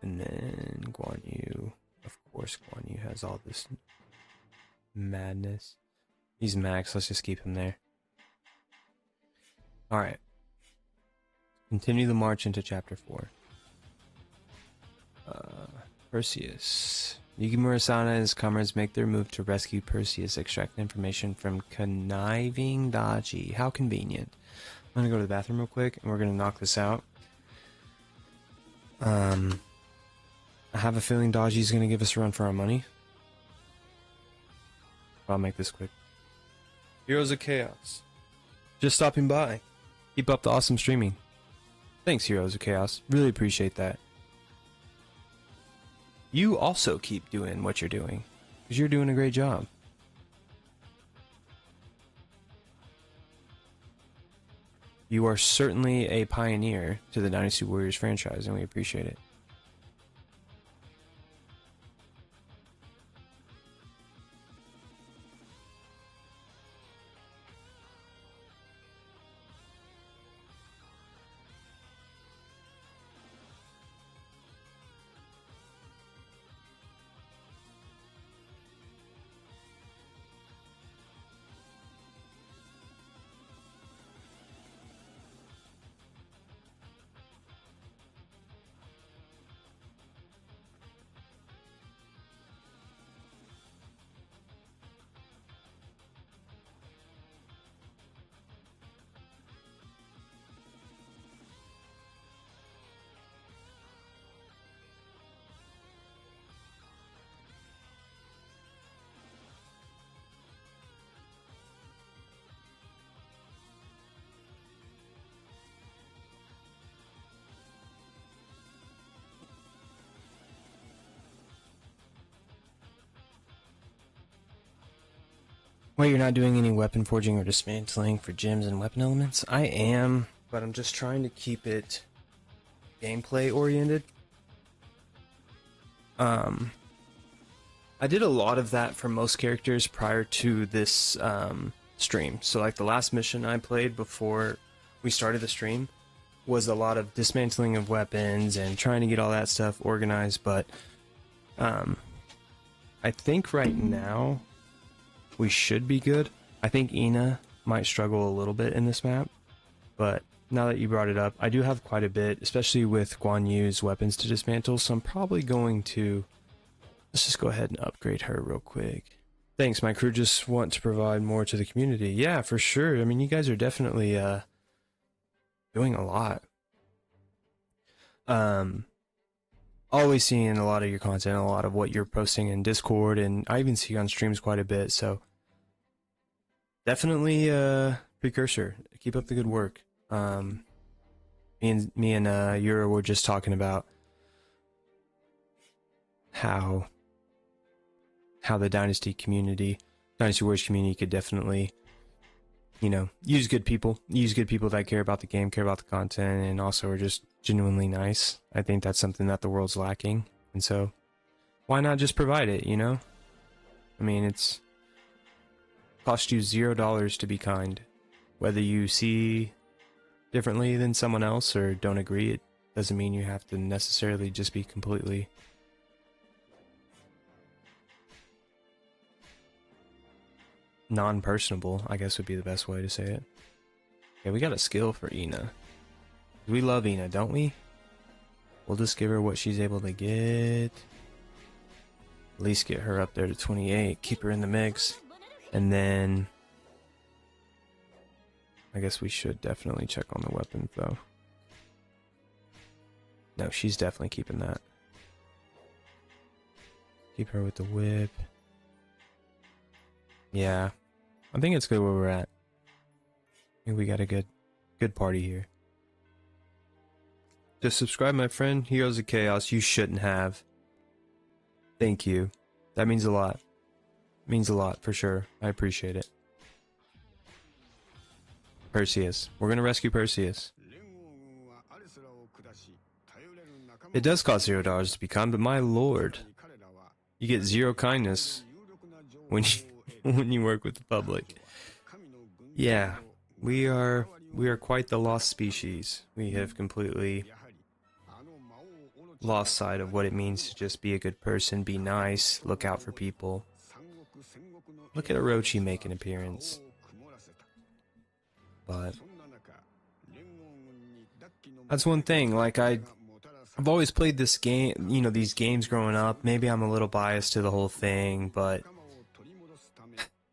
Speaker 1: And then Guan Yu, of course Guan Yu has all this madness. He's max, let's just keep him there. Alright. Continue the march into chapter 4. Perseus. Yugi Murasana and his comrades make their move to rescue Perseus, extract information from conniving Daji. How convenient. I'm gonna go to the bathroom real quick and we're gonna knock this out. I have a feeling Daji's gonna give us a run for our money. I'll make this quick. Heroes of Chaos. Just stopping by. Keep up the awesome streaming. Thanks, Heroes of Chaos. Really appreciate that. You also keep doing what you're doing, because you're doing a great job. You are certainly a pioneer to the Dynasty Warriors franchise, and we appreciate it. Wait, you're not doing any weapon forging or dismantling for gems and weapon elements? I am, but I'm just trying to keep it gameplay oriented. I did a lot of that for most characters prior to this stream. So like the last mission I played before we started the stream was a lot of dismantling of weapons and trying to get all that stuff organized, but I think right now we should be good. I think Ina might struggle a little bit in this map, but now that you brought it up, I do have quite a bit, especially with Guan Yu's weapons to dismantle, so I'm probably going to... Let's just go ahead and upgrade her real quick. Thanks, my crew just want to provide more to the community. Yeah, for sure. I mean, you guys are definitely doing a lot. Always seeing a lot of your content, a lot of what you're posting in Discord, and I even see you on streams quite a bit, so definitely precursor. Keep up the good work. Me and Yura were just talking about how the Dynasty Warriors community could definitely, you know, use good people that care about the game, care about the content, and also are just genuinely nice. I think that's something that the world's lacking, and so why not just provide it, you know? I mean, it's cost you $0 to be kind. Whether you see differently than someone else or don't agree, it doesn't mean you have to necessarily just be completely non-personable, I guess would be the best way to say it. Okay, we got a skill for Ina. We love Ina, don't we? We'll just give her what she's able to get. At least get her up there to 28, keep her in the mix, and then I guess we should definitely check on the weapons though. No, she's definitely keeping that. Keep her with the whip. Yeah, I think it's good where we're at. I think we got a good party here. Just subscribe, my friend. Heroes of Chaos. You shouldn't have. Thank you. That means a lot. Means a lot for sure. I appreciate it. Perseus. We're gonna rescue Perseus. It does cost $0 to be kind, but my lord, you get 0 kindness when you work with the public. Yeah, we are quite the lost species. We have completely lost sight of what it means to just be a good person, be nice, look out for people. Look at Orochi make an appearance. But that's one thing, like I've always played this game, you know, these games growing up. Maybe I'm a little biased to the whole thing, but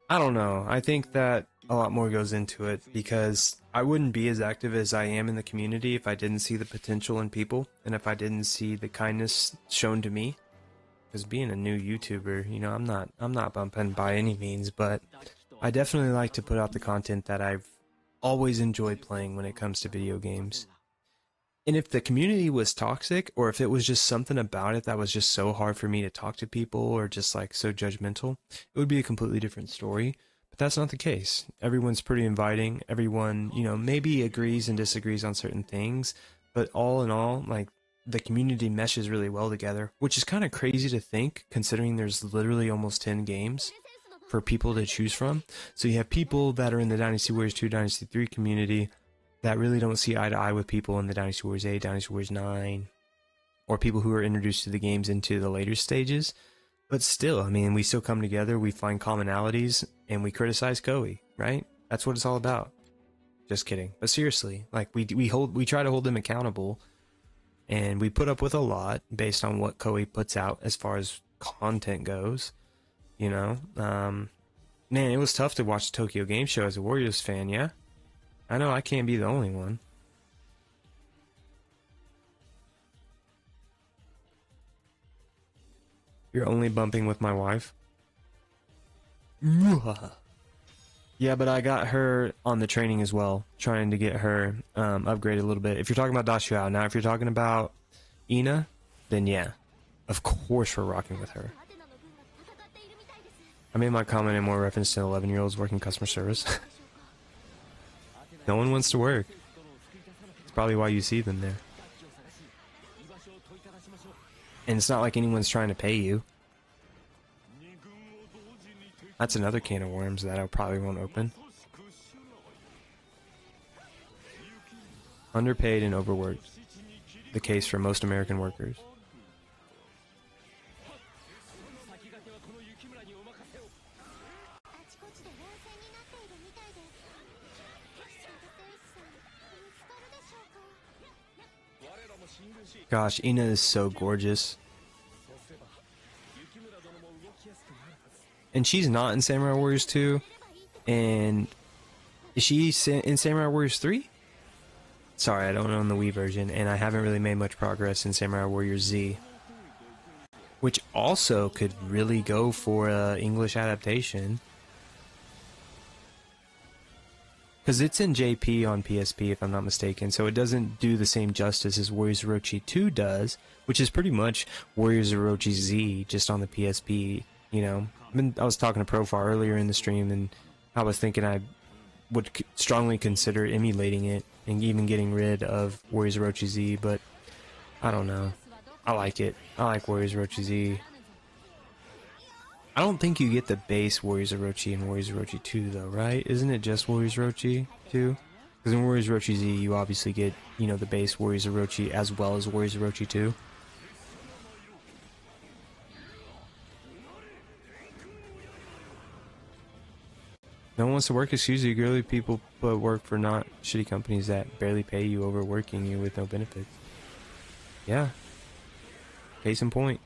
Speaker 1: I don't know. I think that a lot more goes into it because I wouldn't be as active as I am in the community if I didn't see the potential in people and if I didn't see the kindness shown to me. Because being a new YouTuber, you know, I'm not bumping by any means, but I definitely like to put out the content that I've always enjoyed playing when it comes to video games. And if the community was toxic, or if it was just something about it that was just so hard for me to talk to people, or just like so judgmental, it would be a completely different story. But that's not the case. Everyone's pretty inviting. Everyone, you know, maybe agrees and disagrees on certain things, but all in all, like, the community meshes really well together, which is kind of crazy to think, considering there's literally almost 10 games for people to choose from. So you have people that are in the Dynasty Warriors 2, Dynasty 3 community that really don't see eye to eye with people in the Dynasty Warriors 8, Dynasty Warriors 9, or people who are introduced to the games into the later stages. But still, I mean, we still come together, we find commonalities, and we criticize Koei, right? That's what it's all about. Just kidding. But seriously, like, we try to hold them accountable, and we put up with a lot based on what Koei puts out as far as content goes, you know? Man, it was tough to watch the Tokyo Game Show as a Warriors fan, yeah? I know I can't be the only one. You're only bumping with my wife? Yeah, but I got her on the training as well, trying to get her upgraded a little bit. If you're talking about Dashuao, now if you're talking about Ina, then yeah, of course we're rocking with her. I made my comment in more reference to 11-year-olds working customer service. No one wants to work. It's probably why you see them there. And it's not like anyone's trying to pay you. That's another can of worms that I probably won't open. Underpaid and overworked. The case for most American workers.
Speaker 2: あちこちで乱戦になっているみたいで、決勝で天使さん見つかるでしょうか。
Speaker 1: Gosh, Ina is so gorgeous. And she's not in Samurai Warriors 2. And is she in Samurai Warriors 3? Sorry, I don't own the Wii version, and I haven't really made much progress in Samurai Warriors Z. Which also could really go for an English adaptation. Because it's in JP on PSP, if I'm not mistaken, so it doesn't do the same justice as Warriors Orochi 2 does, which is pretty much Warriors Orochi Z, just on the PSP, you know. I was talking to Profar earlier in the stream, and I was thinking I would strongly consider emulating it, and even getting rid of Warriors Orochi Z, but I don't know. I like it. I like Warriors Orochi Z. I don't think you get the base Warriors Orochi in Warriors Orochi 2 though, right? Isn't it just Warriors Orochi 2? Because in Warriors Orochi Z, you obviously get, you know, the base Warriors Orochi as well as Warriors Orochi 2. No one wants to work, excuse you, girly people put work for not shitty companies that barely pay you, overworking you with no benefits. Yeah. Case in point.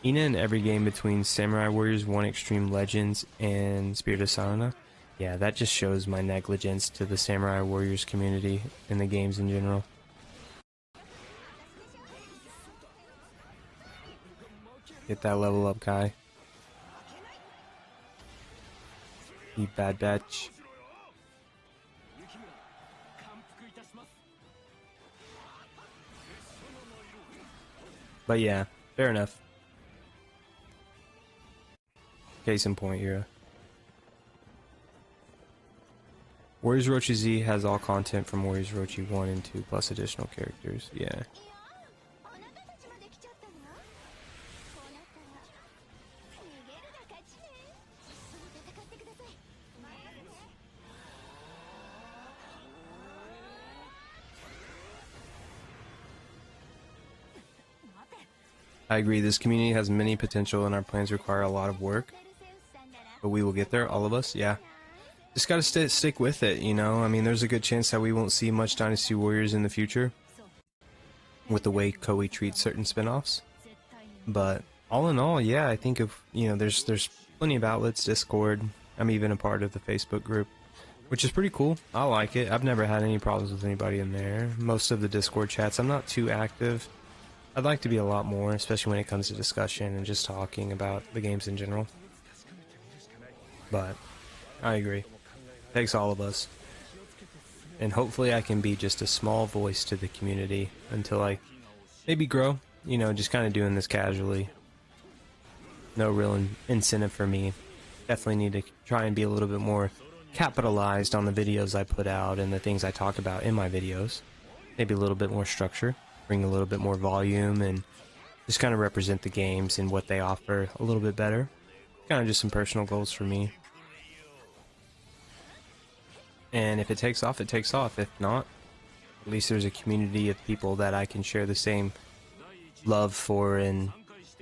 Speaker 1: Ina in every game between Samurai Warriors 1 Extreme Legends and Spirit of Sana. Yeah, that just shows my negligence to the Samurai Warriors community and the games in general. Get that level up, Kai. You bad batch. But yeah, fair enough. Case in point, Ira. Warriors Orochi Z has all content from Warriors Orochi 1 and 2 plus additional characters. Yeah.
Speaker 2: いやあなたたちまで来ちゃったの？こうなったら逃げるが勝ちね。戦ってください。
Speaker 1: I agree, this community has many potential and our plans require a lot of work. But we will get there, all of us, yeah. Just gotta stick with it, you know? I mean, there's a good chance that we won't see much Dynasty Warriors in the future. With the way Koei treats certain spin-offs. But, all in all, yeah, I think of, you know, there's plenty of outlets, Discord. I'm even a part of the Facebook group. Which is pretty cool. I like it. I've never had any problems with anybody in there. Most of the Discord chats, I'm not too active. I'd like to be a lot more, especially when it comes to discussion and just talking about the games in general. But, I agree. Takes all of us. And hopefully I can be just a small voice to the community until I maybe grow. You know, just kind of doing this casually. No real incentive for me. Definitely need to try and be a little bit more capitalized on the videos I put out and the things I talk about in my videos. Maybe a little bit more structure. Bring a little bit more volume and just kind of represent the games and what they offer a little bit better. Kind of just some personal goals for me. And if it takes off, it takes off. If not, at least there's a community of people that I can share the same love for and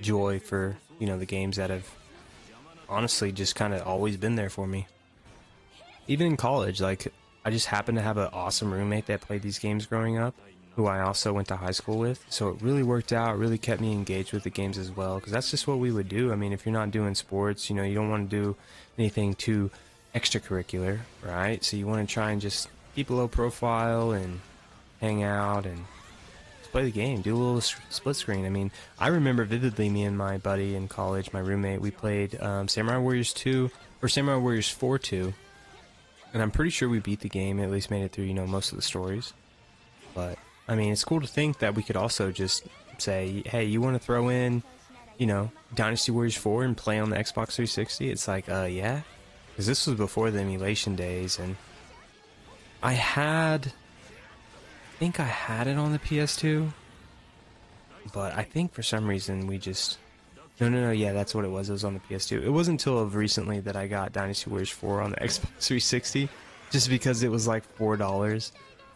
Speaker 1: joy for, you know, the games that have honestly just kind of always been there for me. Even in college, like, I just happened to have an awesome roommate that played these games growing up, who I also went to high school with, so it really worked out, really kept me engaged with the games as well, because that's just what we would do. I mean, if you're not doing sports, you know, you don't want to do anything too extracurricular, right? So you want to try and just keep a low profile and hang out and just play the game, do a little split screen. I mean, I remember vividly me and my buddy in college, my roommate, we played Samurai Warriors 2, or Samurai Warriors 4 2, and I'm pretty sure we beat the game, at least made it through, you know, most of the stories. But I mean, it's cool to think that we could also just say, hey, you want to throw in you know, Dynasty Warriors 4 and play on the Xbox 360? It's like, yeah. Because this was before the emulation days, and I think I had it on the PS2, but I think for some reason we just... No, yeah, that's what it was. It was on the PS2. It wasn't until recently that I got Dynasty Warriors 4 on the Xbox 360, just because it was like $4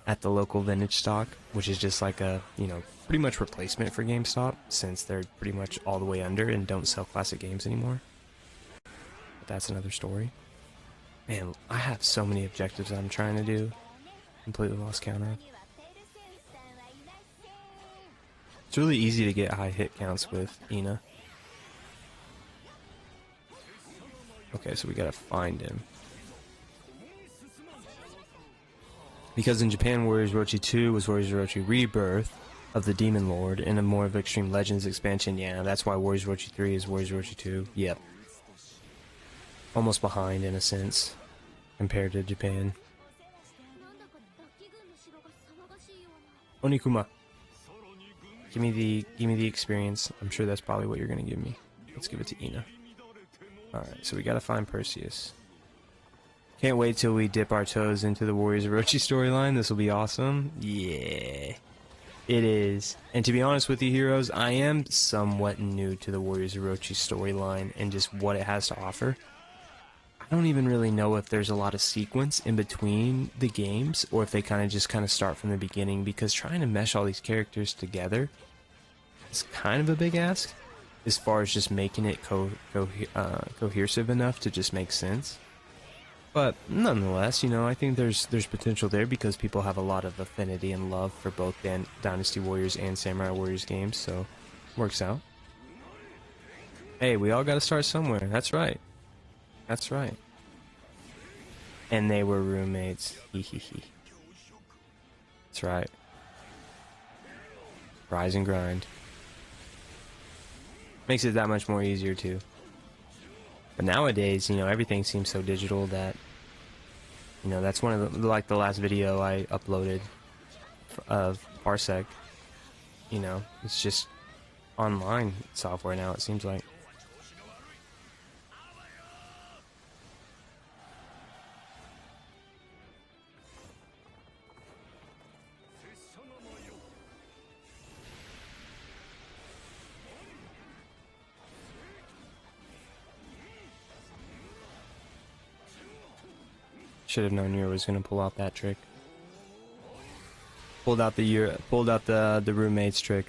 Speaker 1: at the local vintage stock, which is just like a, you know, pretty much replacement for GameStop, since they're pretty much all the way under and don't sell classic games anymore. But that's another story. Man, I have so many objectives I'm trying to do. Completely lost count of. It's really easy to get high hit counts with Ina. Okay, so we gotta find him. Because in Japan, Warriors Orochi 2 was Warriors Orochi Rebirth of the Demon Lord, and a more of Extreme Legends expansion. Yeah, that's why Warriors Orochi 3 is Warriors Orochi 2. Yep. Almost behind in a sense, compared to Japan. Onikuma. Give me the experience. I'm sure that's probably what you're gonna give me. Let's give it to Ina. Alright, so we gotta find Perseus. Can't wait till we dip our toes into the Warriors Orochi storyline. This will be awesome. Yeah. It is. And to be honest with you, heroes, I am somewhat new to the Warriors Orochi storyline and just what it has to offer. I don't even really know if there's a lot of sequence in between the games, or if they kind of start from the beginning, because trying to mesh all these characters together is kind of a big ask, as far as just making it cohesive enough to just make sense. But nonetheless, you know, I think there's potential there, because people have a lot of affinity and love for both Dynasty Warriors and Samurai Warriors games, so works out. Hey, we all got to start somewhere. That's right. That's right. And they were roommates. Hehehe. That's right. Rise and grind. Makes it that much more easier too. But nowadays, you know, everything seems so digital that, you know, that's one of the, like the last video I uploaded of Parsec, you know, it's just online software now, it seems like. Should have known Yura was gonna pull out that trick. Pulled out the roommates trick.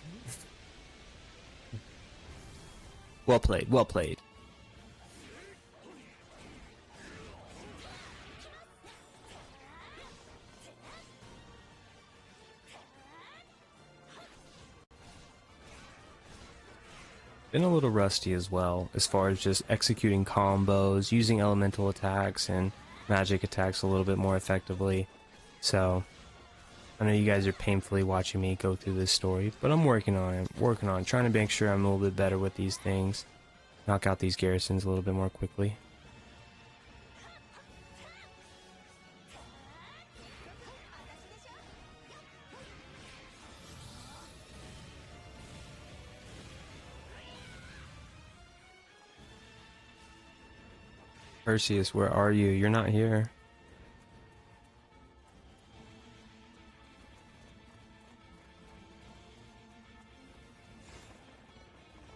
Speaker 1: Well played, well played. Been a little rusty as well, as far as just executing combos, using elemental attacks and magic attacks a little bit more effectively. So I know you guys are painfully watching me go through this story, but I'm working on it, trying to make sure I'm a little bit better with these things, knock out these garrisons a little bit more quickly. Perseus, where are you? You're not here.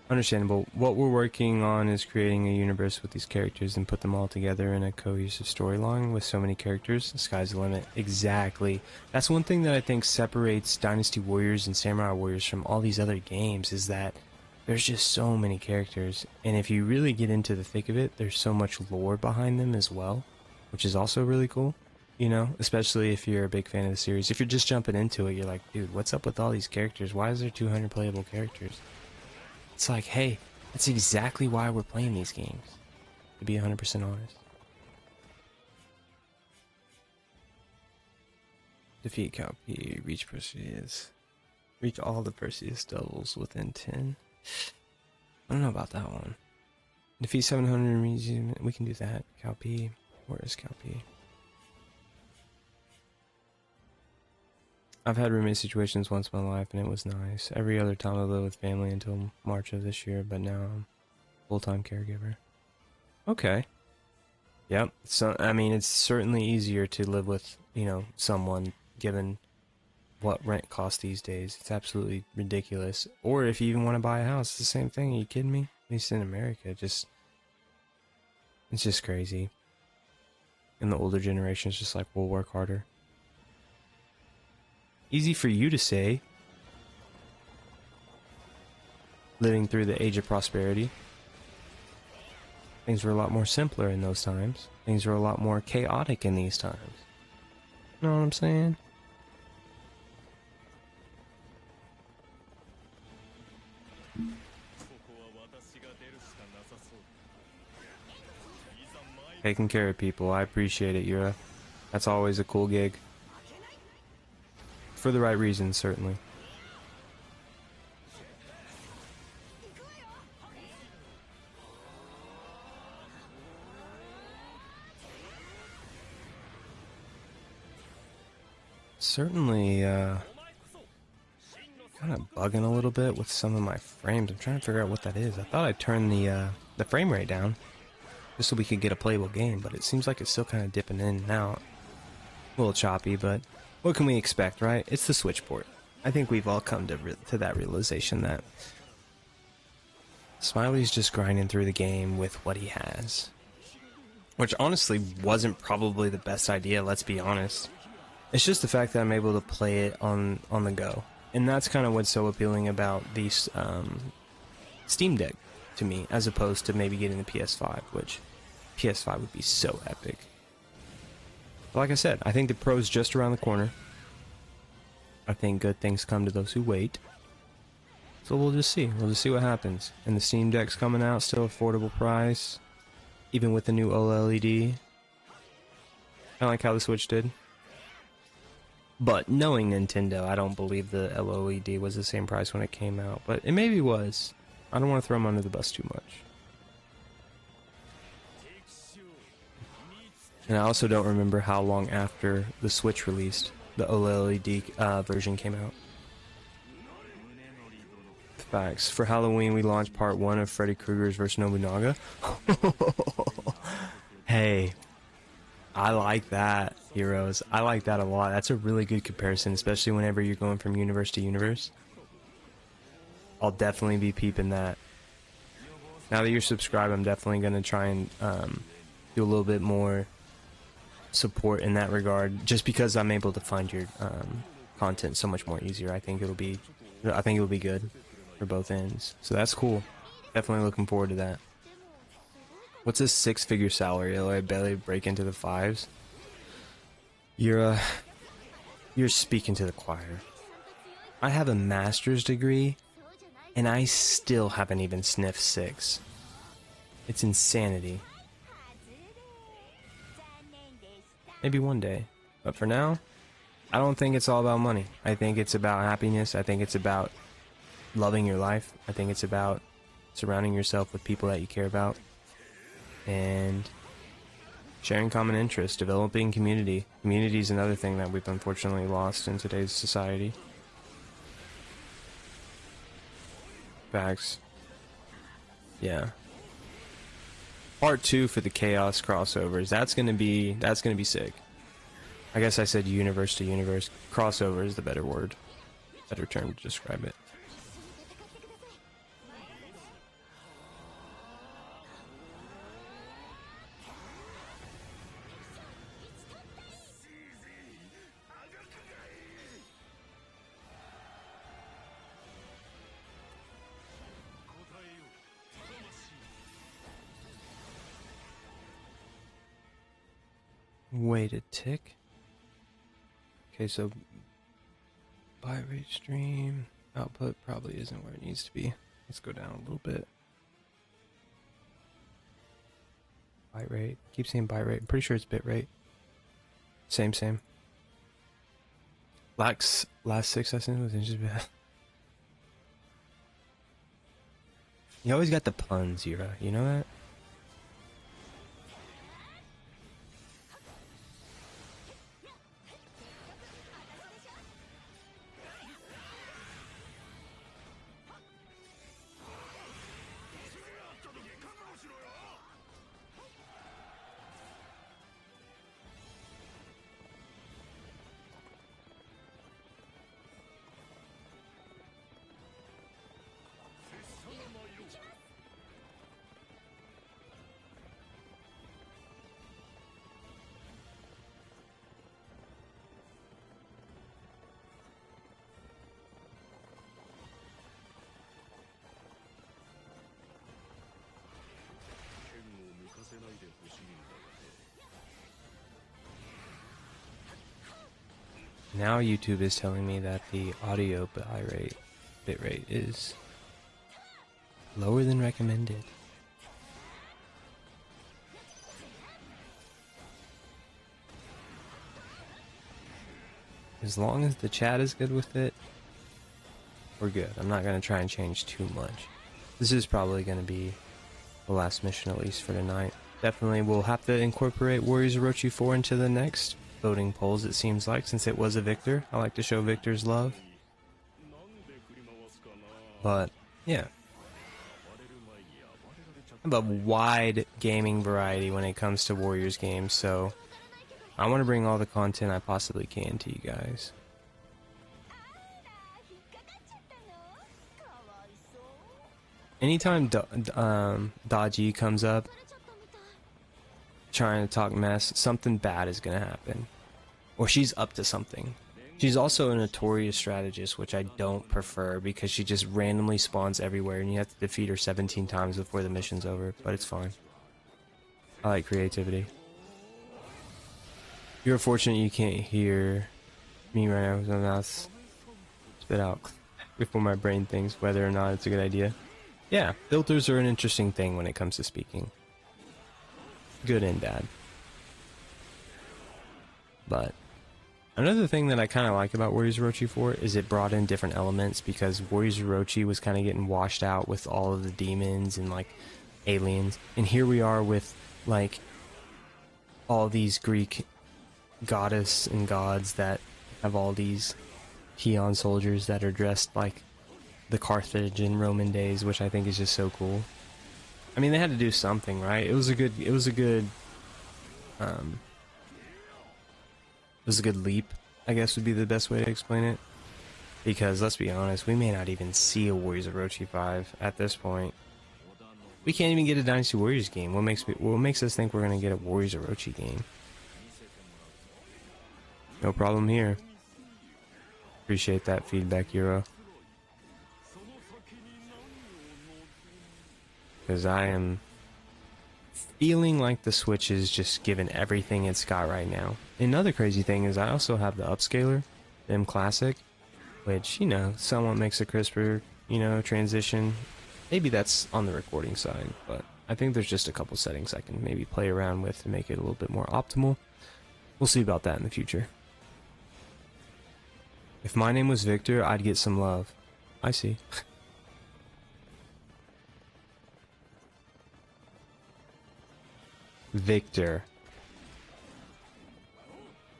Speaker 1: Understandable. What we're working on is creating a universe with these characters and put them all together in a cohesive storyline with so many characters. The sky's the limit. Exactly. That's one thing that I think separates Dynasty Warriors and Samurai Warriors from all these other games, is that there's just so many characters, and if you really get into the thick of it, there's so much lore behind them as well, which is also really cool, you know, especially if you're a big fan of the series. If you're just jumping into it, you're like, dude, what's up with all these characters? Why is there 200 playable characters? It's like, hey, that's exactly why we're playing these games, to be 100% honest. Defeat Cal P, reach Perseus. Reach all the Perseus doubles within 10. I don't know about that one. Defeat 700 region. We can do that. Cal P. Where is Cal P? I've had roommate situations once in my life, and it was nice. Every other time I lived with family until March of this year, but now I'm full-time caregiver. Okay. Yep. So, I mean, it's certainly easier to live with, you know, someone given what rent costs these days. It's absolutely ridiculous. Or if you even want to buy a house, it's the same thing. Are you kidding me? At least in America, it's just crazy. And the older generation is just like, we'll work harder. Easy for you to say, living through the age of prosperity. Things were a lot more simpler in those times. Things were a lot more chaotic in these times. You know what I'm saying? Taking care of people, I appreciate it, Yura. That's always a cool gig. For the right reasons, certainly. Certainly, kind of bugging a little bit with some of my frames. I'm trying to figure out what that is. I thought I turned the frame rate down just so we could get a playable game, but it seems like it's still kind of dipping in and out. A little choppy, but what can we expect, right? It's the Switch port. I think we've all come to that realization that Smiley's just grinding through the game with what he has. Which honestly wasn't probably the best idea, let's be honest. It's just the fact that I'm able to play it on the go. And that's kind of what's so appealing about these Steam Deck to me, as opposed to maybe getting the PS5, which PS5 would be so epic. But like I said, I think the Pro's just around the corner. I think good things come to those who wait. So we'll just see. We'll just see what happens. And the Steam Deck's coming out, still affordable price. Even with the new OLED. Kind of like how the Switch did. But knowing Nintendo, I don't believe the OLED was the same price when it came out. But it maybe was. I don't want to throw them under the bus too much. And I also don't remember how long after the Switch released the OLED version came out. Facts. For Halloween, we launched part 1 of Freddy Krueger's vs. Nobunaga. Hey, I like that, Heroes. I like that a lot. That's a really good comparison, especially whenever you're going from universe to universe. I'll definitely be peeping that. Now that you're subscribed, I'm definitely going to try and do a little bit more support in that regard, just because I'm able to find your content so much more easier. I think it'll be good for both ends. So that's cool. Definitely looking forward to that. What's a 6-figure salary? Will I barely break into the 5s? You're speaking to the choir. I have a master's degree, and I still haven't even sniffed 6. It's insanity. Maybe one day. But for now, I don't think it's all about money. I think it's about happiness. I think it's about loving your life. I think it's about surrounding yourself with people that you care about. And sharing common interests, developing community. Community is another thing that we've unfortunately lost in today's society. Facts. Yeah. Part 2 for the Chaos crossovers. That's gonna be sick. I guess I said universe to universe. Crossover is the better word. Better term to describe it. Wait a tick. Okay, so bitrate stream output probably isn't where it needs to be. Let's go down a little bit. Bitrate. Keep saying bitrate. I'm pretty sure it's bitrate. Same. Last 6 seconds was just bad. You always got the puns, Yura. You know that? Now YouTube is telling me that the audio bitrate is lower than recommended. As long as the chat is good with it, we're good. I'm not going to try and change too much. This is probably going to be the last mission, at least for tonight. Definitely we'll have to incorporate Warriors Orochi 4 into the next voting polls, it seems like, since it was a victor. I like to show victors love. But, yeah. I have a wide gaming variety when it comes to Warriors games, so I want to bring all the content I possibly can to you guys. Anytime Dodgy comes up trying to talk mess, something bad is going to happen. Or she's up to something. She's also a notorious strategist, which I don't prefer because she just randomly spawns everywhere and you have to defeat her 17 times before the mission's over, but it's fine. I like creativity. You're fortunate you can't hear me right now because my mouth spit out before my brain thinks whether or not it's a good idea. Yeah, filters are an interesting thing when it comes to speaking. Good and bad. But another thing that I kind of like about Warriors Orochi 4 is it brought in different elements, because Warriors Orochi was kind of getting washed out with all of the demons and like aliens. And here we are with like all these Greek goddess and gods that have all these Peon soldiers that are dressed like the Carthage and Roman days, which I think is just so cool. I mean, they had to do something, right? It was a good leap, I guess would be the best way to explain it. Because let's be honest, we may not even see a Warriors Orochi 5 at this point. We can't even get a Dynasty Warriors game. What makes us think we're gonna get a Warriors Orochi game? No problem here. Appreciate that feedback, Euro. Because I am feeling like the Switch is just giving everything it's got right now. Another crazy thing is I also have the upscaler, the M Classic, which, you know, somewhat makes a crisper, you know, transition. Maybe that's on the recording side, but I think there's just a couple settings I can maybe play around with to make it a little bit more optimal. We'll see about that in the future. If my name was Victor, I'd get some love. I see. Victor.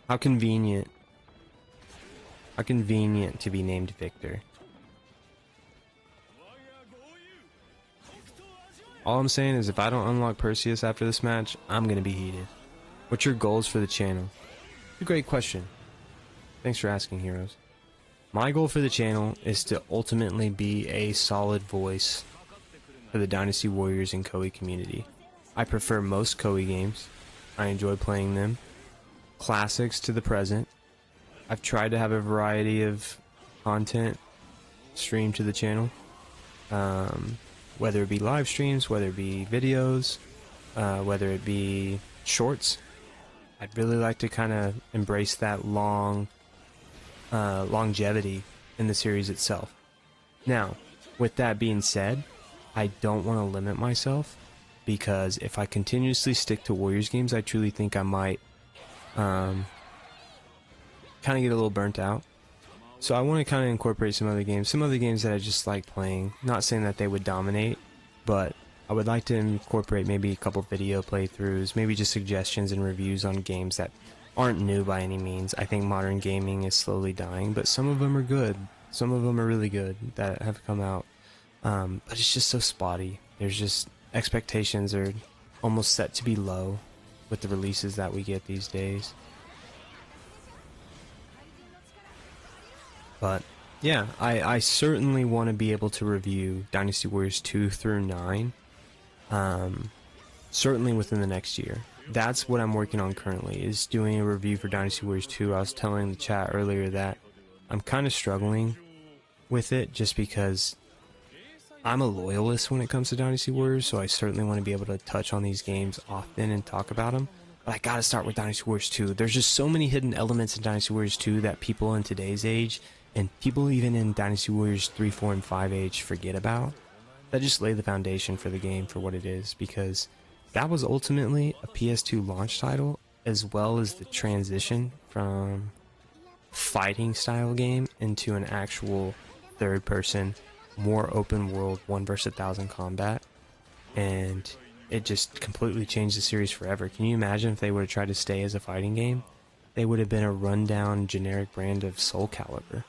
Speaker 1: How convenient. How convenient to be named Victor. All I'm saying is if I don't unlock Perseus after this match, I'm gonna be heated. What's your goals for the channel? It's a great question. Thanks for asking, heroes. My goal for the channel is to ultimately be a solid voice for the Dynasty Warriors and Koei community. I prefer most Koei games. I enjoy playing them. Classics to the present. I've tried to have a variety of content streamed to the channel. Whether it be live streams, whether it be videos, whether it be shorts. I'd really like to kind of embrace that longevity in the series itself. Now, with that being said, I don't want to limit myself, because if I continuously stick to Warriors games, I truly think I might kind of get a little burnt out. So I want to kind of incorporate some other games that I just like playing. Not saying that they would dominate, but I would like to incorporate maybe a couple video playthroughs, maybe just suggestions and reviews on games that aren't new by any means. I think modern gaming is slowly dying, but some of them are good. Some of them are really good that have come out. But it's just so spotty. There's just expectations are almost set to be low with the releases that we get these days. But yeah, I certainly want to be able to review Dynasty Warriors 2 through 9, certainly within the next year. That's what I'm working on currently, is doing a review for Dynasty Warriors 2. I was telling the chat earlier that I'm kind of struggling with it just because I'm a loyalist when it comes to Dynasty Warriors, so I certainly want to be able to touch on these games often and talk about them. but I gotta start with Dynasty Warriors 2. There's just so many hidden elements in Dynasty Warriors 2 that people in today's age, and people even in Dynasty Warriors 3, 4, and 5 age forget about, that just lay the foundation for the game for what it is, because that was ultimately a PS2 launch title, as well as the transition from fighting style game into an actual third person, more open world, 1 versus 1,000 combat, and it just completely changed the series forever. Can you imagine if they would have tried to stay as a fighting game? They would have been a rundown generic brand of Soul Calibur.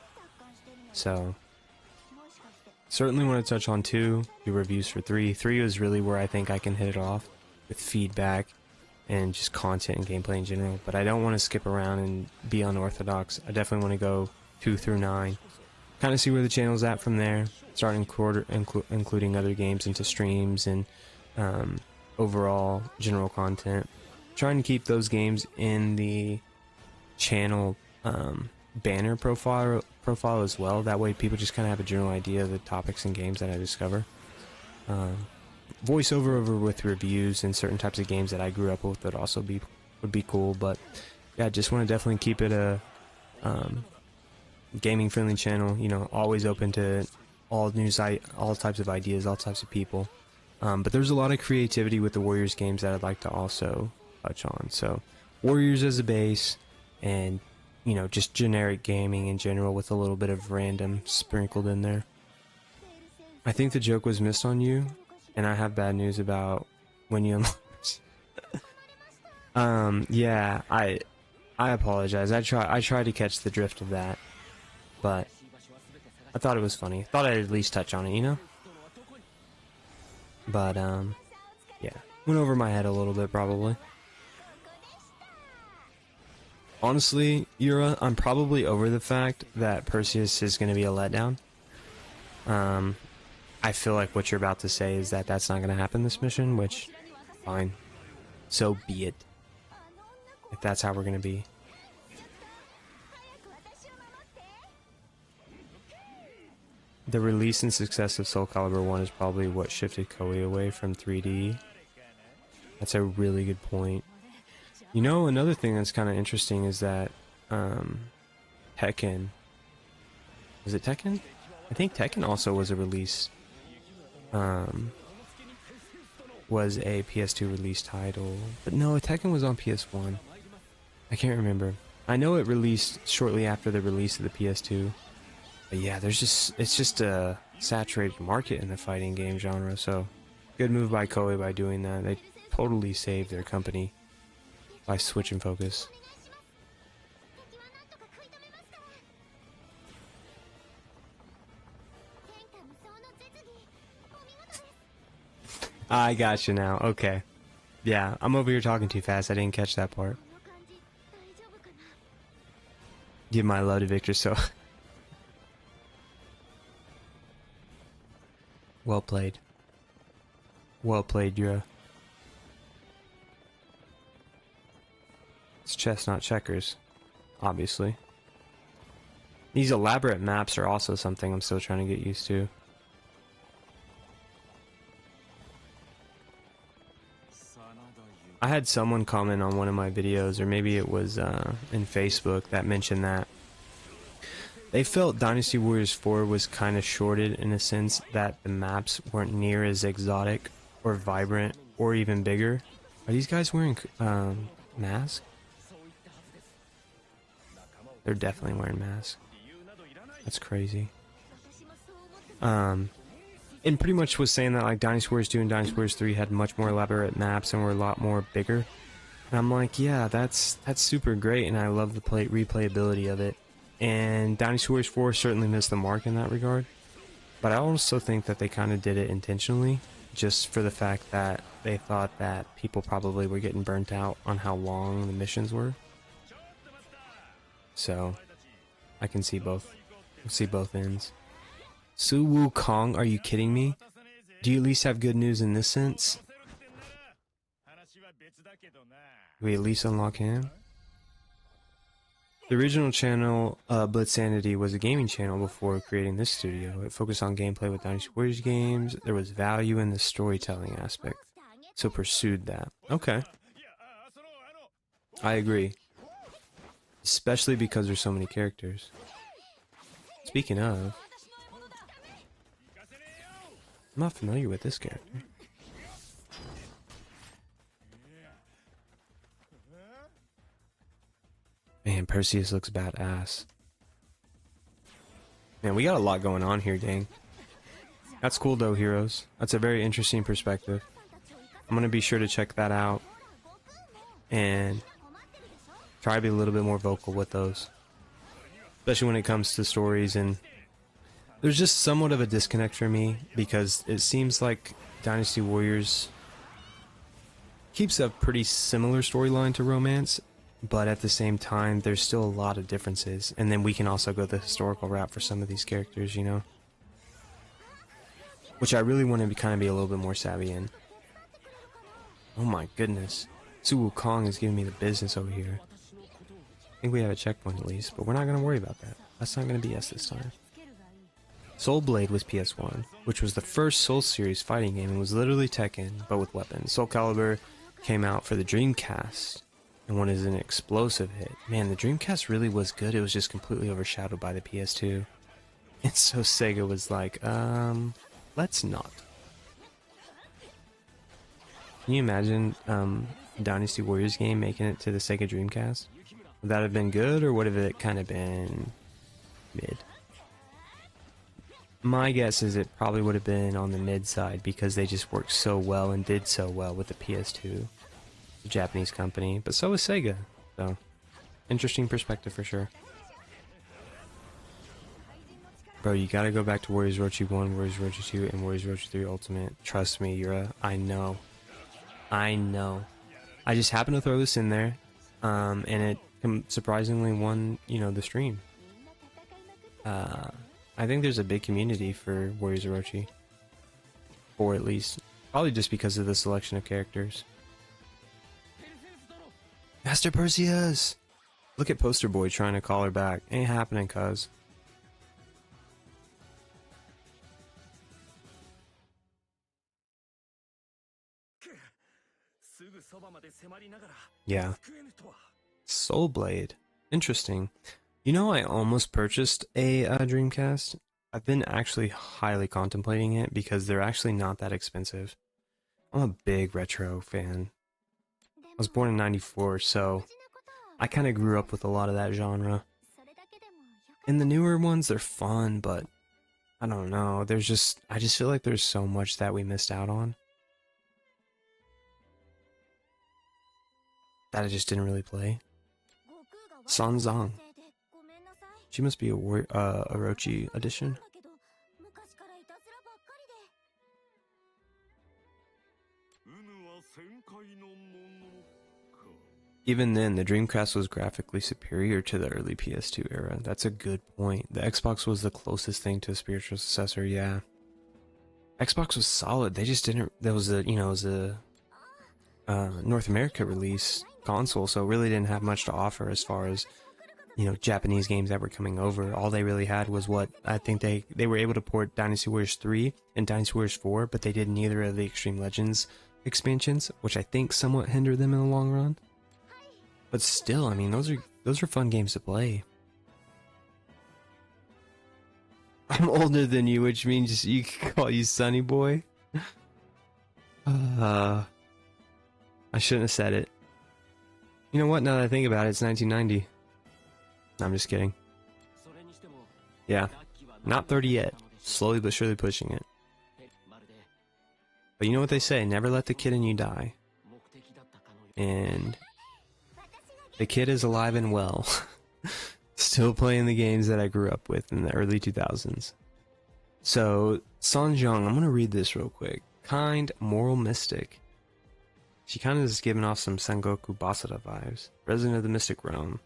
Speaker 1: So certainly want to touch on 2, do reviews for 3. 3 is really where I think I can hit it off with feedback and just content and gameplay in general, but I don't want to skip around and be unorthodox. I definitely want to go 2 through 9, kind of see where the channel's at from there, starting including other games into streams and overall general content. Trying to keep those games in the channel banner profile as well. That way people just kind of have a general idea of the topics and games that I discover. Voiceover over with reviews and certain types of games that I grew up with would also would be cool. But yeah, just want to definitely keep it a gaming friendly channel. You know, always open to all types of ideas, all types of people. But there's a lot of creativity with the Warriors games that I'd like to also touch on. So Warriors as a base, and you know, just generic gaming in general with a little bit of random sprinkled in there. I think the joke was missed on you, and I have bad news about when you yeah, I apologize. I tried to catch the drift of that, but I thought it was funny. Thought I'd at least touch on it, you know? But yeah, went over my head a little bit probably. Honestly, Yura, I'm probably over the fact that Perseus is going to be a letdown. I feel like what you're about to say is that that's not going to happen this mission, which, fine. So be it. If that's how we're going to be. The release and success of Soul Calibur 1 is probably what shifted Koei away from 3D. That's a really good point. You know, another thing that's kind of interesting is that Tekken... Was it Tekken? I think Tekken also was a release. Was a PS2 release title. But no, Tekken was on PS1. I can't remember. I know it released shortly after the release of the PS2. But yeah, it's just a saturated market in the fighting game genre, so good move by Koei by doing that. They totally saved their company by switching focus. I got you now. Okay. Yeah, I'm over here talking too fast. I didn't catch that part. Give my love to Victor, so... Well played. Well played, Yura. It's chess, not checkers. Obviously. These elaborate maps are also something I'm still trying to get used to. I had someone comment on one of my videos, or maybe it was in Facebook, that mentioned that they felt Dynasty Warriors 4 was kind of shorted in a sense that the maps weren't near as exotic or vibrant or even bigger. Are these guys wearing masks? They're definitely wearing masks. That's crazy. And pretty much was saying that like Dynasty Warriors 2 and Dynasty Warriors 3 had much more elaborate maps and were a lot more bigger. And I'm like, yeah, that's super great, and I love the replayability of it. And Dynasty Warriors 4 certainly missed the mark in that regard. But I also think that they kind of did it intentionally, just for the fact that they thought that people probably were getting burnt out on how long the missions were. So, I can see both. See both ends. Su Wukong, are you kidding me? Do you at least have good news in this sense? We at least unlock him? The original channel, Blitzanity, was a gaming channel before creating this studio. It focused on gameplay with Dynasty Warriors games. There was value in the storytelling aspect, so pursued that. Okay. I agree. Especially because there's so many characters. Speaking of, I'm not familiar with this character. Man, Perseus looks badass. Man, we got a lot going on here, dang. That's cool though, heroes. That's a very interesting perspective. I'm gonna be sure to check that out and try to be a little bit more vocal with those. Especially when it comes to stories, and there's just somewhat of a disconnect for me because it seems like Dynasty Warriors keeps a pretty similar storyline to Romance, but at the same time there's still a lot of differences, and then we can also go the historical route for some of these characters, you know, which I really want to kind of be a little bit more savvy in. Oh my goodness, Su Wukong is giving me the business over here. I think we have a checkpoint at least, but we're not going to worry about that. That's not going to be us this time. Soul Blade was PS1, which was the first Soul series fighting game and was literally Tekken, but with weapons. Soul Calibur came out for the Dreamcast, and one is an explosive hit. Man, the Dreamcast really was good, it was just completely overshadowed by the PS2. And so Sega was like, let's not. Can you imagine Dynasty Warriors game making it to the Sega Dreamcast? Would that have been good, or would have it kind of been mid? My guess is it probably would have been on the mid side because they just worked so well and did so well with the PS2, the Japanese company, but so is Sega. So, interesting perspective for sure. Bro, you gotta go back to Warriors Orochi 1, Warriors Orochi 2, and Warriors Orochi 3 Ultimate. Trust me, Yura. I know. I know. I just happened to throw this in there, and it surprisingly won, you know, the stream. I think there's a big community for Warriors Orochi. Or at least, probably just because of the selection of characters. Master Perseus! Look at Poster Boy trying to call her back. Ain't happening, cuz. Yeah. Soul Blade. Interesting. You know, I almost purchased a Dreamcast. I've been actually highly contemplating it because they're actually not that expensive. I'm a big retro fan. I was born in '94, so I kind of grew up with a lot of that genre. And the newer ones, they're fun, but I don't know. I just feel like there's so much that we missed out on that I just didn't really play. San Zong. She must be a Orochi edition. Even then, the Dreamcast was graphically superior to the early PS2 era. That's a good point. The Xbox was the closest thing to a spiritual successor, yeah. Xbox was solid. They just didn't... There was a, you know, it was a North America release console, so it really didn't have much to offer as far as, you know, Japanese games that were coming over. All they really had was what I think they were able to port Dynasty Warriors 3 and Dynasty Warriors 4, but they did neither of the Extreme Legends expansions, which I think somewhat hindered them in the long run. But still, I mean, those are fun games to play. I'm older than you, which means you can call you Sonny Boy. I shouldn't have said it. You know what? Now that I think about it, it's 1990. No, I'm just kidding. Yeah, not 30 yet. Slowly but surely pushing it. But you know what they say, never let the kid in you die. And the kid is alive and well. Still playing the games that I grew up with in the early 2000s. So, Sanjong, I'm going to read this real quick. Kind, moral mystic. She kind of is giving off some Sengoku Basara vibes. Resident of the Mystic Realm.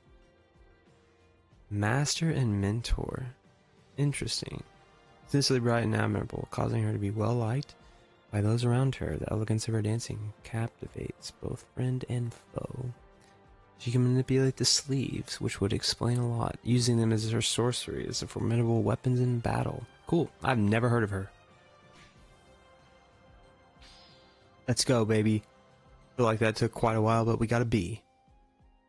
Speaker 1: Master and mentor. Interesting. Sincerely bright and admirable, causing her to be well liked by those around her. The elegance of her dancing captivates both friend and foe. She can manipulate the sleeves, which would explain a lot, using them as her sorcery as a formidable weapons in battle. Cool. I've never heard of her. Let's go, baby. Feel like that took quite a while, but we got a B.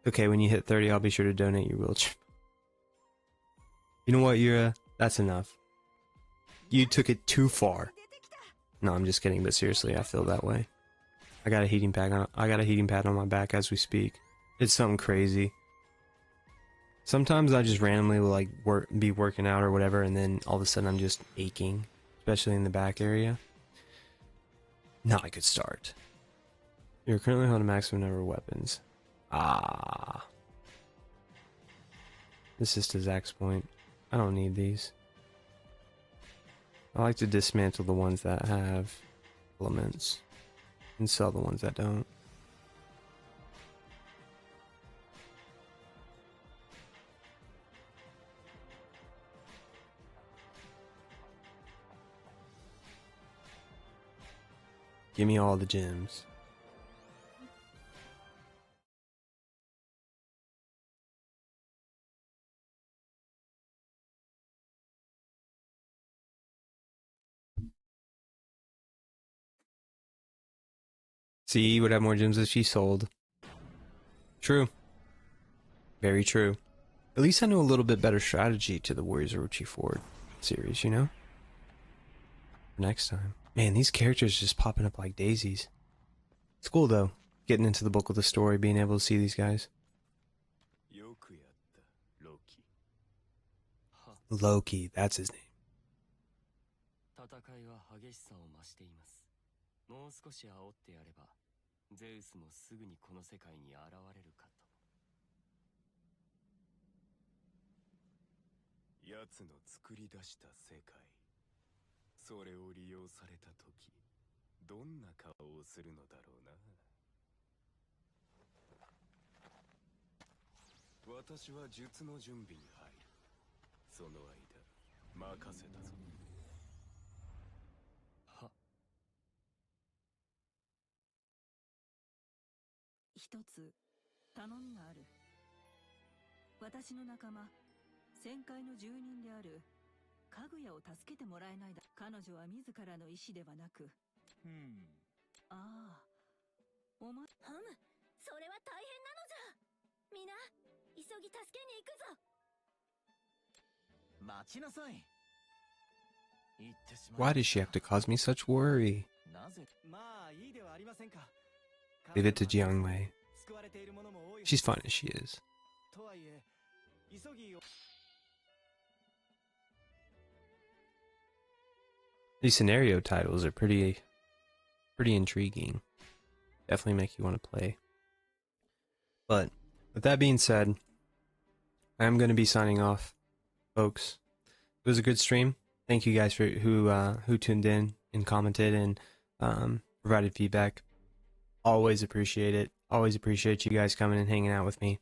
Speaker 1: Okay, when you hit 30, I'll be sure to donate your wheelchair. You know what, Yura? That's enough. You took it too far. No, I'm just kidding, but seriously, I feel that way. I got a heating pad on my back as we speak. It's something crazy. Sometimes I just randomly will like be working out or whatever, and then all of a sudden I'm just aching, especially in the back area. Not a good start. You're currently on a maximum number of weapons. Ah. This is to Zach's point. I don't need these. I like to dismantle the ones that have elements and sell the ones that don't. Give me all the gems. See, would have more gems if she sold. True. Very true. At least I know a little bit better strategy to the Warriors Orochi Ford series, you know? Next time. Man, these characters just popping up like daisies. It's cool though, getting into the bulk of the story, being able to see these guys. Loki, that's his name.
Speaker 5: 戦いは激しさを増しています。もう少し煽ってやれば、ゼウスもすぐにこの世界に現れるかと。
Speaker 3: 奴の作り出した世界、それを利用された時、どんな顔をするのだろうな。私は術の準備に入る。その間、任せたぞ。は。
Speaker 8: 一つ頼みがある。私の仲間、旋回の住人であるかぐやを助けてもらえないだ。彼女は自らの意志ではなく。ああ、お前。それは大変なのじゃ。みんな、急ぎ助けに行くぞ。待ちなさい。
Speaker 1: Why does she have to cause me such worry? Leave it to Jiangwei. She's fine as she is. These scenario titles are pretty intriguing. Definitely make you want to play. But with that being said, I am going to be signing off, folks. It was a good stream. Thank you guys for who tuned in and commented and provided feedback. Always appreciate it. Always appreciate you guys coming and hanging out with me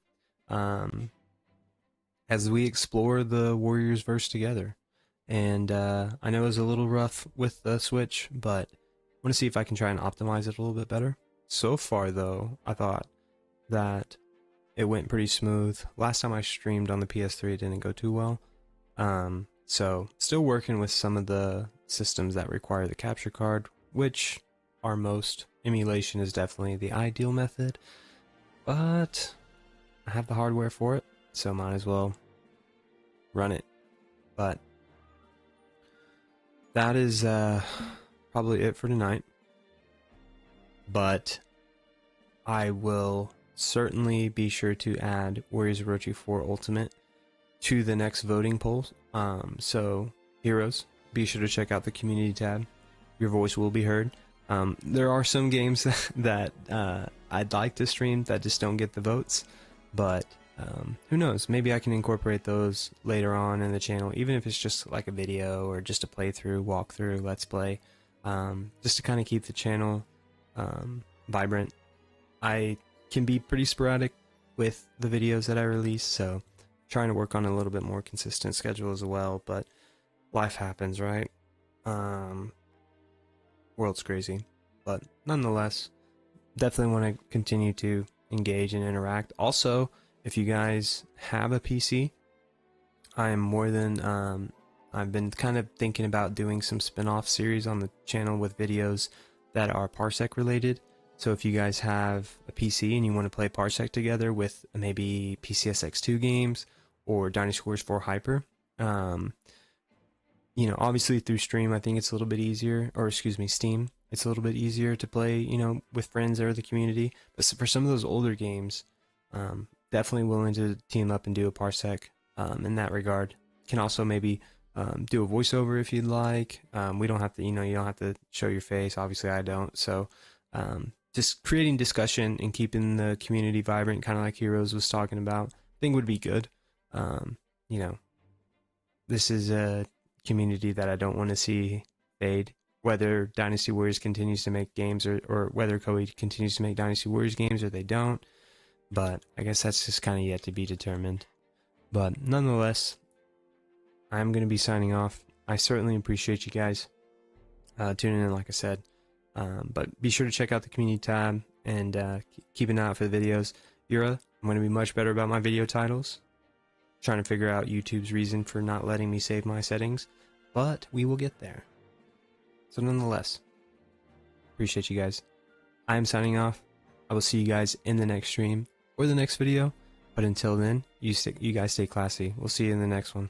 Speaker 1: as we explore the Warriors verse together. And I know it was a little rough with the Switch, but I want to see if I can try and optimize it a little bit better. So far, though, I thought that it went pretty smooth. Last time I streamed on the PS3, it didn't go too well. So still working with some of the systems that require the capture card, which are most. Emulation is definitely the ideal method, but I have the hardware for it, so might as well run it. But that is probably it for tonight. But I will certainly be sure to add Warriors of Orochi 4 Ultimate to the next voting polls. So heroes, be sure to check out the community tab. Your voice will be heard. There are some games that I'd like to stream that just don't get the votes, but who knows? Maybe I can incorporate those later on in the channel, even if it's just like a video or just a playthrough, walkthrough, let's play, just to kind of keep the channel vibrant. I can be pretty sporadic with the videos that I release, so trying to work on a little bit more consistent schedule as well, but life happens, right? World's crazy, but nonetheless, definitely want to continue to engage and interact. Also, if you guys have a PC, I am more than I've been kind of thinking about doing some spin-off series on the channel with videos that are Parsec related. So if you guys have a PC and you want to play Parsec together with maybe PCSX2 games or Dynasty Wars 4 Hyper, you know, obviously through stream, I think it's a little bit easier, or excuse me, Steam, it's a little bit easier to play, you know, with friends or the community. But for some of those older games, definitely willing to team up and do a Parsec in that regard. Can also maybe do a voiceover if you'd like. We don't have to, you know, you don't have to show your face. Obviously, I don't. So just creating discussion and keeping the community vibrant, kind of like Heroes was talking about, I think would be good. You know, this is a community that I don't want to see fade. Whether Dynasty Warriors continues to make games or whether Koei continues to make Dynasty Warriors games or they don't. But I guess that's just kind of yet to be determined. But nonetheless, I'm going to be signing off. I certainly appreciate you guys tuning in, like I said. But be sure to check out the community tab and keep an eye out for the videos. Yura, I'm going to be much better about my video titles. Trying to figure out YouTube's reason for not letting me save my settings. But we will get there. So nonetheless, appreciate you guys. I am signing off. I will see you guys in the next stream or the next video. But until then, you guys stay classy. We'll see you in the next one.